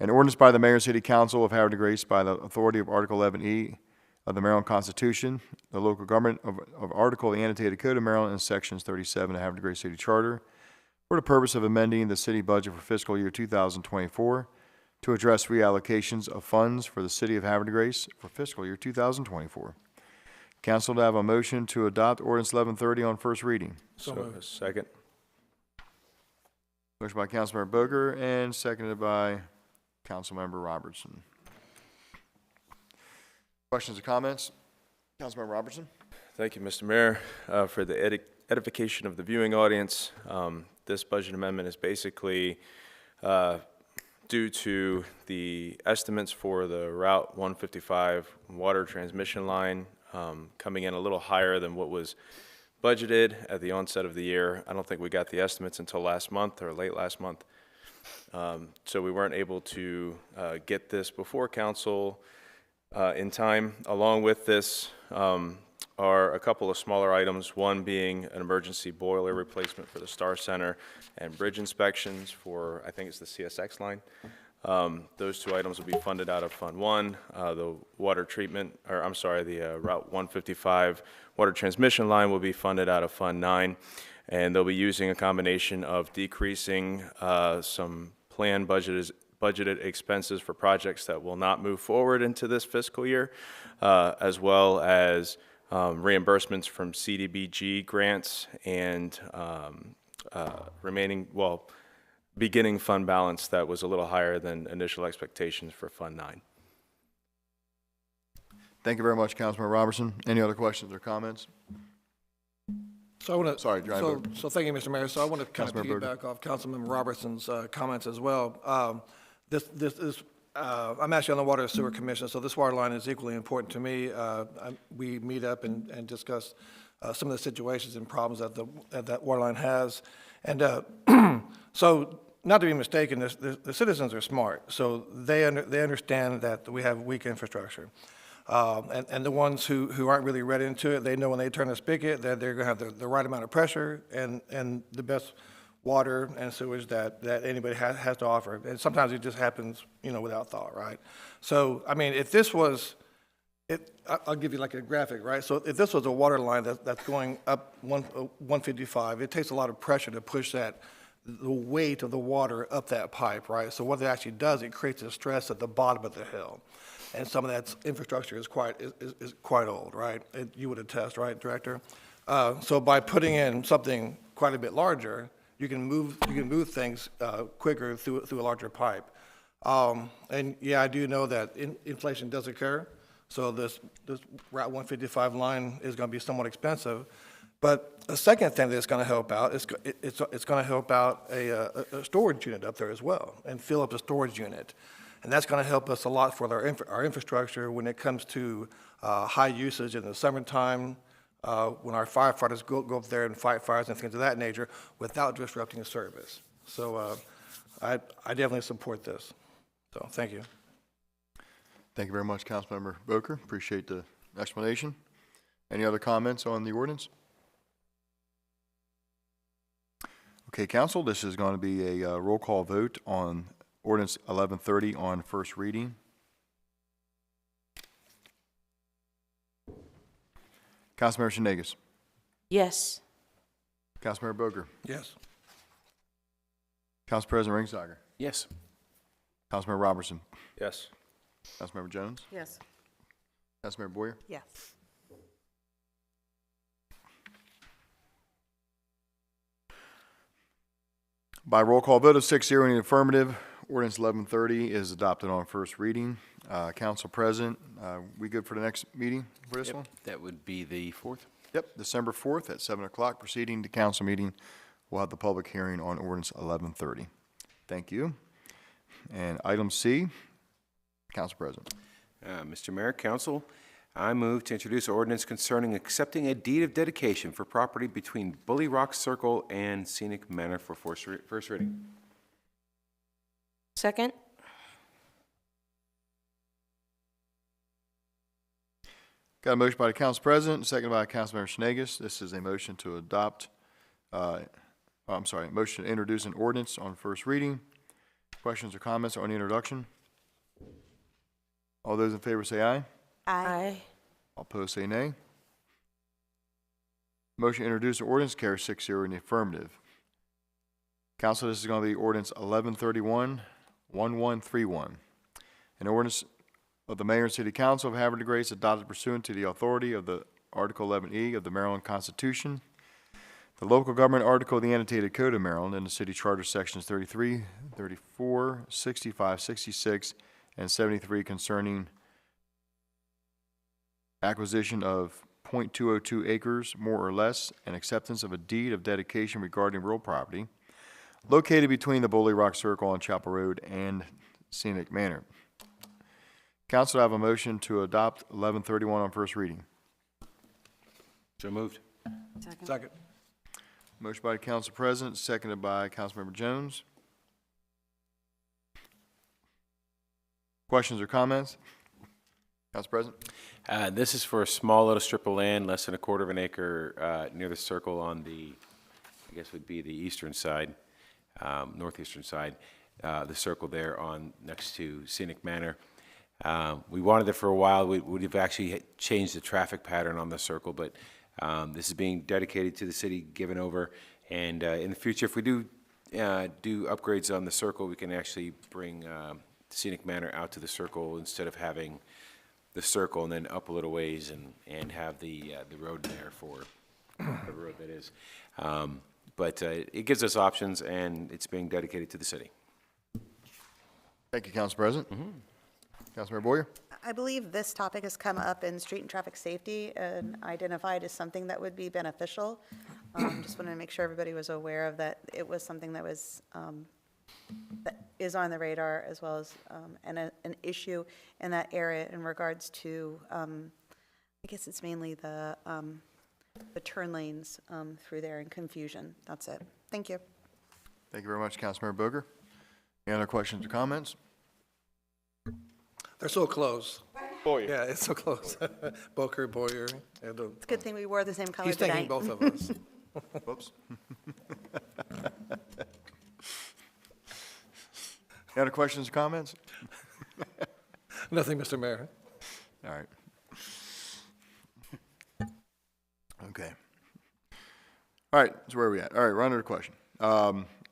An ordinance by the Mayor and City Council of Havre de Grace by the authority of Article 11E of the Maryland Constitution, the local government of Article of the Annotated Code of Maryland, and Sections 37 of the Havre de Grace City Charter for the purpose of amending the city budget for fiscal year 2024 to address reallocations of funds for the city of Havre de Grace for fiscal year 2024. Council, to have a motion to adopt ordinance 1130 on first reading. Second. Motion by Councilmember Boger and seconded by Councilmember Robertson. Questions or comments? Councilmember Robertson. Thank you, Mr. Mayor. For the edification of the viewing audience, this budget amendment is basically due to the estimates for the Route 155 water transmission line coming in a little higher than what was budgeted at the onset of the year. I don't think we got the estimates until last month or late last month. So we weren't able to get this before council in time. Along with this are a couple of smaller items, one being an emergency boiler replacement for the Star Center and bridge inspections for, I think it's the CSX line. Those two items will be funded out of Fund 1. The water treatment, or I'm sorry, the Route 155 water transmission line will be funded out of Fund 9. And they'll be using a combination of decreasing some planned budgeted expenses for projects that will not move forward into this fiscal year, as well as reimbursements from CDBG grants and beginning fund balance that was a little higher than initial expectations for Fund 9. Thank you very much, Councilmember Robertson. Any other questions or comments? So I want to. Sorry, Driver. So thank you, Mr. Mayor. So I want to kind of Councilmember piggyback off Councilmember Robertson's comments as well. This is. I'm actually on the Water and Sewer Commission, so this water line is equally important to me. We meet up and discuss some of the situations and problems that water line has, and so not to be mistaken, the citizens are smart, so they understand that we have weak infrastructure. And the ones who aren't really read into it, they know when they turn the spigot that they're going to have the right amount of pressure and the best water and sewage that anybody has to offer. And sometimes it just happens, without thought, right? So, I mean, if this was, I'll give you like a graphic, right? So if this was a water line that's going up 155, it takes a lot of pressure to push the weight of the water up that pipe, right? So what it actually does, it creates a stress at the bottom of the hill. And some of that infrastructure is quite old, right? You would attest, right, Director? So by putting in something quite a bit larger, you can move things quicker through a larger pipe. And yeah, I do know that inflation does occur. So this Route 155 line is going to be somewhat expensive. But a second thing that's going to help out is it's going to help out a storage unit up there as well, and fill up the storage unit. And that's going to help us a lot for our infrastructure when it comes to high usage in the summertime, when our firefighters go up there and fight fires and things of that nature without disrupting the service. So I definitely support this. So thank you. Thank you very much, Councilmember Boker. Appreciate the explanation. Any other comments on the ordinance? Okay, Council, this is going to be a roll call vote on ordinance 1130 on first reading. Councilmember Shenegis. Yes. Councilmember Boger. Yes. Council President Ringsager. Yes. Councilmember Robertson. Yes. Councilmember Jones. Yes. Councilmember Boyer. Yes. By roll call vote of 6-0 in the affirmative, ordinance 1130 is adopted on first reading. Council President, we good for the next meeting for this one? That would be the 4th. Yep, December 4th at 7 o'clock, proceeding to council meeting. We'll have the public hearing on ordinance 1130. Thank you. And item C, Council President. Mr. Mayor, Council, I move to introduce ordinance concerning accepting a deed of dedication for property between Bully Rock Circle and Scenic Manor for first reading. Second? Got a motion by the Council President, seconded by Councilmember Schnagus. This is a motion to adopt, motion to introduce an ordinance on first reading. Questions or comments on the introduction? All those in favor say aye. Aye. All opposed say nay. Motion to introduce an ordinance carries 6-0 in the affirmative. Council, this is going to be ordinance 1131, 1131. An ordinance of the Mayor and City Council of Havre de Grace adopted pursuant to the authority of the Article 11E of the Maryland Constitution, the local government article of the annotated code of Maryland, and the city charter sections 33, 34, 65, 66, and 73 concerning acquisition of .202 acres, more or less, and acceptance of a deed of dedication regarding real property located between the Bully Rock Circle on Chapel Road and Scenic Manor. Council, I have a motion to adopt 1131 on first reading. So moved. Second. Motion by the Council President, seconded by Councilmember Jones. Questions or comments? Council President? This is for a small little strip of land, less than a quarter of an acre, near the circle on the, I guess would be the eastern side, northeastern side, the circle there on, next to Scenic Manor. We wanted it for a while. We've actually changed the traffic pattern on the circle, but this is being dedicated to the city, given over. And in the future, if we do upgrades on the circle, we can actually bring Scenic Manor out to the circle instead of having the circle and then up a little ways and have the road there for the road that is. But it gives us options, and it's being dedicated to the city. Thank you, Council President. Councilmember Boyer? I believe this topic has come up in street and traffic safety and identified as something that would be beneficial. Just wanted to make sure everybody was aware of that. It was something that was that is on the radar, as well as an issue in that area in regards to, I guess it's mainly the turn lanes through there and confusion. That's it. Thank you. Thank you very much, Councilmember Boger. Any other questions or comments? They're so close. Boyer. Yeah, it's so close. Boyer. It's a good thing we wore the same color He's tonight. thinking both of us. Whoops. Any other questions or comments? Nothing, Mr. Mayor. All right. Okay. All right, so where are we at? All right, we're on to the question.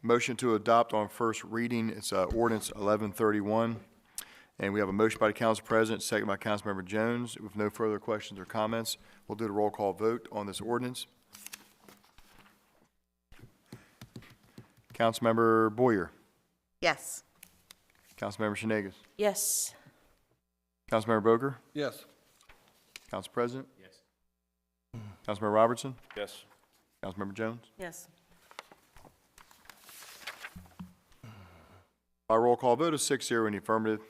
Motion to adopt on first reading, it's ordinance 1131. And we have a motion by the Council President, second by Councilmember Jones. With no further questions or comments, we'll do the roll call vote on this ordinance. Councilmember Boyer. Yes. Councilmember Schnagus. Yes. Councilmember Boger. Yes. Council President. Yes. Councilmember Robertson. Yes. Councilmember Jones. Yes. By roll call vote of 6-0 in the affirmative,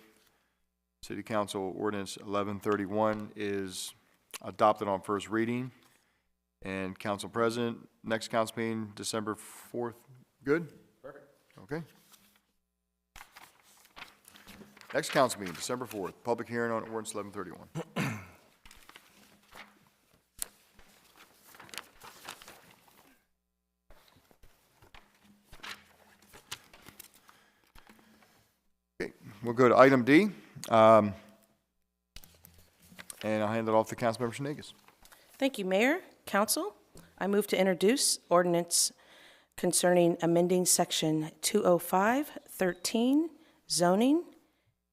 City Council Ordinance 1131 is adopted on first reading. And Council President, next council meeting, December 4th. Good? Perfect. Okay. Next council meeting, December 4th, public hearing on ordinance 1131. Okay, we'll go to item D. And I'll hand it off to Councilmember Schnagus. Thank you, Mayor, Council. I move to introduce ordinance concerning amending Section 205-13, zoning,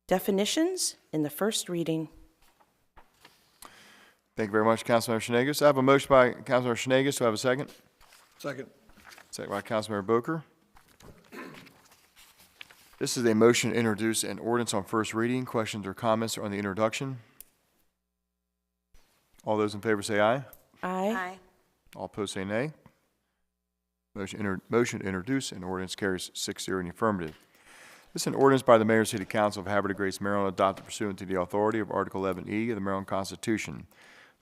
definitions, in the first reading. Thank you very much, Councilmember Schnagus. I have a motion by Councilmember Schnagus. Do I have a second? Second. Second by Councilmember Boker. This is a motion to introduce an ordinance on first reading. Questions or comments on the introduction? All those in favor say aye. Aye. All opposed say nay. Motion to introduce an ordinance carries 6-0 in the affirmative. This is an ordinance by the Mayor and City Council of Havre de Grace, Maryland, adopted pursuant to the authority of Article 11E of the Maryland Constitution,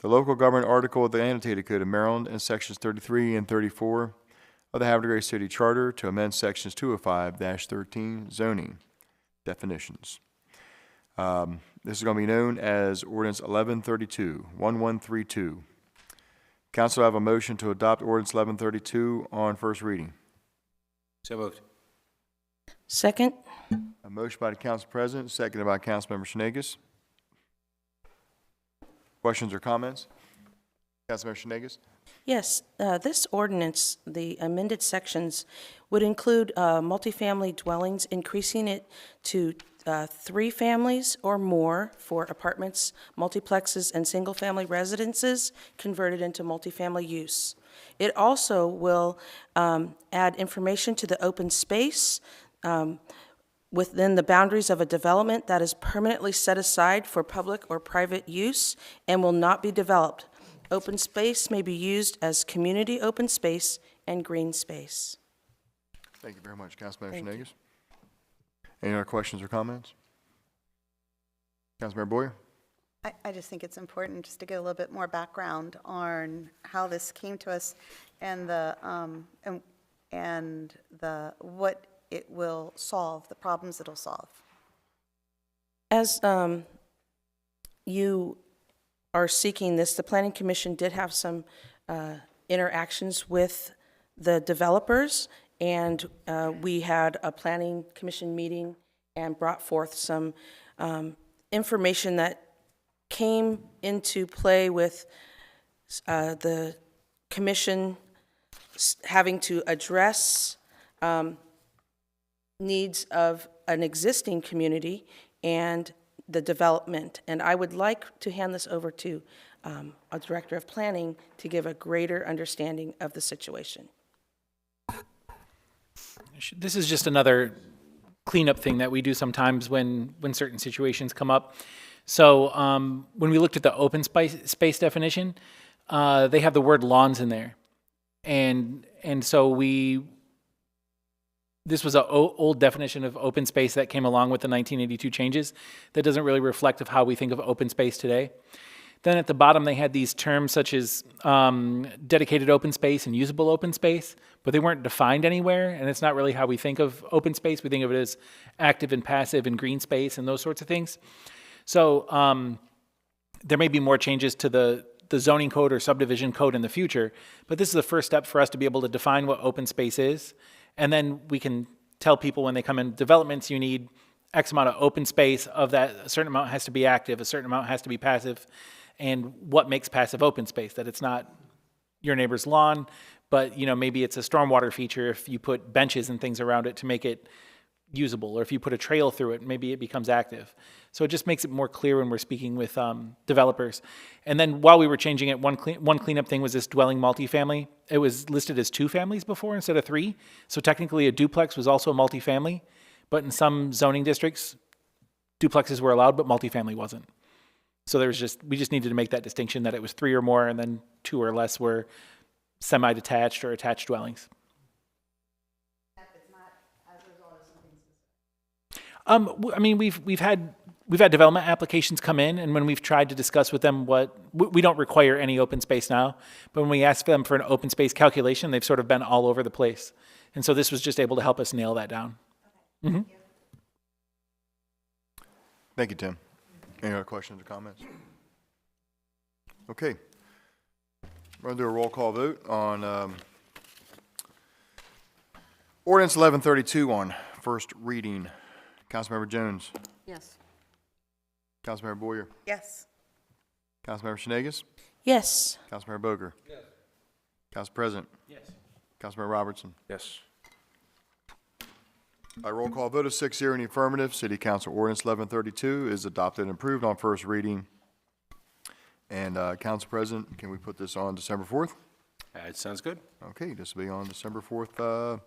the local government article of the annotated code of Maryland, and sections 33 and 34 of the Havre de Grace City Charter to amend sections 205-13 zoning definitions. This is going to be known as Ordinance 1132. Council, I have a motion to adopt Ordinance 1132 on first reading. So moved. Second? A motion by the Council President, seconded by Councilmember Shenegis. Questions or comments? Councilmember Shenegis? Yes, this ordinance, the amended sections, would include multifamily dwellings, increasing it to 3 families or more for apartments, multiplexes, and single-family residences converted into multifamily use. It also will add information to the open space within the boundaries of a development that is permanently set aside for public or private use and will not be developed. Open space may be used as community open space and green space. Thank you very much, Councilmember Shenegis. Any other questions or comments? Councilmember Boyer? I just think it's important just to get a little bit more background on how this came to us and what it will solve, the problems it'll solve. As you are seeking this, the Planning Commission did have some interactions with the developers, and we had a Planning Commission meeting and brought forth some information that came into play with the commission having to address needs of an existing community and the development. And I would like to hand this over to a Director of Planning to give a greater understanding of the situation. This is just another cleanup thing that we do sometimes when certain situations come up. So when we looked at the open space definition, they have the word lawns in there. And so this was an old definition of open space that came along with the 1982 changes that doesn't really reflect of how we think of open space today. Then at the bottom, they had these terms such as dedicated open space and usable open space, but they weren't defined anywhere, and it's not really how we think of open space. We think of it as active and passive and green space and those sorts of things. So there may be more changes to the zoning code or subdivision code in the future, but this is the first step for us to be able to define what open space is, and then we can tell people when they come in developments, you need X amount of open space. Of that, a certain amount has to be active, a certain amount has to be passive, and what makes passive open space, that it's not your neighbor's lawn, but maybe it's a stormwater feature if you put benches and things around it to make it usable, or if you put a trail through it, maybe it becomes active. So it just makes it more clear when we're speaking with developers. And then while we were changing it, one cleanup thing was this dwelling multifamily. It was listed as 2 families before instead of 3. So technically a duplex was also a multifamily, but in some zoning districts, duplexes were allowed, but multifamily wasn't. So we just needed to make that distinction that it was 3 or more, and then 2 or less were semi-detached or attached dwellings. I mean, we've had development applications come in, and when we've tried to discuss with them we don't require any open space now, but when we ask them for an open space calculation, they've sort of been all over the place. And so this was just able to help us nail that down. Okay. Mm-hmm. Thank you, Tim. Any other questions or comments? Okay. We're going to do a roll call vote on Ordinance 1132 on first reading. Councilmember Jones. Yes. Councilmember Boyer. Yes. Councilmember Shenegis. Yes. Councilmember Boger. Yes. Council President. Yes. Councilmember Robertson. Yes. By roll call vote of 6-0 in the affirmative, City Council Ordinance 1132 is adopted and approved on first reading. And Council President, can we put this on December 4th? It sounds good. Okay, this will be on December 4th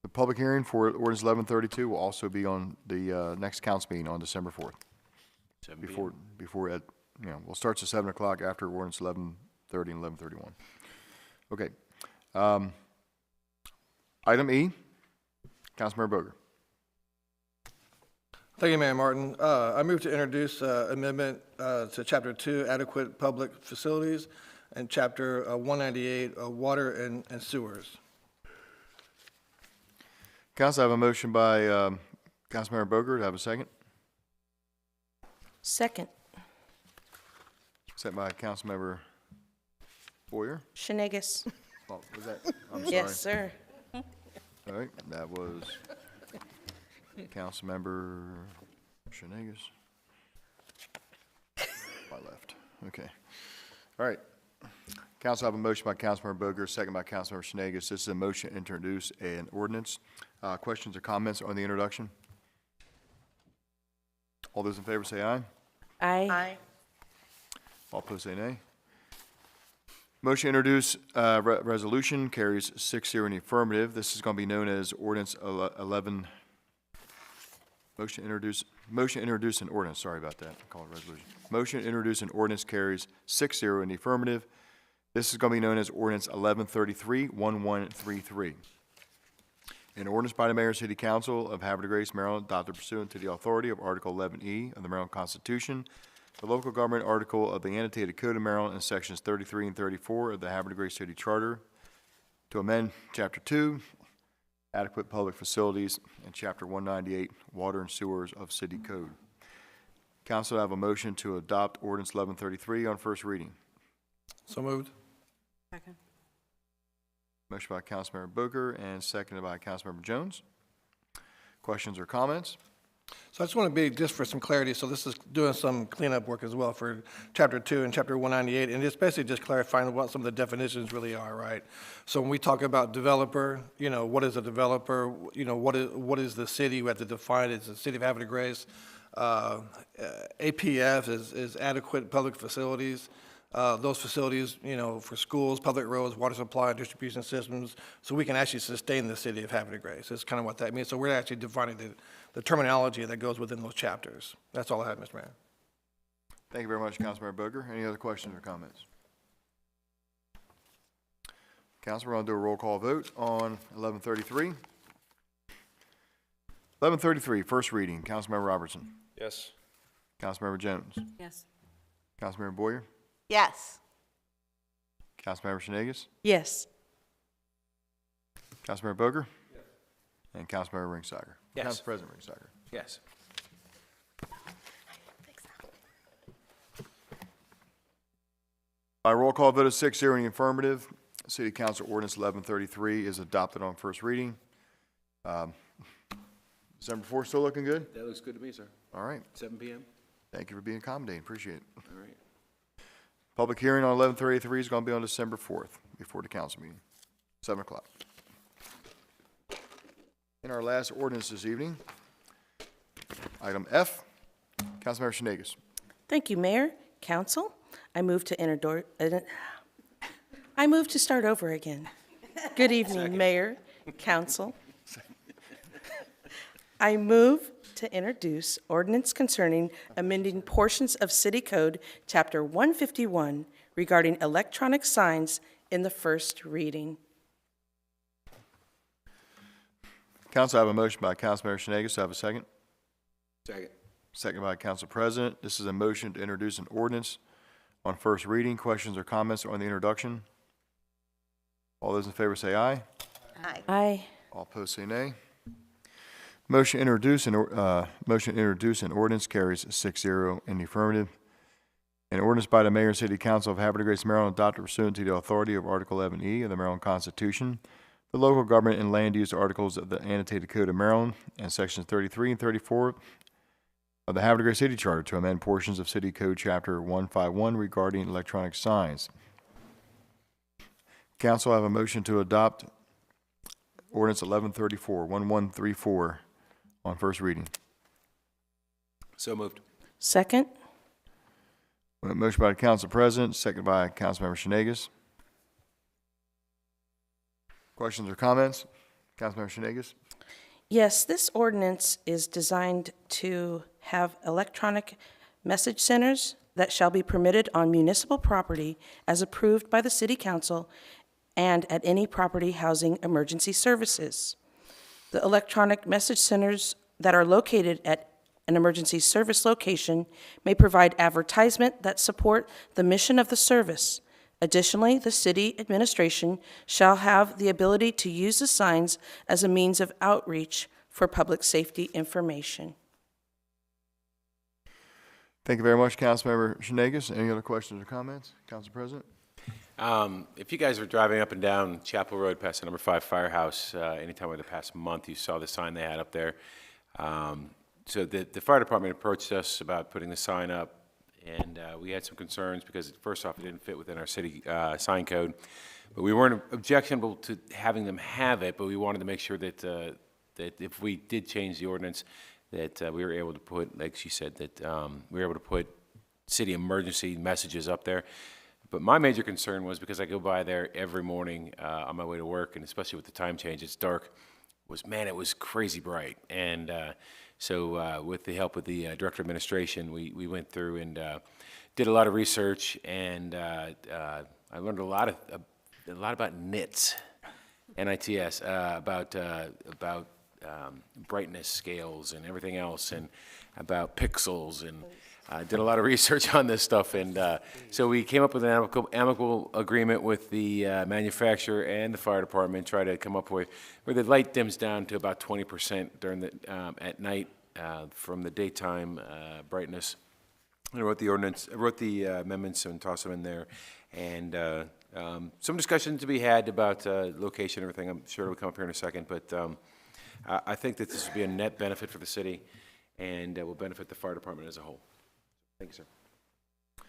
The public hearing for ordinance 1132 will also be on the next council meeting on December 4th. We'll start at 7 o'clock after ordinance 1130 and 1131. Okay. Item E, Councilmember Boger. Thank you, Mayor Martin. I move to introduce amendment to Chapter 2, Adequate Public Facilities, and Chapter 198, Water and Sewers. Council, I have a motion by Councilmember Boger. Do I have a second? Second. Second by Councilmember Boyer. Shenegas. Oh, was that? I'm sorry. Yes, sir. All right, that was Councilmember Shenegas. My left. Okay. All right. Council, I have a motion by Councilmember Boger, second by Councilmember Shenegas. This is a motion to introduce an ordinance. Questions or comments on the introduction? All those in favor say aye. Aye. All opposed say nay. Motion to introduce resolution carries 6-0 in the affirmative. This is going to be known as ordinance 11. Motion to introduce an ordinance. Sorry about that. I call it resolution. Motion to introduce an ordinance carries 6-0 in the affirmative. This is going to be known as ordinance 1133-1133. An ordinance by the Mayor and City Council of Havre de Grace, Maryland, adopted pursuant to the authority of Article 11E of the Maryland Constitution, the local government article of the annotated Code of Maryland, and sections 33 and 34 of the Havre de Grace City Charter, to amend Chapter 2, Adequate Public Facilities, and Chapter 198, Water and Sewers of City Code. Council, I have a motion to adopt ordinance 1133 on first reading. So moved. Second. Motion by Councilmember Boger and seconded by Councilmember Jones. Questions or comments? So I just want to be, just for some clarity, so this is doing some cleanup work as well for Chapter 2 and Chapter 198, and it's basically just clarifying what some of the definitions really are, right? So when we talk about developer, what is a developer? What is the city? We have to define it. It's the City of Havre de Grace. APF is adequate public facilities. Those facilities, for schools, public roads, water supply, distribution systems, so we can actually sustain the City of Havre de Grace. That's kind of what that means. So we're actually defining the terminology that goes within those chapters. That's all I have, Mr. Mayor. Thank you very much, Councilmember Boger. Any other questions or comments? Council, we're going to do a roll call vote on 1133. 1133, first reading. Councilmember Robertson. Yes. Councilmember Jones. Yes. Councilmember Boyer. Yes. Councilmember Shenegas. Yes. Councilmember Boger. Yes. And Councilmember Ringsager. Yes. Council President Ringsager. Yes. By roll call vote of 6-0 in the affirmative, City Council Ordinance 1133 is adopted on first reading. December 4th still looking good? That looks good to me, sir. All right. 7 p.m. Thank you for being accommodating. Appreciate it. All right. Public hearing on 1133 is going to be on December 4th before the council meeting, 7 o'clock. In our last ordinance this evening, item F, Councilmember Shenegas. Thank you, Mayor, Council. I move to start over again. Good evening, Mayor, Council. I move to introduce ordinance concerning amending portions of City Code, Chapter 151, regarding electronic signs in the first reading. Council, I have a motion by Councilmember Shenegas. Do I have a second? Second. Second by Council President. This is a motion to introduce an ordinance on first reading. Questions or comments on the introduction? All those in favor say aye. Aye. Aye. All opposed say nay. Motion to introduce an ordinance carries 6-0 in the affirmative. An ordinance by the Mayor and City Council of Havre de Grace, Maryland, adopted pursuant to the authority of Article 11E of the Maryland Constitution, the local government and land use articles of the annotated Code of Maryland, and sections 33 and 34 of the Havre de Grace City Charter to amend portions of City Code Chapter 151 regarding electronic signs. Council, I have a motion to adopt ordinance 1134 on first reading. So moved. Second. Motion by the Council President, second by Councilmember Shenegas. Questions or comments? Councilmember Shenanigans? Yes, this ordinance is designed to have electronic message centers that shall be permitted on municipal property as approved by the City Council and at any property housing emergency services. The electronic message centers that are located at an emergency service location may provide advertisement that support the mission of the service. Additionally, the city administration shall have the ability to use the signs as a means of outreach for public safety information. Thank you very much, Councilmember Shenanigans. Any other questions or comments? Council President? If you guys were driving up and down Chapel Road past the number 5 firehouse anytime over the past month, you saw the sign they had up there. So the fire department approached us about putting the sign up, and we had some concerns because, first off, it didn't fit within our city sign code. But we weren't objectionable to having them have it, but we wanted to make sure that, that if we did change the ordinance, that we were able to put, like she said, that we were able to put city emergency messages up there. But my major concern was, because I go by there every morning on my way to work, and especially with the time change, it's dark, was, man, it was crazy bright. And so with the help of the Director of Administration, we went through and did a lot of research, and I learned a lot about NITS, NITS, about brightness scales and everything else, and about pixels, and did a lot of research on this stuff, and so we came up with an amicable agreement with the manufacturer and the fire department, try to come up with where the light dims down to about 20% during the at night from the daytime brightness. And I wrote the ordinance, I wrote the amendments and tossed them in there, and some discussion to be had about location and everything. I'm sure it'll come up here in a second, but I think that this will be a net benefit for the city, and will benefit the fire department as a whole. Thank you, sir.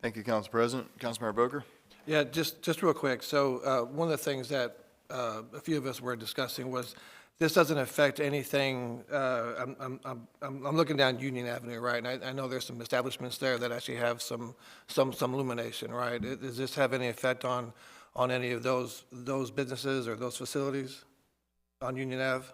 Thank you, Council President. Councilmember Boker? Yeah, just real quick. So one of the things that a few of us were discussing was this doesn't affect anything. I'm looking down Union Avenue, right? And I know there's some establishments there that actually have some illumination, right? Does this have any effect on any of those businesses or those facilities on Union Ave?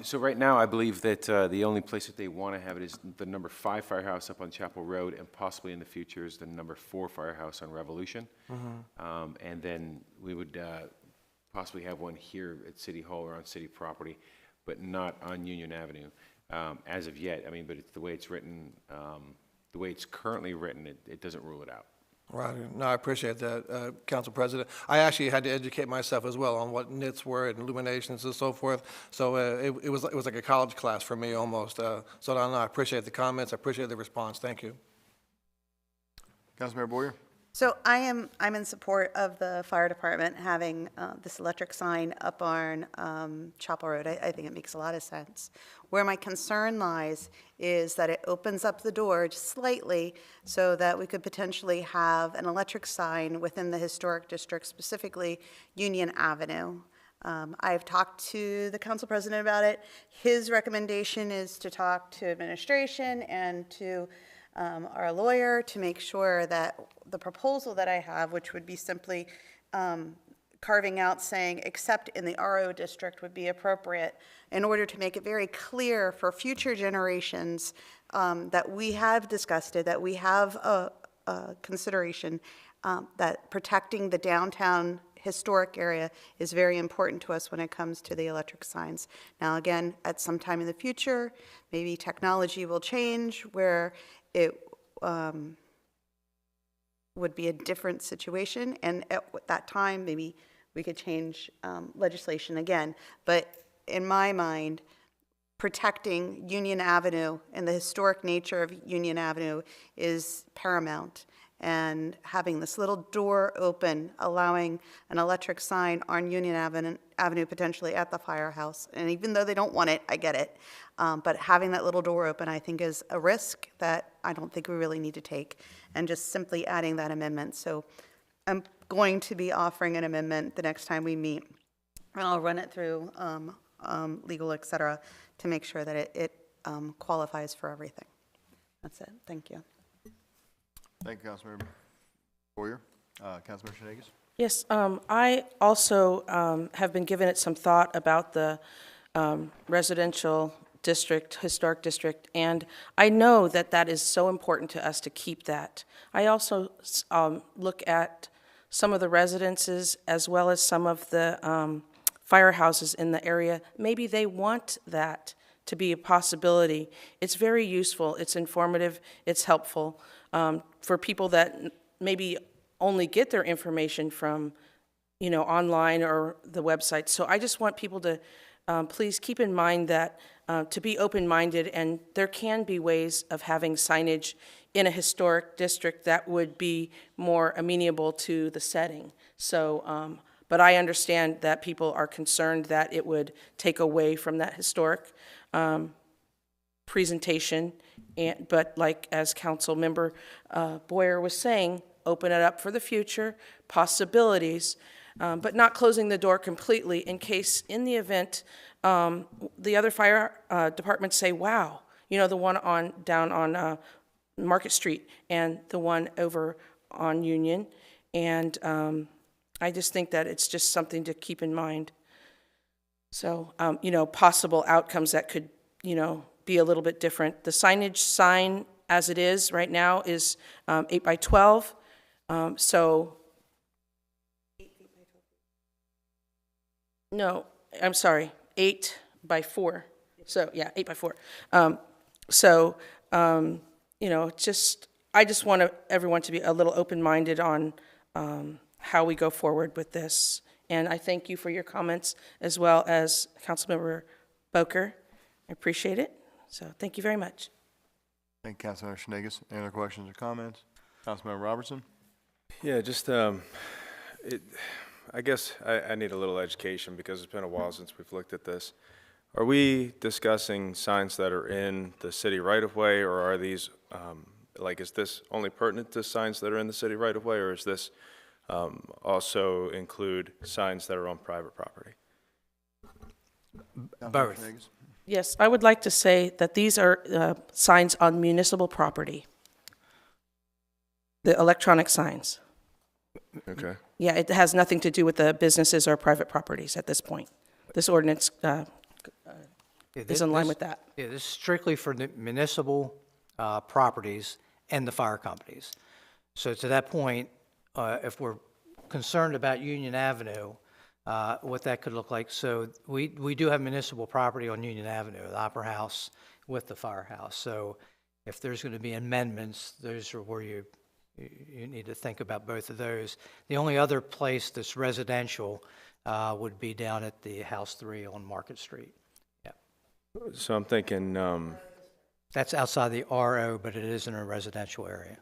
So right now, I believe that the only place that they want to have it is the number 5 firehouse up on Chapel Road, and possibly in the future is the number 4 firehouse on Revolution. And then we would possibly have one here at City Hall or on city property, but not on Union Avenue as of yet. I mean, but it's the way it's written, the way it's currently written, it doesn't rule it out. Right. No, I appreciate that, Council President. I actually had to educate myself as well on what NITs were and illuminations and so forth. So it was like a college class for me almost. So no, I appreciate the comments. I appreciate the response. Thank you. Councilmember Boyer? So I'm in support of the fire department having this electric sign up on Chapel Road. I think it makes a lot of sense. Where my concern lies is that it opens up the door just slightly so that we could potentially have an electric sign within the historic district, specifically Union Avenue. I've talked to the council president about it. His recommendation is to talk to administration and to our lawyer to make sure that the proposal that I have, which would be simply carving out saying except in the RO district, would be appropriate in order to make it very clear for future generations that we have discussed it, that we have a consideration that protecting the downtown historic area is very important to us when it comes to the electric signs. Now, again, at some time in the future, maybe technology will change where it would be a different situation, and at that time, maybe we could change legislation again. But in my mind, protecting Union Avenue and the historic nature of Union Avenue is paramount. And having this little door open, allowing an electric sign on Union Avenue potentially at the firehouse. And even though they don't want it, I get it. But having that little door open, I think, is a risk that I don't think we really need to take. And just simply adding that amendment. So I'm going to be offering an amendment the next time we meet. And I'll run it through legal, et cetera, to make sure that it qualifies for everything. That's it. Thank you. Thank you, Councilmember Boyer. Councilmember Shenanigans? Yes, I also have been giving it some thought about the residential district, historic district, and I know that that is so important to us to keep that. I also look at some of the residences as well as some of the firehouses in the area. Maybe they want that to be a possibility. It's very useful, it's informative, it's helpful for people that maybe only get their information from, online or the website. So I just want people to please keep in mind that to be open-minded, and there can be ways of having signage in a historic district that would be more amenable to the setting. So, but I understand that people are concerned that it would take away from that historic presentation. But like as Council Member Boyer was saying, open it up for the future, possibilities, but not closing the door completely in case, in the event, the other fire departments say, wow, the one down on Market Street and the one over on Union. And I just think that it's just something to keep in mind. So, possible outcomes that could, be a little bit different. The signage sign as it is right now is 8 by 12. No, I'm sorry, 8 by 4. So, yeah, 8 by 4. I just want everyone to be a little open-minded on how we go forward with this. And I thank you for your comments, as well as Councilmember Boker. I appreciate it. So, thank you very much. Thank you, Councilmember Schnegas. Any other questions or comments? Councilmember Robertson? Yeah, just, I guess I need a little education because it's been a while since we've looked at this. Are we discussing signs that are in the city right-of-way, or are these, is this only pertinent to signs that are in the city right-of-way, or is this also include signs that are on private property? Both. Yes, I would like to say that these are signs on municipal property, the electronic signs. Okay. Yeah, it has nothing to do with the businesses or private properties at this point. This ordinance is in line with that. Yeah, this is strictly for the municipal properties and the fire companies. So to that point, if we're concerned about Union Avenue, what that could look like. So we do have municipal property on Union Avenue, the Opera House with the firehouse. So if there's going to be amendments, those are where you need to think about both of those. The only other place that's residential would be down at the House 3 on Market Street. Yeah. So I'm thinking, that's outside the RO, but it is in a residential area.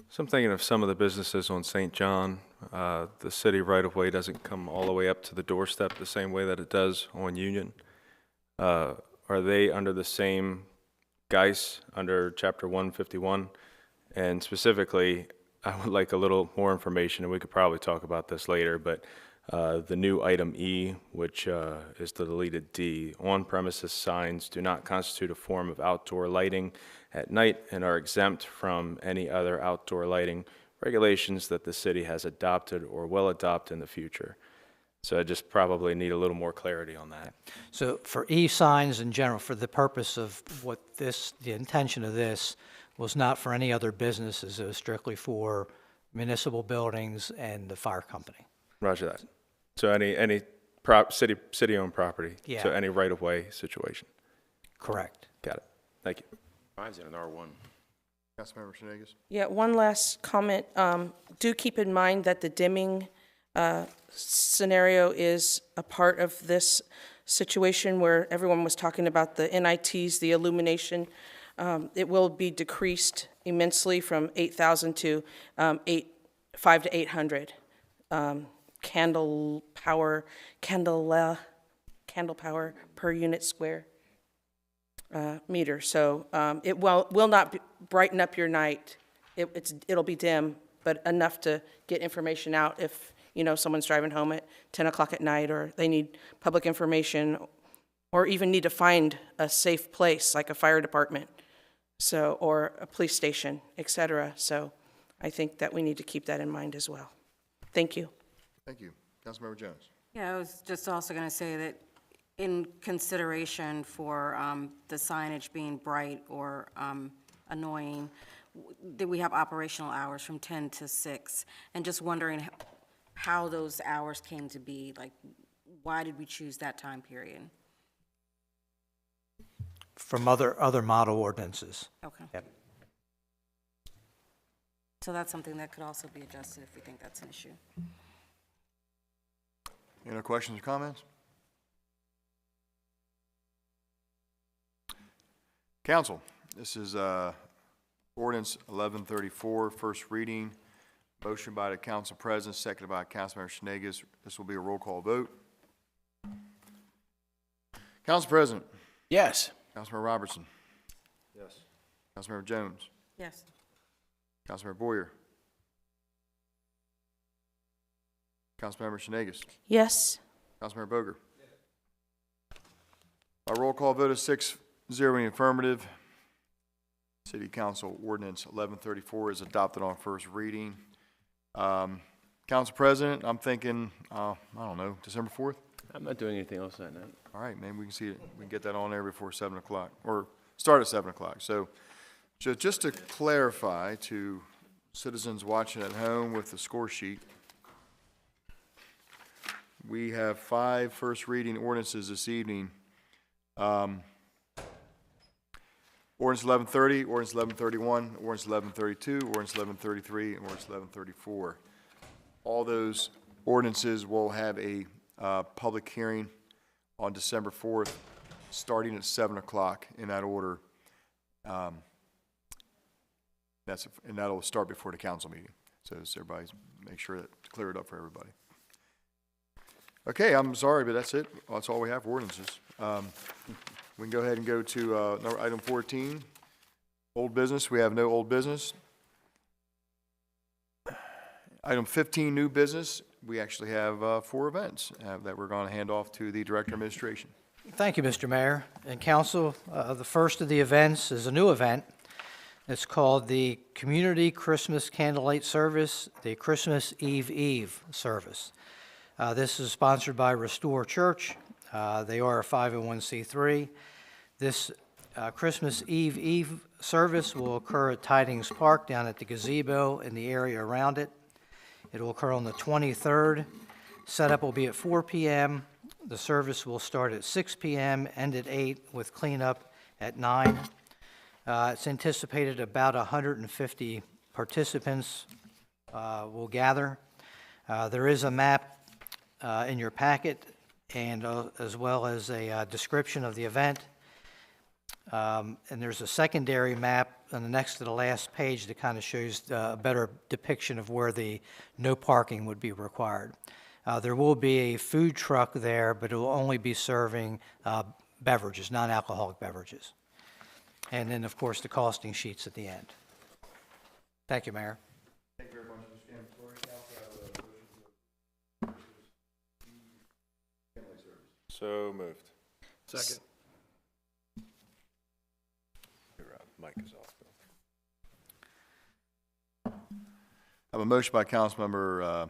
so I'm thinking of some of the businesses on St. John. The city right-of-way doesn't come all the way up to the doorstep the same way that it does on Union. Are they under the same guise under Chapter 151? And specifically, I would like a little more information, and we could probably talk about this later, but the new item E, which is the deleted D, on-premises signs do not constitute a form of outdoor lighting at night and are exempt from any other outdoor lighting regulations that the city has adopted or will adopt in the future. So I just probably need a little more clarity on that. So for e-signs in general, for the purpose of what this, the intention of this was not for any other businesses, it was strictly for municipal buildings and the fire company. Roger that. So any city-owned property? Yeah. So any right-of-way situation? Correct. Got it. Thank you. Mine's in an R1. Councilmember Schnegas? Yeah, one last comment. Do keep in mind that the dimming scenario is a part of this situation where everyone was talking about the NITs, the illumination. It will be decreased immensely from 8,000 to 5 to 800 candle power per unit square meter. So it will not brighten up your night. It'll be dim, but enough to get information out if someone's driving home at 10 o'clock at night, or they need public information, or even need to find a safe place like a fire department, or a police station, etc. So I think that we need to keep that in mind as well. Thank you. Thank you. Councilmember Jones. Yeah, I was just also going to say that in consideration for the signage being bright or annoying, that we have operational hours from 10 to 6, and just wondering how those hours came to be, like, why did we choose that time period? From other model ordinances. Okay. Yep. So that's something that could also be adjusted if we think that's an issue. Any other questions or comments? Council, this is ordinance 1134, first reading. Motion by the council president, seconded by Councilmember Shenanigans. This will be a roll call vote. Council President. Yes. Councilmember Robertson. Yes. Councilmember Jones. Yes. Councilmember Boyer. Councilmember Shenanigans. Yes. Councilmember Boger. Our roll call vote is 6-0 in the affirmative. City Council Ordinance 1134 is adopted on first reading. Council President, I'm thinking, I don't know, December 4th? I'm not doing anything else that night. All right, maybe we can see it. We can get that on there before 7 o'clock, or start at 7 o'clock. So just to clarify to citizens watching at home with the score sheet, we have 5 first reading ordinances this evening. Ordinance 1130, Ordinance 1131, Ordinance 1132, Ordinance 1133, and Ordinance 1134. All those ordinances will have a public hearing on December 4th, starting at 7 o'clock in that order. And that'll start before the council meeting. So everybody make sure that to clear it up for everybody. Okay, I'm sorry, but that's it. That's all we have for ordinances. We can go ahead and go to item 14, old business. We have no old business. Item 15, new business. We actually have 4 events that we're going to hand off to the Director of Administration. Thank you, Mr. Mayor and Council. The first of the events is a new event. It's called the Community Christmas Candlelight Service, the Christmas Eve service. This is sponsored by Restore Church. They are a 501c3. This Christmas Eve service will occur at Tidings Park down at the gazebo and the area around it. It will occur on the 23rd. Setup will be at 4 p.m. The service will start at 6 p.m., end at 8, with cleanup at 9. It's anticipated about 150 participants will gather. There is a map in your packet, and as well as a description of the event. And there's a secondary map on the next to the last page that kind of shows a better depiction of where the no parking would be required. There will be a food truck there, but it will only be serving beverages, non-alcoholic beverages. And then, of course, the costing sheets at the end. Thank you, Mayor. Thank you very much, Mr. So moved. Second. Your mic is off, Bill. I have a motion by Councilmember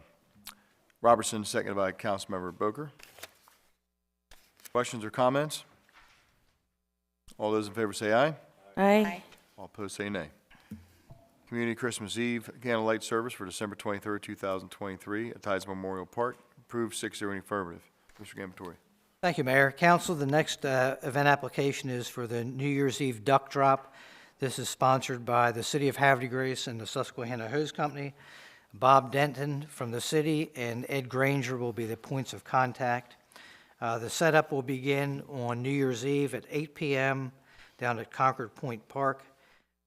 Robertson, seconded by Councilmember Boger. Questions or comments? All those in favor say aye. Aye. All opposed say nay. Community Christmas Eve candlelight service for December 23rd, 2023 at Tides Memorial Park. Approved 6-0 in the affirmative. Mr. Gambatory. Thank you, Mayor. Council, the next event application is for the New Year's Eve Duck Drop. This is sponsored by the City of Havre de Grace and the Susquehanna Hose Company. Bob Denton from the city and Ed Granger will be the points of contact. The setup will begin on New Year's Eve at 8 p.m. down at Concord Point Park.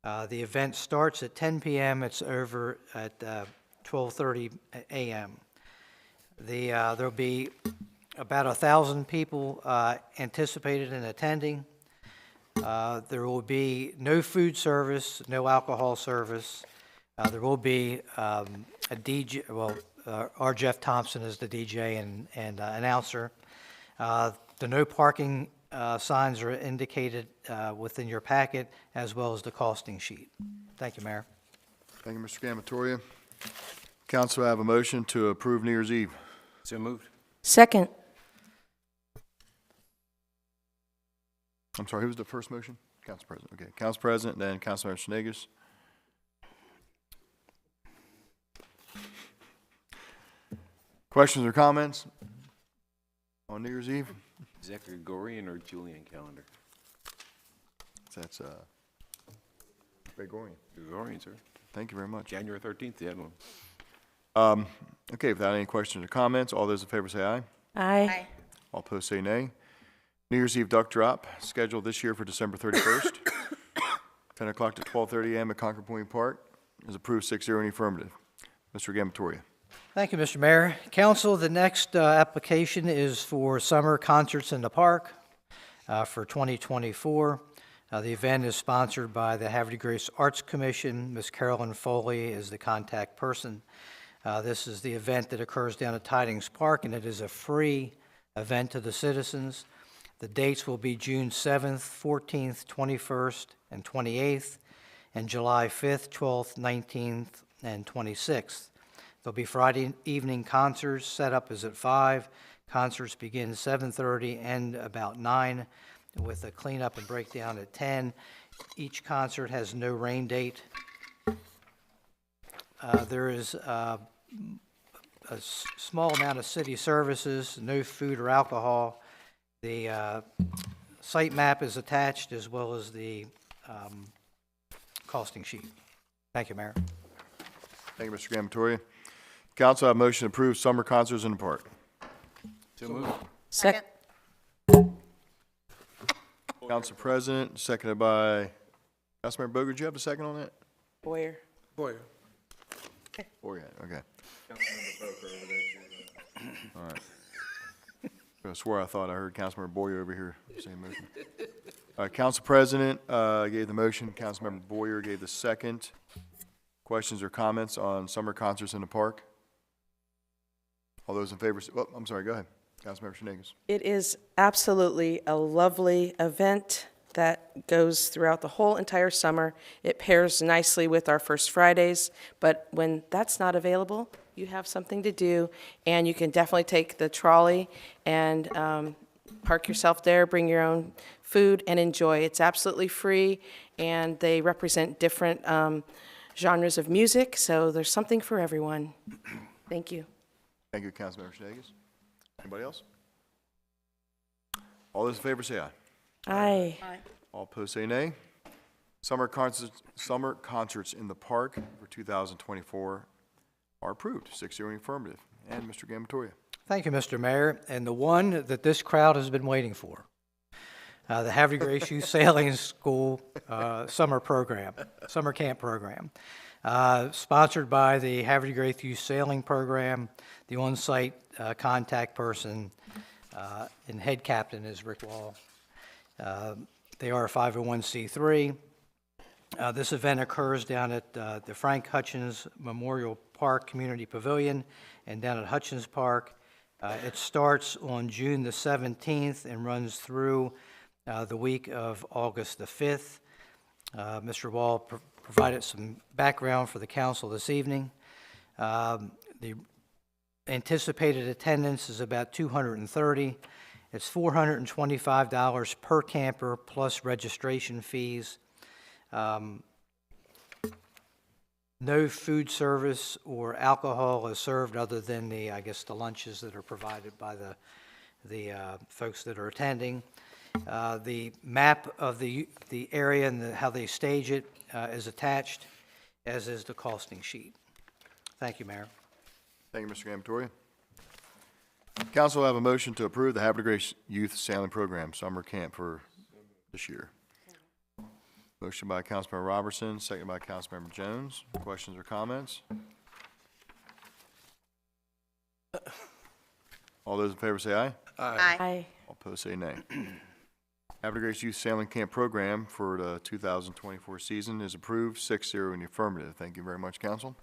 The event starts at 10 p.m. It's over at 12:30 a.m. There'll be about 1,000 people anticipated in attending. There will be no food service, no alcohol service. There will be a DJ, our Jeff Thompson is the DJ and announcer. The no parking signs are indicated within your packet, as well as the costing sheet. Thank you, Mayor. Thank you, Mr. Gambatoria. Council, I have a motion to approve New Year's Eve. So moved. Second. I'm sorry, who was the first motion? Council President. Okay, Council President, then Councilmember Snegus. Questions or comments on New Year's Eve? Is that Gregorian or Julian calendar? That's Gregorian. Gregorian, sir. Thank you very much. January 13th, they had one. Okay, without any questions or comments, all those in favor say aye. Aye. All opposed say nay. New Year's Eve duck drop scheduled this year for December 31st, 10 o'clock to 12:30 a.m. at Concord Point Park. Is approved 6-0 in the affirmative. Mr. Gamatoria. Thank you, Mr. Mayor. Council, the next application is for summer concerts in the park for 2024. The event is sponsored by the Havre de Grace Arts Commission. Ms. Carolyn Foley is the contact person. This is the event that occurs down at Tidings Park, and it is a free event to the citizens. The dates will be June 7th, 14th, 21st, and 28th, and July 5th, 12th, 19th, and 26th. There'll be Friday evening concerts. Setup is at 5. Concerts begin 7:30, end about 9, with a cleanup and breakdown at 10. Each concert has no rain date. There is a small amount of city services, no food or alcohol. The site map is attached, as well as the costing sheet. Thank you, Mayor. Thank you, Mr. Gamatoria. Council, I have a motion to approve summer concerts in the park. So moved. Second. Council President, seconded by Councilmember Boger. Do you have a second on that? Boyer. Boyer. Boyer, okay. All right. I swear I thought I heard Councilmember Boyer over here say motion. All right, Council President gave the motion. Councilmember Boyer gave the second. Questions or comments on summer concerts in the park? All those in favor, oh, I'm sorry, go ahead. Councilmember Shenanigans. It is absolutely a lovely event that goes throughout the whole entire summer. It pairs nicely with our First Fridays, but when that's not available, you have something to do, and you can definitely take the trolley and park yourself there, bring your own food, and enjoy. It's absolutely free, and they represent different genres of music, so there's something for everyone. Thank you. Thank you, Councilmember Shenanigans. Anybody else? All those in favor say aye. Aye. All opposed say nay. Summer concerts in the park for 2024 are approved, 6-0 in the affirmative. And Mr. Gamatoria. Thank you, Mr. Mayor. And the one that this crowd has been waiting for, the Havre de Grace Youth Sailing School summer camp program. Sponsored by the Havre de Grace Youth Sailing Program. The on-site contact person and head captain is Rick Wall. They are a 501c3. This event occurs down at the Frank Hutchins Memorial Park Community Pavilion and down at Hutchins Park. It starts on June the 17th and runs through the week of August the 5th. Mr. Wall provided some background for the council this evening. The anticipated attendance is about 230. It's $425 per camper plus registration fees. No food service or alcohol is served other than the lunches that are provided by the folks that are attending. The map of the area and how they stage it is attached, as is the costing sheet. Thank you, Mayor. Thank you, Mr. Gamatoria. Council will have a motion to approve the Havre de Grace Youth Sailing Program summer camp for this year. Motion by Councilmember Robertson, second by Councilmember Jones. Questions or comments? All those in favor say aye. Aye. All opposed say nay. Havre de Grace Youth Sailing Camp Program for the 2024 season is approved, 6-0 in the affirmative. Thank you very much, Council.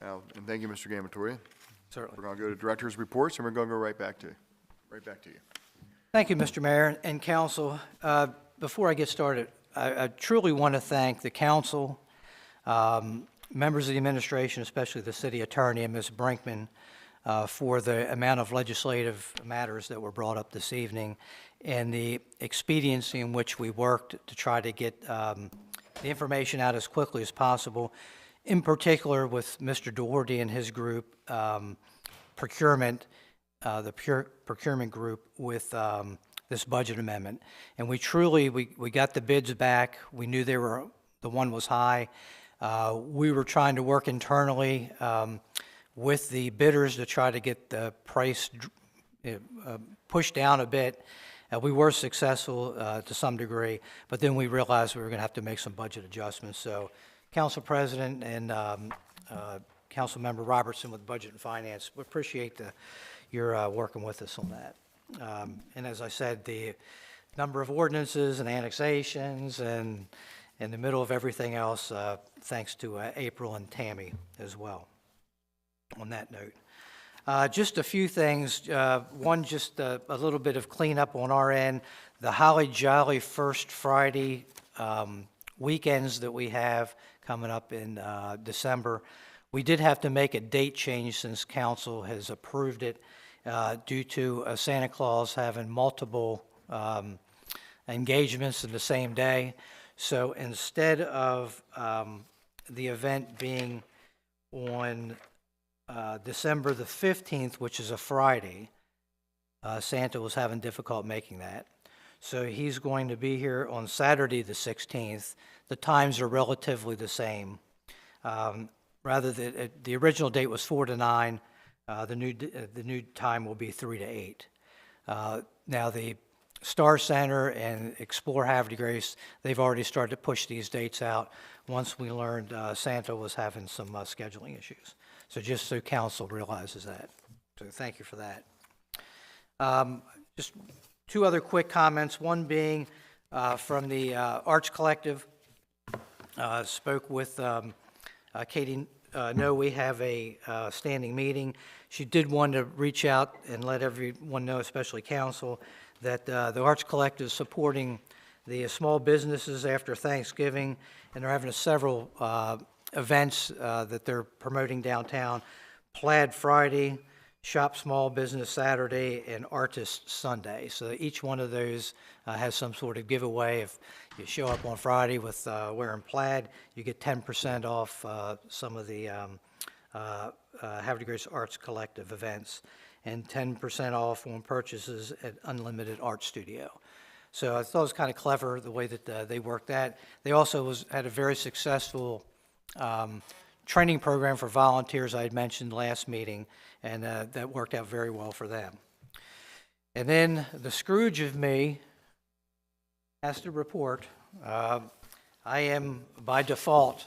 Now, and thank you, Mr. Gamatoria. Certainly. We're going to go to Director's Reports, and we're going to go right back to you. Thank you, Mr. Mayor and Council. Before I get started, I truly want to thank the Council, members of the administration, especially the City Attorney and Ms. Brinkman, for the amount of legislative matters that were brought up this evening and the expediency in which we worked to try to get the information out as quickly as possible, in particular with Mr. Doherty and his group, procurement, procurement group with this budget amendment. And we truly, we got the bids back. We knew the one was high. We were trying to work internally with the bidders to try to get the price pushed down a bit. We were successful to some degree, but then we realized we were going to have to make some budget adjustments. So Council President and Council Member Robertson with Budget and Finance, we appreciate your working with us on that. And as I said, the number of ordinances and annexations and in the middle of everything else, thanks to April and Tammy as well on that note. Just a few things. One, just a little bit of cleanup on our end. The Holly Jolly First Friday weekends that we have coming up in December, we did have to make a date change since council has approved it due to Santa Claus having multiple engagements in the same day. So instead of the event being on December the 15th, which is a Friday, Santa was having difficulty making that. So he's going to be here on Saturday the 16th. The times are relatively the same. Rather, the original date was 4 to 9. The new time will be 3 to 8. Now the Star Center and Explore Havre de Grace, they've already started to push these dates out once we learned Santa was having some scheduling issues. So just so council realizes that. So thank you for that. Just two other quick comments, one being from the Arts Collective. Spoke with Katie No, we have a standing meeting. She did want to reach out and let everyone know, especially council, that the Arts Collective is supporting the small businesses after Thanksgiving, and they're having several events that they're promoting downtown. Plaid Friday, Shop Small Business Saturday, and Artist Sunday. So each one of those has some sort of giveaway. If you show up on Friday with wearing plaid, you get 10% off some of the Havre de Grace Arts Collective events, and 10% off on purchases at Unlimited Art Studio. So I thought it was kind of clever the way that they worked that. They also had a very successful training program for volunteers I had mentioned last meeting, and that worked out very well for them. And then the Scrooge of me has to report. I am, by default,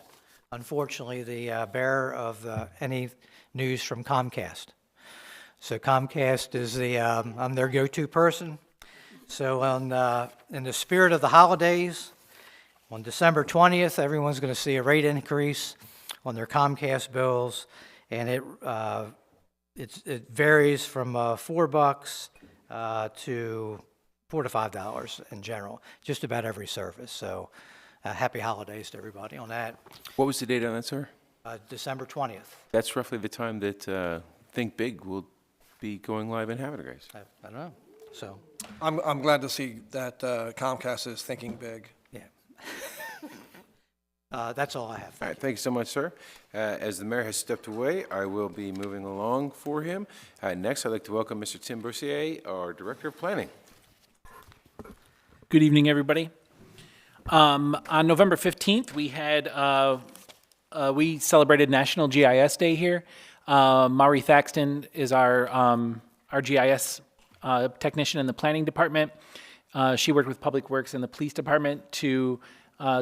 unfortunately, the bearer of any news from Comcast. So Comcast is I'm their go-to person. So in the spirit of the holidays, on December 20th, everyone's going to see a rate increase on their Comcast bills, and it varies from $4 to $4 to $5 in general, just about every service. So happy holidays to everybody on that. What was the date on that, sir? December 20th. That's roughly the time that Think Big will be going live in Havre de Grace. I don't know. So I'm glad to see that Comcast is thinking big. yeah. That's all I have. All right, thank you so much, sir. As the mayor has stepped away, I will be moving along for him. Next, I'd like to welcome Mr. Tim Bercier, our Director of Planning. Good evening, everybody. On November 15th, we celebrated National GIS Day here. Maury Thaxton is our GIS technician in the planning department. She worked with Public Works and the police department to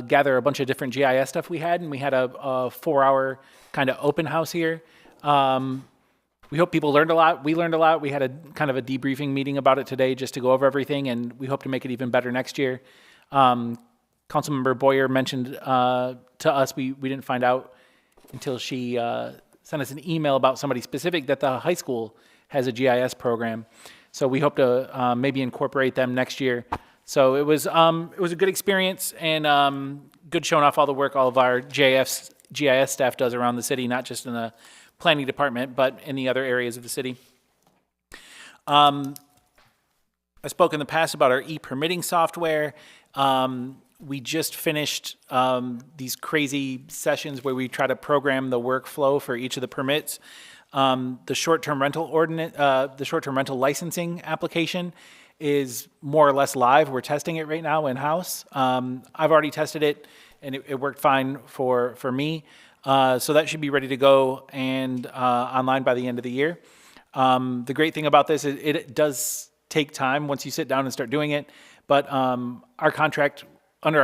gather a bunch of different GIS stuff we had, and we had a 4-hour kind of open house here. We hope people learned a lot. We learned a lot. We had a kind of a debriefing meeting about it today just to go over everything, and we hope to make it even better next year. Councilmember Boyer mentioned to us, we didn't find out until she sent us an email about somebody specific that the high school has a GIS program. So we hope to maybe incorporate them next year. So it was a good experience and good showing off all the work all of our GIS staff does around the city, not just in the planning department, but in the other areas of the city. I spoke in the past about our e-permitting software. We just finished these crazy sessions where we try to program the workflow for each of the permits. The short-term rental ordinance, the short-term rental licensing application is more or less live. We're testing it right now in-house. I've already tested it, and it worked fine for me. So that should be ready to go and online by the end of the year. The great thing about this is it does take time once you sit down and start doing it, but under our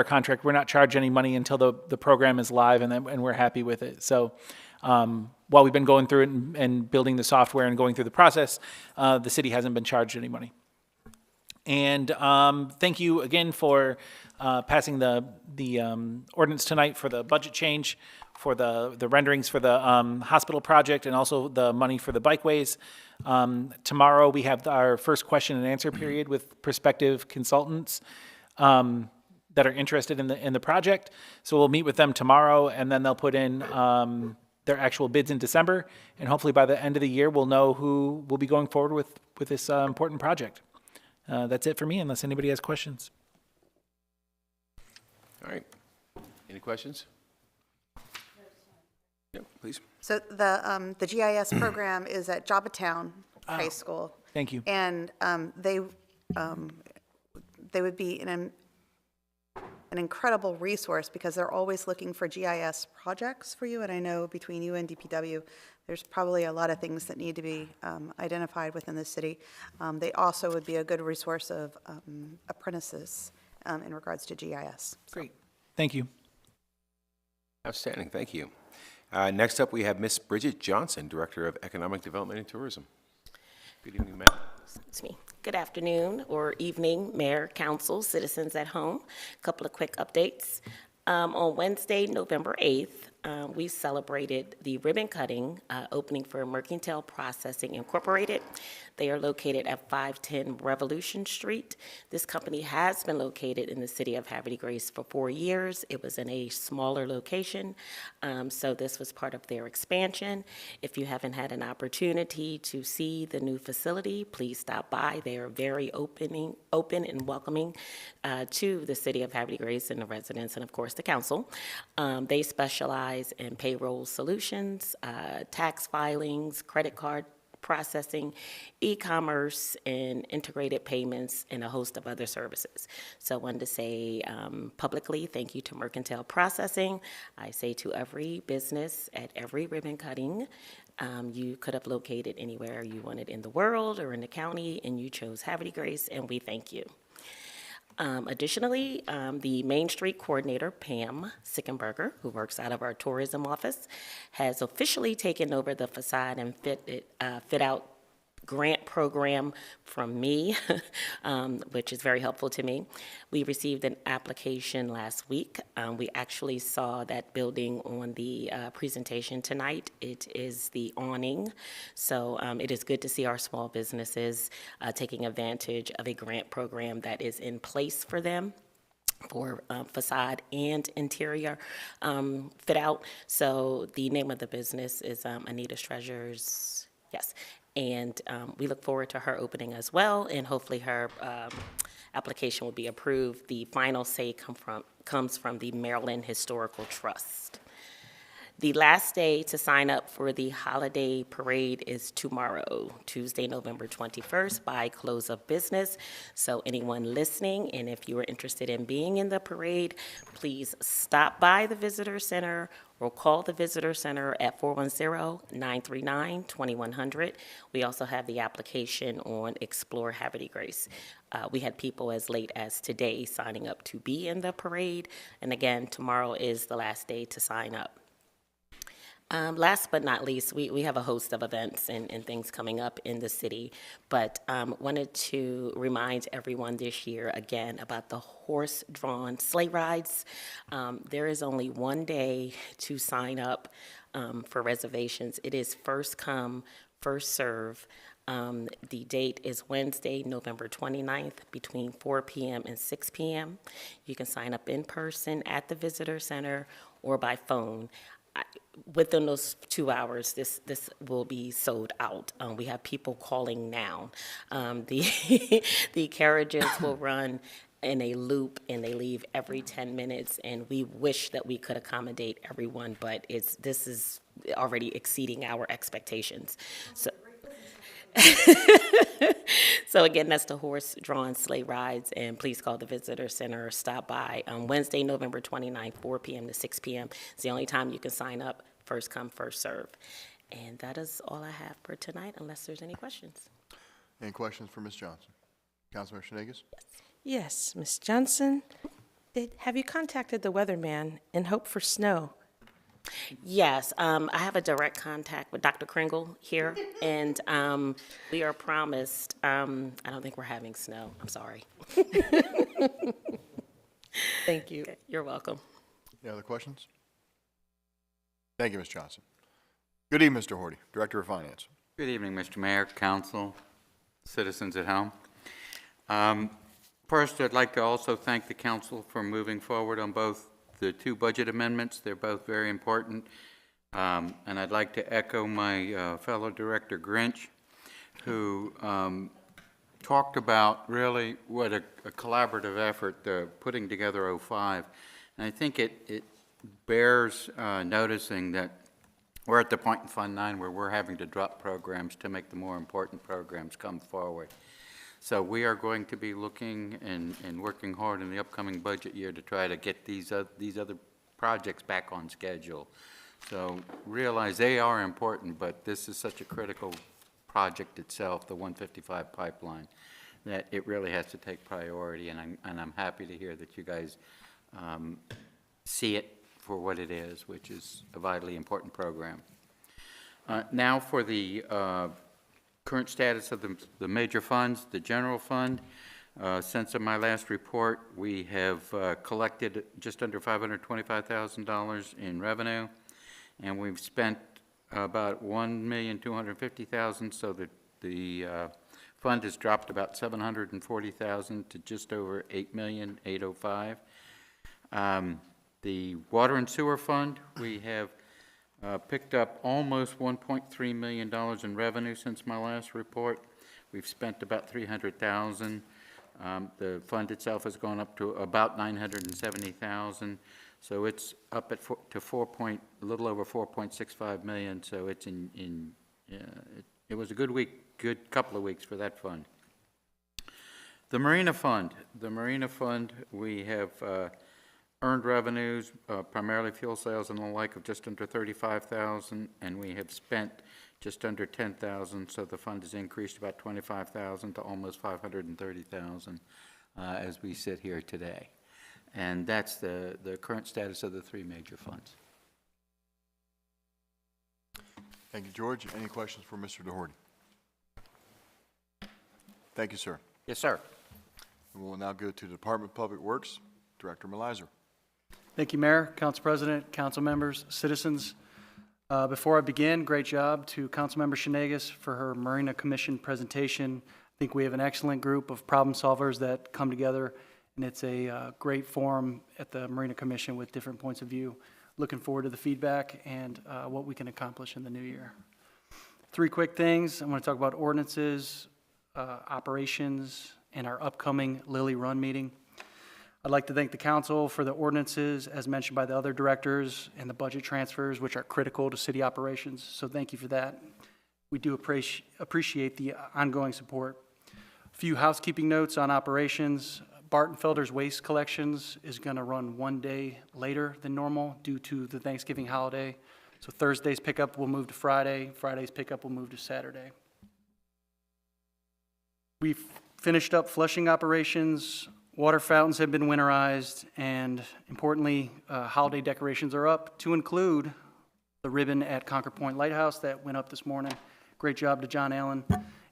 contract, we're not charged any money until the program is live, and we're happy with it. So while we've been going through it and building the software and going through the process, the city hasn't been charged any money. And thank you again for passing the ordinance tonight for the budget change, for the renderings for the hospital project, and also the money for the bikeways. Tomorrow we have our first question and answer period with prospective consultants that are interested in the project. So we'll meet with them tomorrow, and then they'll put in their actual bids in December, and hopefully by the end of the year we'll know who will be going forward with this important project. That's it for me, unless anybody has questions. All right. Any questions? Yeah, please. So the GIS program is at Jobbatown High School. Thank you. And they would be an incredible resource because they're always looking for GIS projects for you. And I know between you and DPW, there's probably a lot of things that need to be identified within the city. They also would be a good resource of apprentices in regards to GIS. Great. Thank you. Outstanding. Thank you. Next up, we have Miss Bridget Johnson, Director of Economic Development and Tourism. Good evening, ma'am. Excuse me. Good afternoon or evening, Mayor, Council, citizens at home. A couple of quick updates. On Wednesday, November 8th, we celebrated the ribbon cutting opening for Mercantile Processing Incorporated. They are located at 510 Revolution Street. This company has been located in the city of Havre de Grace for 4 years. It was in a smaller location, so this was part of their expansion. If you haven't had an opportunity to see the new facility, please stop by. They are very open and welcoming to the city of Havre de Grace and the residents and, of course, the council. They specialize in payroll solutions, tax filings, credit card processing, e-commerce, and integrated payments, and a host of other services. So I wanted to say publicly thank you to Mercantile Processing. I say to every business at every ribbon cutting, you could have located anywhere you wanted in the world or in the county, and you chose Havre de Grace, and we thank you. Additionally, the Main Street Coordinator, Pam Sickenberger, who works out of our tourism office, has officially taken over the facade and fit out grant program from me, which is very helpful to me. We received an application last week. We actually saw that building on the presentation tonight. It is the awning. So it is good to see our small businesses taking advantage of a grant program that is in place for them for facade and interior fit out. So the name of the business is Anita's Treasures. Yes. And we look forward to her opening as well, and hopefully her application will be approved. The final say comes from the Maryland Historical Trust. The last day to sign up for the holiday parade is tomorrow, Tuesday, November 21st, by close of business. So anyone listening, and if you are interested in being in the parade, please stop by the Visitor Center or call the Visitor Center at 410-939-2100. We also have the application on Explore Havre de Grace. We had people as late as today signing up to be in the parade. And again, tomorrow is the last day to sign up. Last but not least, we have a host of events and things coming up in the city, but wanted to remind everyone this year again about the horse-drawn sleigh rides. There is only one day to sign up for reservations. It is first come, first serve. The date is Wednesday, November 29th, between 4 p.m. and 6 p.m. You can sign up in person at the Visitor Center or by phone. within those 2 hours, this will be sold out. We have people calling now. The carriages will run in a loop, and they leave every 10 minutes, and we wish that we could accommodate everyone, but this is already exceeding our expectations. So again, that's the horse-drawn sleigh rides, and please call the Visitor Center or stop by. Wednesday, November 29th, 4 p.m. to 6 p.m. It's the only time you can sign up. First come, first serve. And that is all I have for tonight, unless there's any questions. Any questions for Ms. Johnson? Councilmember Shenegis? Yes, Ms. Johnson, have you contacted the weatherman in hope for snow? Yes, I have a direct contact with Dr. Kringle here, and we are promised, I don't think we're having snow. I'm sorry. Thank you. Okay, you're welcome. Any other questions? Thank you, Ms. Johnson. Good evening, Mr. Horty, Director of Finance. Good evening, Mr. Mayor, council, citizens at home. First, I'd like to also thank the council for moving forward on both the two budget amendments. They're both very important. And I'd like to echo my fellow Director Grinch, who talked about really what a collaborative effort putting together 05. And I think it bears noticing that we're at the point in Fund 9 where we're having to drop programs to make the more important programs come forward. So we are going to be looking and working hard in the upcoming budget year to try to get these other projects back on schedule. So realize they are important, but this is such a critical project itself, the 155 pipeline, that it really has to take priority, and I'm happy to hear that you guys see it for what it is, which is a vitally important program. Now for the current status of the major funds, the general fund. Since my last report, we have collected just under $525,000 in revenue, and we've spent about $1,250,000, so that the fund has dropped about $740,000 to just over $8,805,000. The water and sewer fund, we have picked up almost $1.3 million in revenue since my last report. We've spent about $300,000. The fund itself has gone up to about $970,000, so it's up at a little over $4.65 million. So it's it was a good couple of weeks for that fund. The Marina Fund, we have earned revenues, primarily fuel sales and the like, of just under $35,000, and we have spent just under $10,000, so the fund has increased about $25,000 to almost $530,000 as we sit here today. And that's the current status of the three major funds. Thank you, George. Any questions for Mr. DeHorty? Thank you, sir. Yes, sir. We will now go to the Department of Public Works, Director Melizer. Thank you, Mayor, Council President, council members, citizens. Before I begin, great job to Councilmember Shenegis for her Marina Commission presentation. I think we have an excellent group of problem solvers that come together, and it's a great forum at the Marina Commission with different points of view. Looking forward to the feedback and what we can accomplish in the new year. Three quick things. I want to talk about ordinances, operations, and our upcoming Lily Run meeting. I'd like to thank the council for the ordinances, as mentioned by the other directors, and the budget transfers, which are critical to city operations. So thank you for that. We do appreciate the ongoing support. A few housekeeping notes on operations. Bartenfelder's waste collections is going to run 1 day later than normal due to the Thanksgiving holiday. So Thursday's pickup will move to Friday. Friday's pickup will move to Saturday. We've finished up flushing operations. Water fountains have been winterized, and importantly, holiday decorations are up, to include the ribbon at Concord Point Lighthouse that went up this morning. Great job to John Allen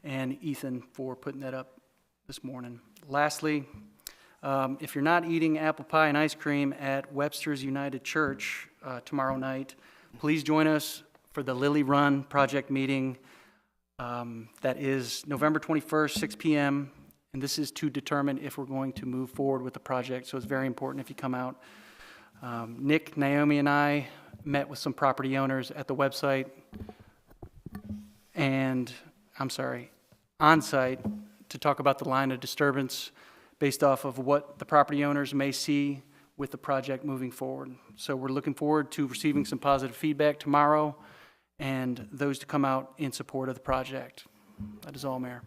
and Ethan for putting that up this morning. Lastly, if you're not eating apple pie and ice cream at Webster's United Church tomorrow night, please join us for the Lily Run project meeting. That is November 21st, 6 p.m., and this is to determine if we're going to move forward with the project, so it's very important if you come out. Nick, Naomi, and I met with some property owners at the website and, on-site to talk about the line of disturbance based off of what the property owners may see with the project moving forward. So we're looking forward to receiving some positive feedback tomorrow and those to come out in support of the project. That is all, Mayor.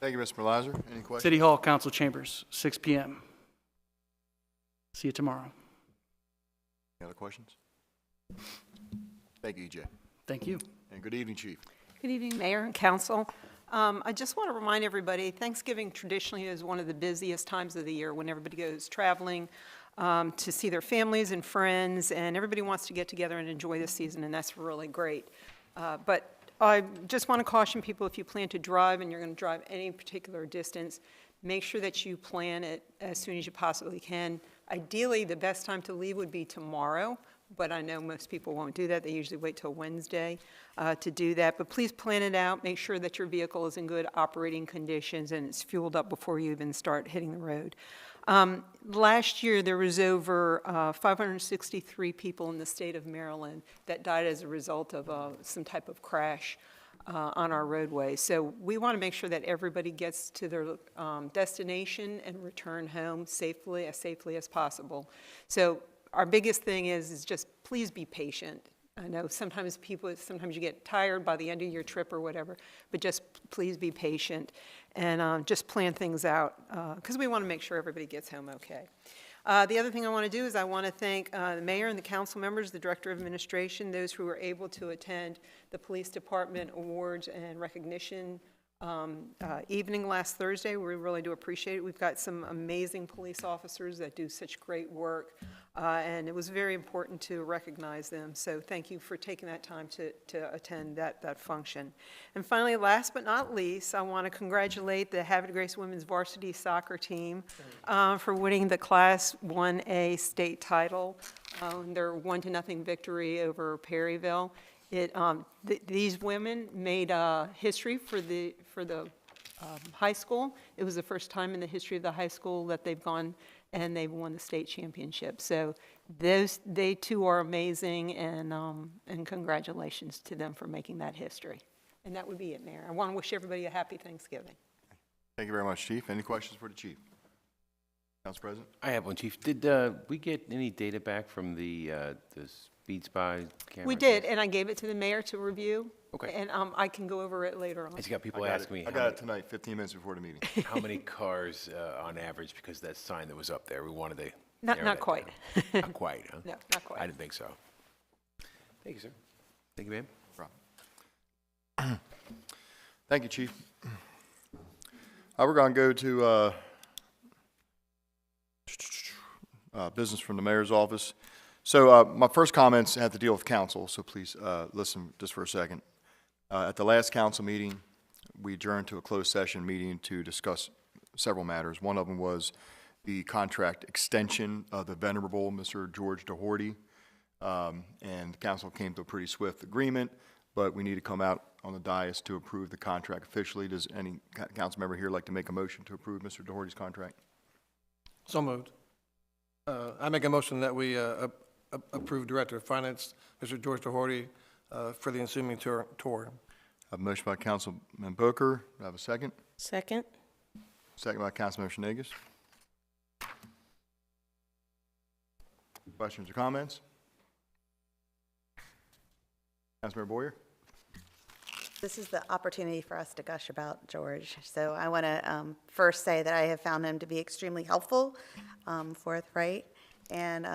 Thank you, Mr. Milazar. Any questions? City Hall Council Chambers, 6 p.m. See you tomorrow. Any other questions? Thank you, EJ. Thank you. And good evening, Chief. Good evening, Mayor and Council. I just want to remind everybody, Thanksgiving traditionally is one of the busiest times of the year when everybody goes traveling to see their families and friends, and everybody wants to get together and enjoy the season, and that's really great. But I just want to caution people, if you plan to drive and you're going to drive any particular distance, make sure that you plan it as soon as you possibly can. Ideally, the best time to leave would be tomorrow, but I know most people won't do that. They usually wait till Wednesday to do that. But please plan it out. Make sure that your vehicle is in good operating conditions and it's fueled up before you even start hitting the road. Last year, there was over 563 people in the state of Maryland that died as a result of some type of crash on our roadway. So we want to make sure that everybody gets to their destination and return home safely as possible. So our biggest thing is just please be patient. I know sometimes you get tired by the end of your trip or whatever, but just please be patient and just plan things out because we want to make sure everybody gets home okay. The other thing I want to do is I want to thank the mayor and the council members, the director of administration, those who were able to attend the police department awards and recognition evening last Thursday. We really do appreciate it. We've got some amazing police officers that do such great work, and it was very important to recognize them. So thank you for taking that time to attend that function. And finally, last but not least, I want to congratulate the Havre Grace Women's Varsity Soccer Team for winning the Class 1A state title. Their 1-0 victory over Perryville. These women made history for the high school. It was the first time in the history of the high school that they've gone and they've won the state championship. So they too are amazing, and congratulations to them for making that history. And that would be it, Mayor. I want to wish everybody a happy Thanksgiving. Thank you very much, Chief. Any questions for the Chief? Council President? I have one, Chief. Did we get any data back from the speed spy camera? We did, and I gave it to the mayor to review. Okay. And I can go over it later on. I just got people asking me. I got it tonight, 15 minutes before the meeting. How many cars on average, because that sign that was up there, we wanted to. Not quite. Not quite, huh? No, not quite. I didn't think so. Thank you, sir. Thank you, ma'am. No problem. Thank you, Chief. We're going to go to business from the mayor's office. So my first comments have to deal with council, so please listen just for a second. At the last council meeting, we adjourned to a closed session meeting to discuss several matters. One of them was the contract extension of the venerable Mr. George Doherty, and the council came to a pretty swift agreement, but we need to come out on the dais to approve the contract officially. Does any council member here like to make a motion to approve Mr. Doherty's contract? So moved. I make a motion that we approve Director of Finance, Mr. George Doherty, for the ensuing tour. I have a motion by Councilman Booker. Do I have a second? Second. Second by Councilmember Shenegis. Questions or comments? Councilmember Boyer? This is the opportunity for us to gush about George. So I want to first say that I have found him to be extremely helpful, forthright, and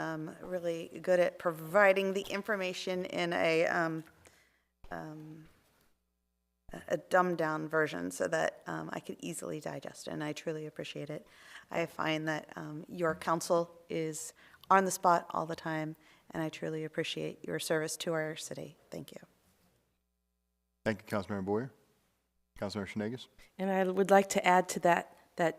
really good at providing the information in a dumbed-down version so that I could easily digest it, and I truly appreciate it. I find that your council is on the spot all the time, and I truly appreciate your service to our city. Thank you. Thank you, Councilmember Boyer. Councilmember Shenegis? And I would like to add to that,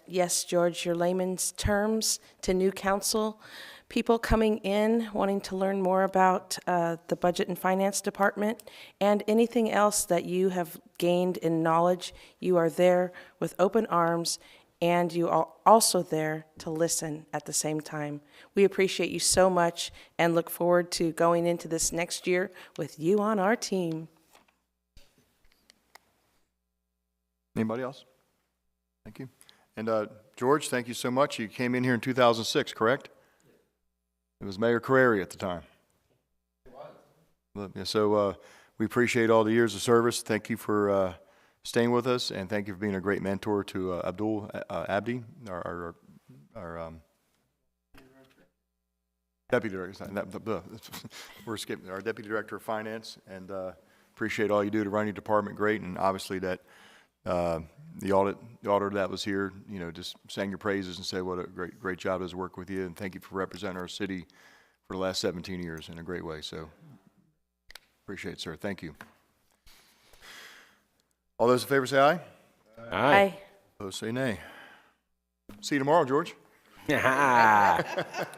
yes, George, your layman's terms to new council, people coming in wanting to learn more about the Budget and Finance Department and anything else that you have gained in knowledge, you are there with open arms and you are also there to listen at the same time. We appreciate you so much and look forward to going into this next year with you on our team. Anybody else? Thank you. And George, thank you so much. You came in here in 2006, correct? It was Mayor Carreri at the time. It was. Yeah, so we appreciate all the years of service. Thank you for staying with us, and thank you for being a great mentor to Abdi, our deputy director. We're skipping our deputy director of finance, and appreciate all you do to run your department great, and obviously that the auditor that was here, you know, just sang your praises and said what a great job it is to work with you, and thank you for representing our city for the last 17 years in a great way. So appreciate it, sir. Thank you. All those in favor say aye. Aye. Opposed say nay. See you tomorrow, George.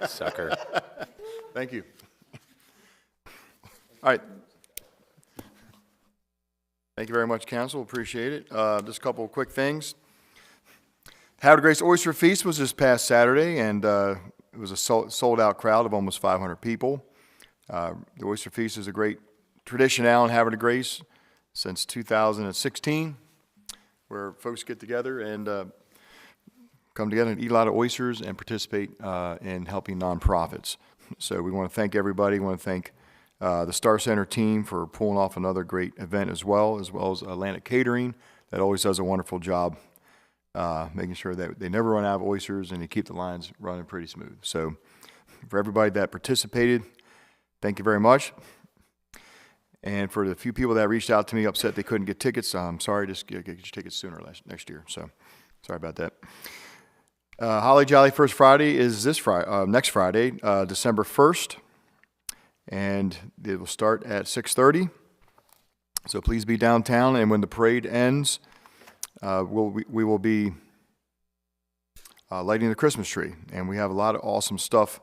Sucker. Thank you. All right. Thank you very much, Council. Appreciate it. Just a couple of quick things. Havre de Grace Oyster Feast was this past Saturday, and it was a sold-out crowd of almost 500 people. The Oyster Feast is a great tradition now in Havre de Grace since 2016, where folks get together and come together and eat a lot of oysters and participate in helping nonprofits. So we want to thank everybody. We want to thank the Star Center team for pulling off another great event as well as Atlantic Catering that always does a wonderful job making sure that they never run out of oysters and they keep the lines running pretty smooth. So for everybody that participated, thank you very much. And for the few people that reached out to me upset they couldn't get tickets, I'm sorry, just get your tickets sooner next year. So sorry about that. Holly Jolly First Friday is this Friday, next Friday, December 1st. And it will start at 6:30. So please be downtown. And when the parade ends, we will be lighting the Christmas tree. And we have a lot of awesome stuff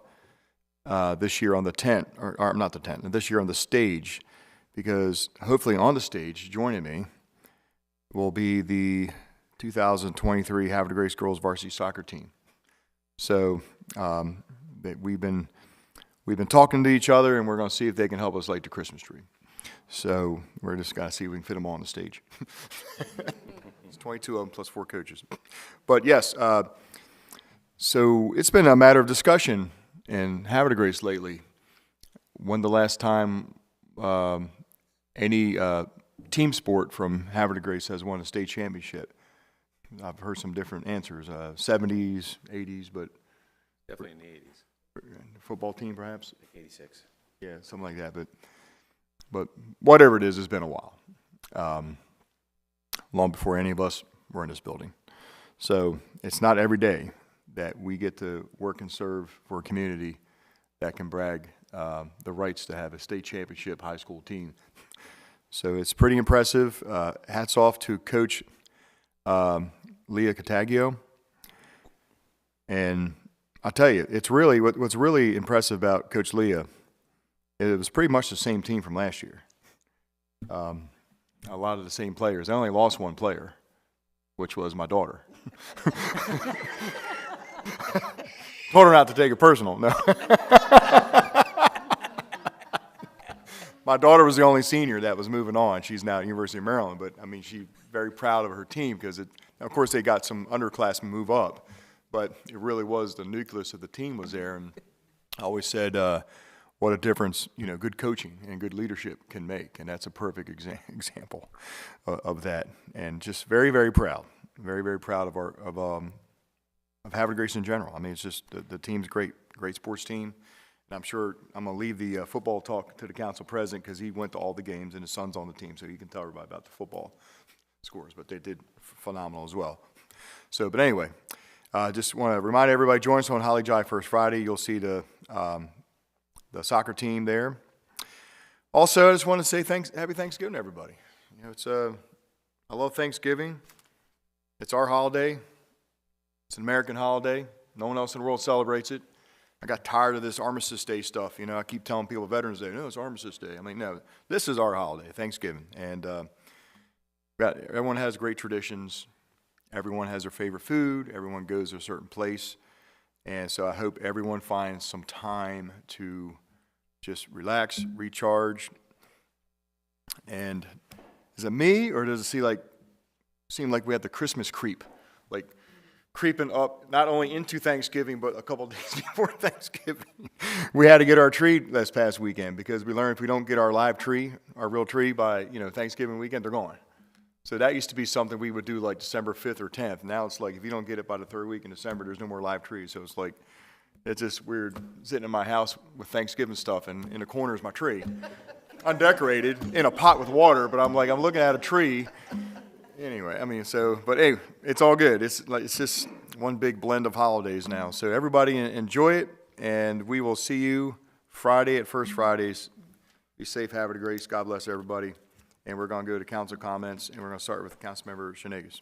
this year on the tent, or not the tent, this year on the stage. Because hopefully on the stage, joining me, will be the 2023 Havre de Grace Girls Varsity Soccer Team. So we've been talking to each other, and we're going to see if they can help us light the Christmas tree. So we're just going to see if we can fit them on the stage. It's 22 of them plus 4 coaches. But yes, so it's been a matter of discussion in Havre de Grace lately. When the last time any team sport from Havre de Grace has won a state championship. I've heard some different answers, 70s, 80s, but Definitely in the 80s. Football team, perhaps? 86. Yeah, something like that. But whatever it is, it's been a while. Long before any of us were in this building. So it's not every day that we get to work and serve for a community that can brag the rights to have a state championship high school team. So it's pretty impressive. Hats off to Coach Leah Catagio. And I'll tell you, it's really what's really impressive about Coach Leah, it was pretty much the same team from last year. A lot of the same players. I only lost one player, which was my daughter. Told her not to take it personal. No. My daughter was the only senior that was moving on. She's now at University of Maryland, but I mean, she's very proud of her team because of course they got some underclassmen move up, but it really was the nucleus of the team was there. And I always said, what a difference, good coaching and good leadership can make. And that's a perfect example of that. And just very, very proud, very, very proud of Havre de Grace in general. I mean, it's just the team's great sports team. And I'm sure I'm going to leave the football talk to the council president because he went to all the games and his son's on the team, so he can tell everybody about the football scores. But they did phenomenal as well. So, but anyway, just want to remind everybody, join us on Holly Jolly First Friday. You'll see the soccer team there. Also, I just want to say happy Thanksgiving to everybody. I love Thanksgiving. It's our holiday. It's an American holiday. No one else in the world celebrates it. I got tired of this Armistice Day stuff. I keep telling people Veterans Day, no, it's Armistice Day. I mean, no, this is our holiday, Thanksgiving. And everyone has great traditions. everyone has their favorite food, everyone goes to a certain place. And so I hope everyone finds some time to just relax, recharge. And is it me, or does it seem like we had the Christmas creep? Like creeping up, not only into Thanksgiving, but a couple days before Thanksgiving. We had to get our tree this past weekend because we learned if we don't get our live tree, our real tree by, Thanksgiving weekend, they're gone. So that used to be something we would do like December 5th or 10th. Now it's like if you don't get it by the third week in December, there's no more live trees. So it's just weird sitting in my house with Thanksgiving stuff, and in the corner is my tree. Undecorated, in a pot with water, but I'm looking at a tree. Anyway, but hey, it's all good. It's just one big blend of holidays now. So everybody enjoy it, and we will see you Friday at First Fridays. Be safe, have it grace. God bless everybody. And we're going to go to council comments, and we're going to start with Councilmember Shanegas.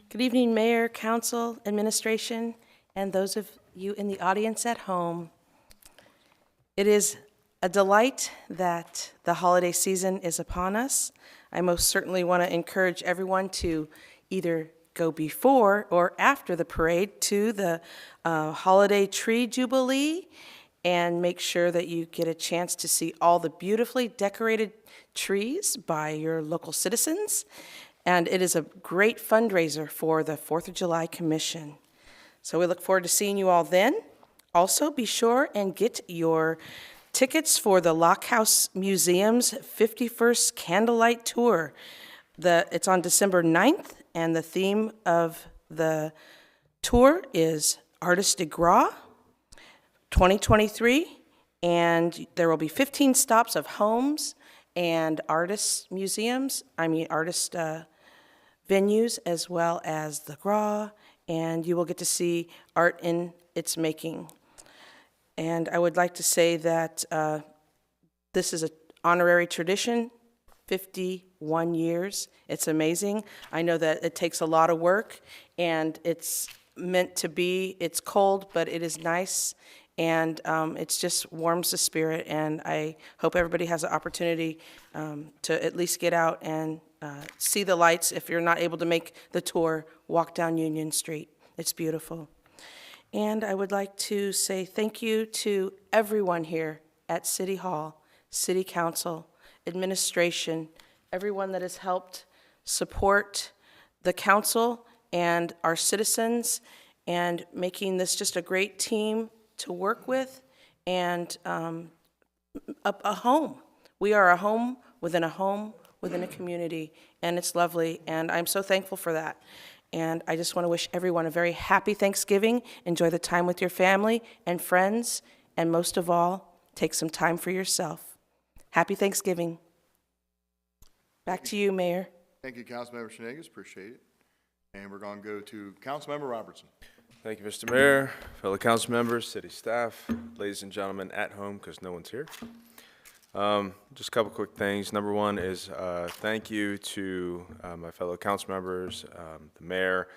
Good evening, Mayor, Council, Administration, and those of you in the audience at home. It is a delight that the holiday season is upon us. I most certainly want to encourage everyone to either go before or after the parade to the Holiday Tree Jubilee and make sure that you get a chance to see all the beautifully decorated trees by your local citizens. And it is a great fundraiser for the 4th of July Commission. So we look forward to seeing you all then. Also, be sure and get your tickets for the Lockhouse Museum's 51st Candlelight Tour. It's on December 9th, and the theme of the tour is Artist de Gras 2023, and there will be 15 stops of homes and artist venues, as well as the Gras, and you will get to see art in its making. And I would like to say that this is an honorary tradition, 51 years. It's amazing. I know that it takes a lot of work, and it's meant to be. It's cold, but it is nice, and it just warms the spirit. And I hope everybody has the opportunity to at least get out and see the lights. If you're not able to make the tour, walk down Union Street. It's beautiful. And I would like to say thank you to everyone here at City Hall, City Council, administration, everyone that has helped support the council and our citizens, and making this just a great team to work with, and a home. We are a home within a community, and it's lovely, and I'm so thankful for that. And I just want to wish everyone a very happy Thanksgiving. Enjoy the time with your family and friends, and most of all, take some time for yourself. Happy Thanksgiving. Back to you, Mayor. Thank you, Councilmember Shanegas. Appreciate it. And we're going to go to Councilmember Robertson. Thank you, Mr. Mayor, fellow council members, city staff, ladies and gentlemen at home, because no one's here. Just a couple quick things. Number one is thank you to my fellow council members, the mayor,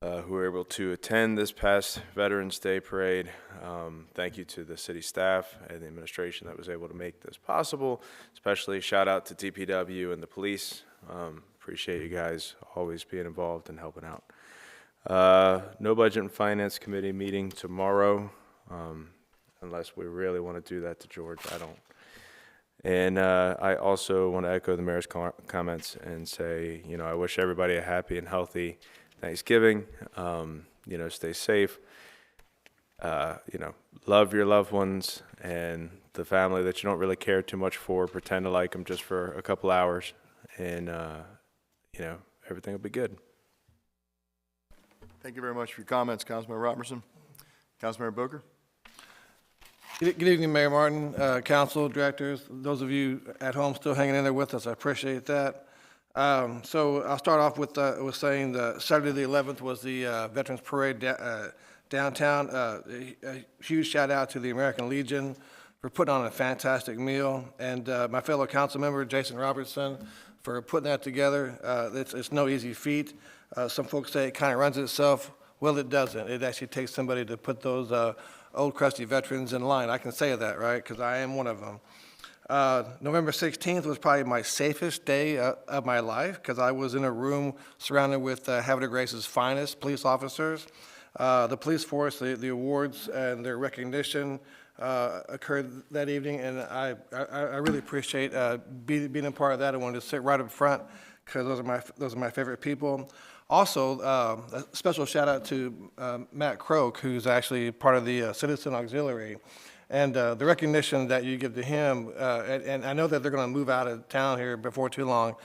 who were able to attend this past Veterans Day parade. Thank you to the city staff and the administration that was able to make this possible. Especially shout out to DPW and the police. Appreciate you guys always being involved and helping out. No Budget and Finance Committee meeting tomorrow, unless we really want to do that to George. I don't. And I also want to echo the mayor's comments and say, I wish everybody a happy and healthy Thanksgiving. Stay safe. Love your loved ones and the family that you don't really care too much for. Pretend to like them just for a couple hours, and everything will be good. Thank you very much for your comments, Councilmember Robertson. Councilmember Booker. Good evening, Mayor Martin, council, directors, those of you at home still hanging in there with us. I appreciate that. So I'll start off with saying the Saturday the 11th was the Veterans Parade downtown. A huge shout out to the American Legion for putting on a fantastic meal, and my fellow council member, Jason Robertson, for putting that together. It's no easy feat. Some folks say it kind of runs itself. Well, it doesn't. It actually takes somebody to put those old crusty veterans in line. I can say that, right, because I am one of them. November 16th was probably my safest day of my life because I was in a room surrounded with Havre de Grace's finest police officers. The police force, the awards and their recognition occurred that evening, and I really appreciate being a part of that. I wanted to sit right up front because those are my favorite people. Also, a special shout out to Matt Croak, who's actually part of the Citizen Auxiliary. And the recognition that you give to him, and I know that they're going to move out of town here before too long,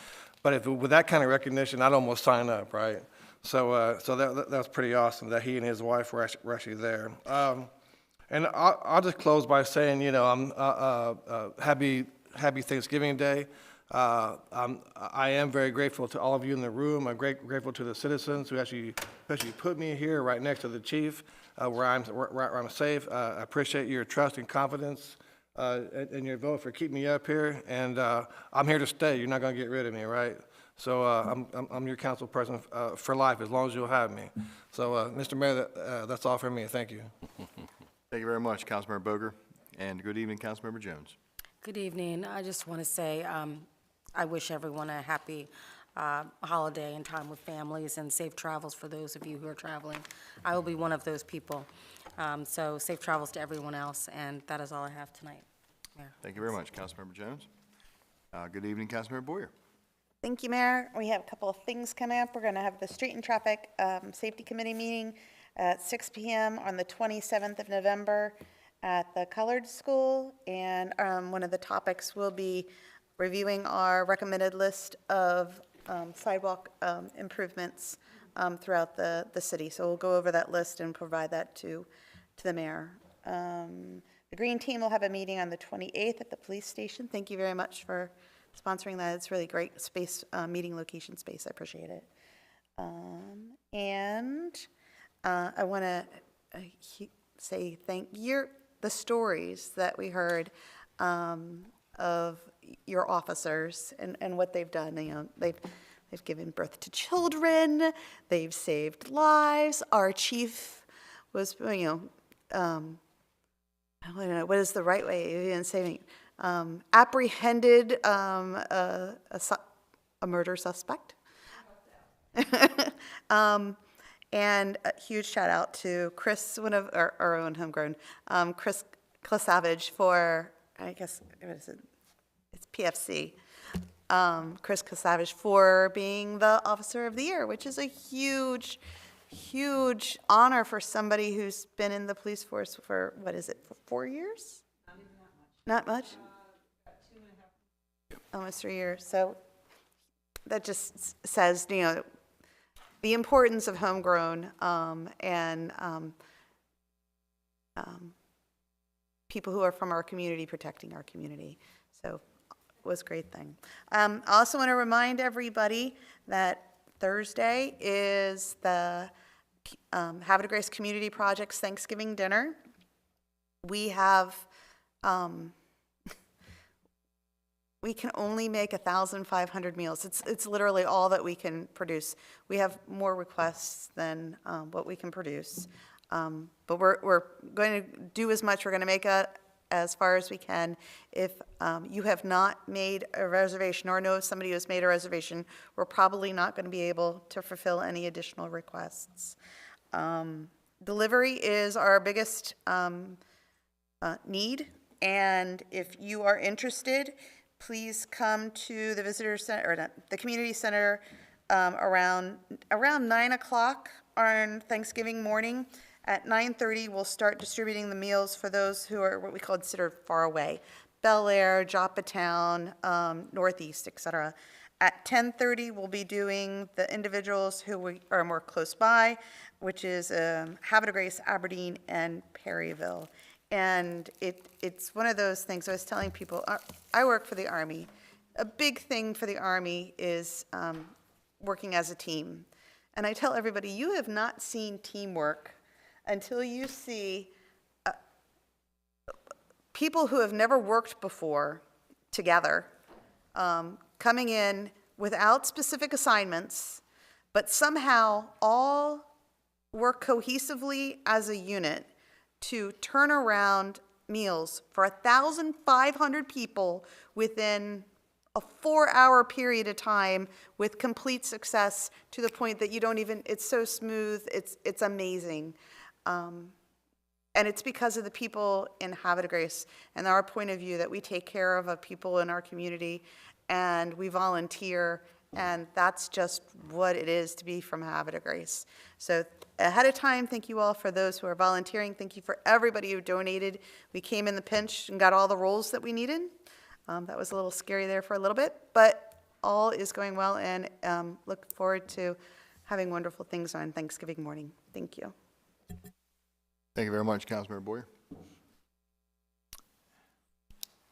but with that kind of recognition, I'd almost sign up, right? So that's pretty awesome that he and his wife were actually there. And I'll just close by saying, you know, I'm happy Thanksgiving Day. I am very grateful to all of you in the room. I'm grateful to the citizens who actually put me here right next to the chief, where I'm safe. I appreciate your trust and confidence and your vote for keeping me up here. And I'm here to stay. You're not going to get rid of me, right? So I'm your council person for life, as long as you'll have me. So, Mr. Mayor, that's all for me. Thank you. Thank you very much, Councilmember Boger. And good evening, Councilmember Jones. Good evening. I just want to say I wish everyone a happy holiday and time with families and safe travels for those of you who are traveling. I will be one of those people. So safe travels to everyone else, and that is all I have tonight. Mayor. Thank you very much, Councilmember Jones. Good evening, Councilmember Boyer. Thank you, Mayor. We have a couple of things coming up. We're going to have the Street and Traffic Safety Committee meeting at 6 p.m. on the 27th of November at the Colored School, and one of the topics will be reviewing our recommended list of sidewalk improvements throughout the city. So we'll go over that list and provide that to the mayor. The Green Team will have a meeting on the 28th at the police station. Thank you very much for sponsoring that. It's really great space, meeting location space. I appreciate it. I want to say thank you. The stories that we heard of your officers and what they've done. You know, they've given birth to children. They've saved lives. Our chief was, I don't know, what is the right way in saying, apprehended a murder suspect. And a huge shout out to Chris, one of our own homegrown, Chris Klasavage for, I guess, what is it? It's PFC. Chris Klasavage for being the Officer of the Year, which is a huge, huge honor for somebody who's been in the police force for, what is it, for 4 years? Not much? Almost 3 years. So that just says, you know, the importance of homegrown and people who are from our community protecting our community. So it was a great thing. I also want to remind everybody that Thursday is the Havre de Grace Community Project's Thanksgiving dinner. We have, we can only make 1,500 meals. It's literally all that we can produce. We have more requests than what we can produce. But we're going to do as much. We're going to make as far as we can. If you have not made a reservation or know of somebody who has made a reservation, we're probably not going to be able to fulfill any additional requests. Delivery is our biggest need, and if you are interested, please come to the visitor center, or not, the community center around 9 o'clock on Thanksgiving morning. At 9:30, we'll start distributing the meals for those who are what we consider far away. Bel Air, Joppatown, Northeast, etc. At 10:30, we'll be doing the individuals who are more close by, which is Havre de Grace, Aberdeen, and Perryville. And it's one of those things. I was telling people, I work for the Army. A big thing for the Army is working as a team. And I tell everybody, you have not seen teamwork until you see people who have never worked before together coming in without specific assignments, but somehow all work cohesively as a unit to turn around meals for 1,500 people within a 4-hour period of time with complete success, to the point that you don't even, it's so smooth, it's amazing. And it's because of the people in Havre de Grace and our point of view that we take care of people in our community, and we volunteer, and that's just what it is to be from Havre de Grace. So ahead of time, thank you all for those who are volunteering. Thank you for everybody who donated. We came in the pinch and got all the rolls that we needed. That was a little scary there for a little bit, but all is going well, and look forward to having wonderful things on Thanksgiving morning. Thank you. Thank you very much, Councilmember Boyer.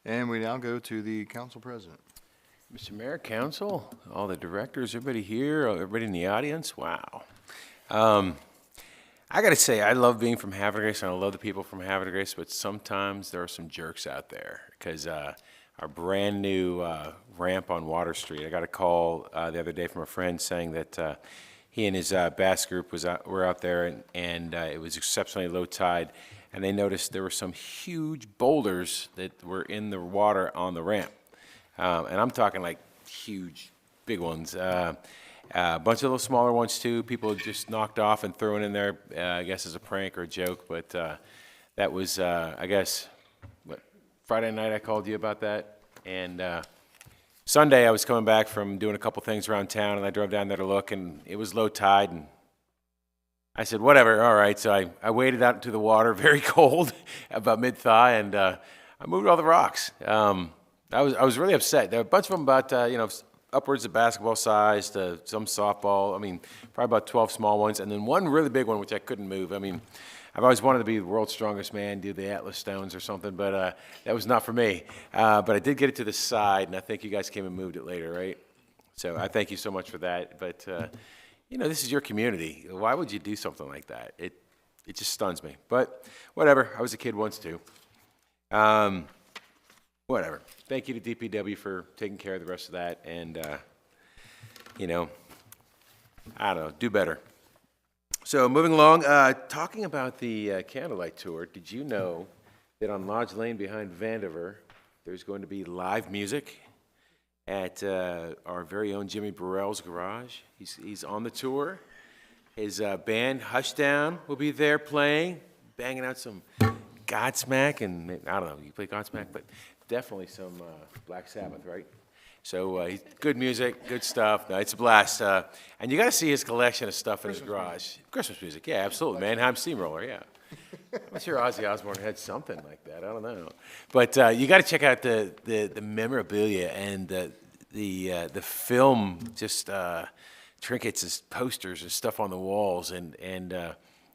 And we now go to the council president. Mr. Mayor, council, all the directors, everybody here, everybody in the audience, wow. I got to say, I love being from Havre de Grace, and I love the people from Havre de Grace, but sometimes there are some jerks out there, because our brand new ramp on Water Street, I got a call the other day from a friend saying that he and his bass group were out there, and it was exceptionally low tide, and they noticed there were some huge boulders that were in the water on the ramp. And I'm talking like huge, big ones. A bunch of little smaller ones too. People just knocked off and threw it in there, I guess as a prank or a joke. But that was, I guess, what, Friday night I called you about that. And Sunday I was coming back from doing a couple things around town, and I drove down there to look, and it was low tide. And I said, whatever, all right. So I waded out into the water, very cold, about mid-thigh, and I moved all the rocks. I was really upset. There were a bunch of them about, upwards of basketball size to some softball. I mean, probably about 12 small ones, and then one really big one, which I couldn't move. I mean, I've always wanted to be the world's strongest man, do the Atlas Stones or something, but that was not for me. But I did get it to the side, and I think you guys came and moved it later, right? So I thank you so much for that. But, this is your community. Why would you do something like that? It just stuns me. But whatever. I was a kid once, too. Whatever. Thank you to DPW for taking care of the rest of that, and, I don't know, do better. So moving along, talking about the candlelight tour, did you know that on Lodge Lane behind Vandiver, there's going to be live music at our very own Jimmy Burrell's garage? He's on the tour. His band, Hushdown, will be there playing, banging out some Godsmack, and I don't know, you play Godsmack, but definitely some Black Sabbath, right? So good music, good stuff. No, it's a blast. And you got to see his collection of stuff in his garage. Christmas music, yeah, absolutely. Mannheim Steamroller, yeah. I'm sure Ozzy Osbourne had something like that. I don't know. But you got to check out the memorabilia and the film, just trinkets and posters and stuff on the walls, and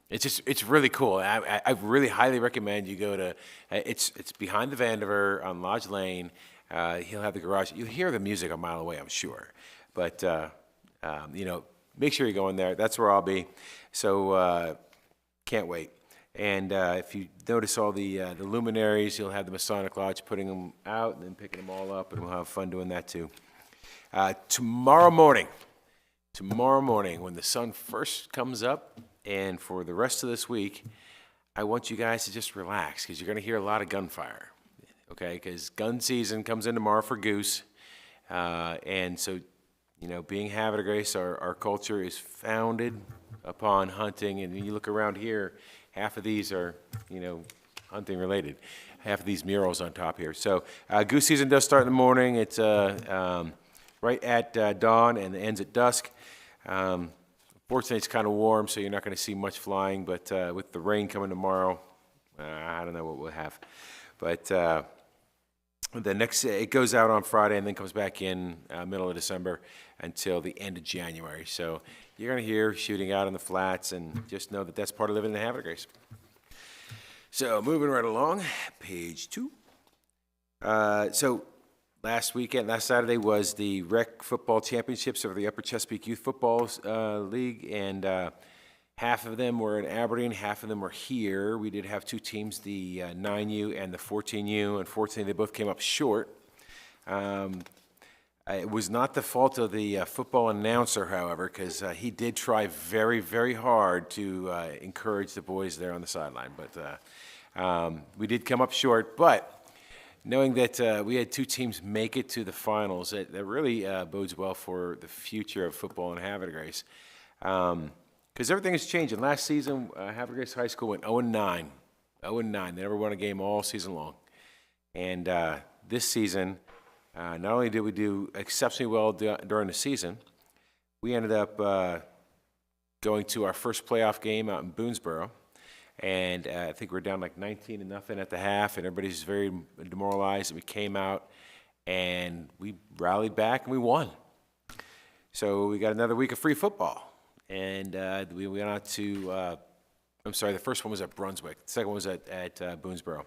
it's really cool. I really highly recommend you go to. It's behind the Vandiver on Lodge Lane. He'll have the garage. You'll hear the music a mile away, I'm sure. But make sure you go in there. That's where I'll be. So can't wait. And if you notice all the luminaries, you'll have the Masonic Lodge putting them out and then picking them all up, and we'll have fun doing that too. Tomorrow morning, when the sun first comes up, and for the rest of this week, I want you guys to just relax, because you're going to hear a lot of gunfire, okay? Because gun season comes in tomorrow for Goose. And so, being Havre de Grace, our culture is founded upon hunting. And when you look around here, half of these are, hunting related. Half of these murals on top here. So Goose season does start in the morning. It's right at dawn and ends at dusk. Fortunately, it's kind of warm, so you're not going to see much flying, but with the rain coming tomorrow, I don't know what we'll have. But it goes out on Friday and then comes back in middle of December until the end of January. So you're going to hear shooting out in the flats, and just know that that's part of living in the Havre de Grace. So moving right along, page 2. So last Saturday was the rec football championships of the Upper Chesapeake Youth Football League, and half of them were in Aberdeen, half of them were here. We did have two teams, the 9U and the 14U. Unfortunately, they both came up short. It was not the fault of the football announcer, however, because he did try very, very hard to encourage the boys there on the sideline. But we did come up short. But knowing that we had two teams make it to the finals, that really bodes well for the future of football in Havre de Grace. Because everything is changing. Last season, Havre de Grace High School went 0-9. 0-9. They never won a game all season long. And this season, not only did we do exceptionally well during the season, we ended up going to our first playoff game out in Boonesboro. And I think we're down like 19-0 at the half, and everybody's very demoralized. And we came out, and we rallied back, and we won. So we got another week of free football. And we went out to, I'm sorry, the first one was at Brunswick. The second one was at Boonesboro.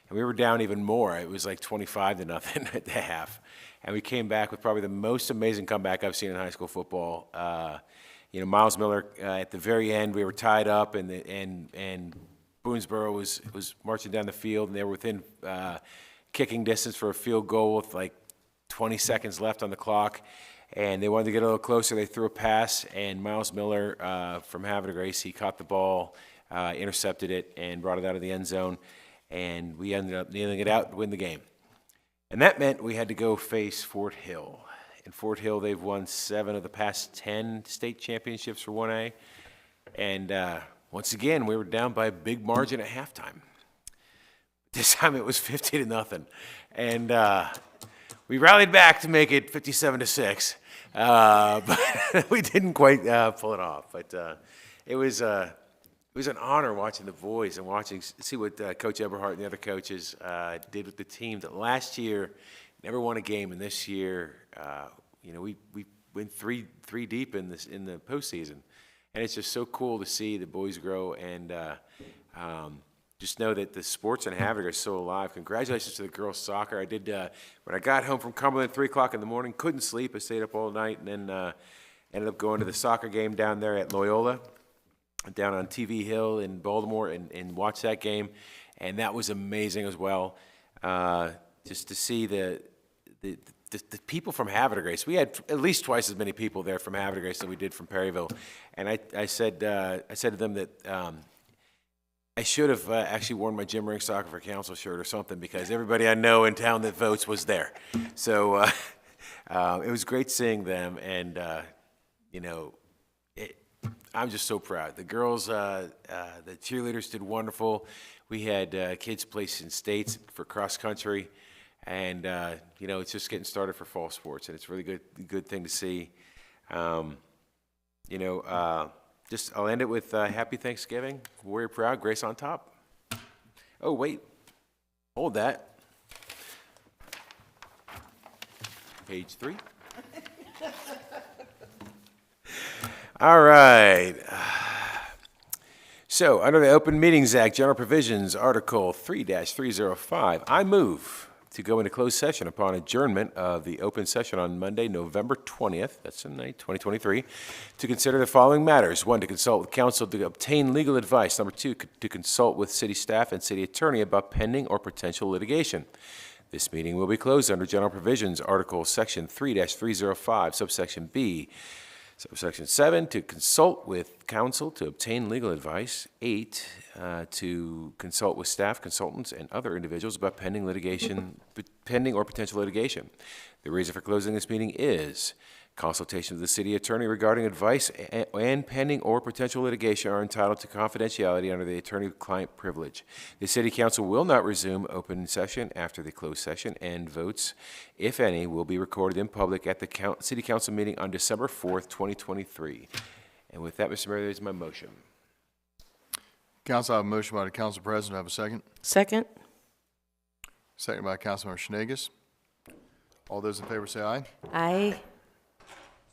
And we were down even more. It was like 25-0 at the half. And we came back with probably the most amazing comeback I've seen in high school football. You know, Miles Miller, at the very end, we were tied up, and Boonesboro was marching down the field, and they were within kicking distance for a field goal with like 20 seconds left on the clock. And they wanted to get a little closer. They threw a pass, and Miles Miller from Havre de Grace, he caught the ball, intercepted it, and brought it out of the end zone. And we ended up nailing it out to win the game. And that meant we had to go face Fort Hill. In Fort Hill, they've won 7 of the past 10 state championships for 1A. And once again, we were down by a big margin at halftime. This time it was 50-0. And we rallied back to make it 57-6. But we didn't quite pull it off. But it was an honor watching the boys and see what Coach Eberhardt and the other coaches did with the team that last year never won a game, and this year, you know, we went three deep in the postseason, and it's just so cool to see the boys grow and just know that the sports in Havre are so alive. Congratulations to the girls soccer. I did when I got home from Cumberland at 3 o'clock in the morning, couldn't sleep. I stayed up all night, and then ended up going to the soccer game down there at Loyola, down on TV Hill in Baltimore, and watched that game, and that was amazing as well. Just to see the people from Havre de Grace. We had at least twice as many people there from Havre de Grace than we did from Perryville, and I said to them that I should have actually worn my Jim Ring Soccer for Council shirt or something, because everybody I know in town that votes was there. So it was great seeing them, and you know, I'm just so proud. The girls, the cheerleaders did wonderful. We had kids placing states for cross country, and you know, it's just getting started for fall sports, and it's a really good thing to see. You know, just I'll end it with Happy Thanksgiving. Warrior proud, Grace on top. Oh wait, hold that. Page 3. All right. So, under the Open Meetings Act, General Provisions, Article 3-305, I move to go into closed session upon adjournment of the open session on Monday, November 20th, that's tonight, 2023, to consider the following matters. 1, to consult with counsel to obtain legal advice. Number 2, to consult with city staff and city attorney about pending or potential litigation. This meeting will be closed under General Provisions, Article Section 3-305, subsection B. Subsection 7, to consult with counsel to obtain legal advice. 8, to consult with staff, consultants, and other individuals about pending or potential litigation. The reason for closing this meeting is consultation with the city attorney regarding advice and pending or potential litigation are entitled to confidentiality under the attorney-client privilege. The city council will not resume open session after the closed session, and votes, if any, will be recorded in public at the city council meeting on December 4th, 2023. And with that, Mr. Mayor, there's my motion. Council, I have a motion by the council president. I have a second. Second. Second by Councilmember Schnegas. All those in favor say aye. Aye.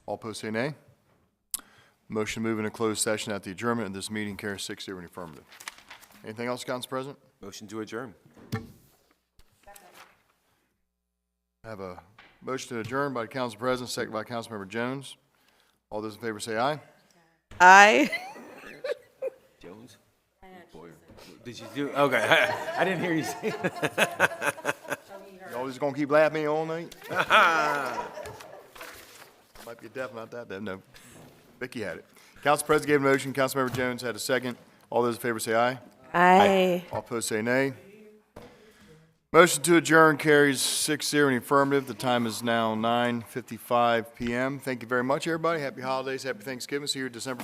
All opposed say nay. Motion to move into closed session at the adjournment of this meeting carries 6-0 in the affirmative. Anything else, Council President? Motion to adjourn. I have a motion to adjourn by the Council President, second by Councilmember Jones. All those in favor say aye. Aye. Jones? Boy, did you do? Okay, I didn't hear you say. Y'all just gonna keep laughing at me all night? might be deaf, not that deaf, no. Vicky had it. Council President gave a motion, Councilmember Jones had a second. All those in favor say aye. Aye. All opposed say nay. Motion to adjourn carries 6-0 in the affirmative. The time is now 9:55 PM. Thank you very much, everybody. Happy holidays, happy Thanksgiving. See you December 4th.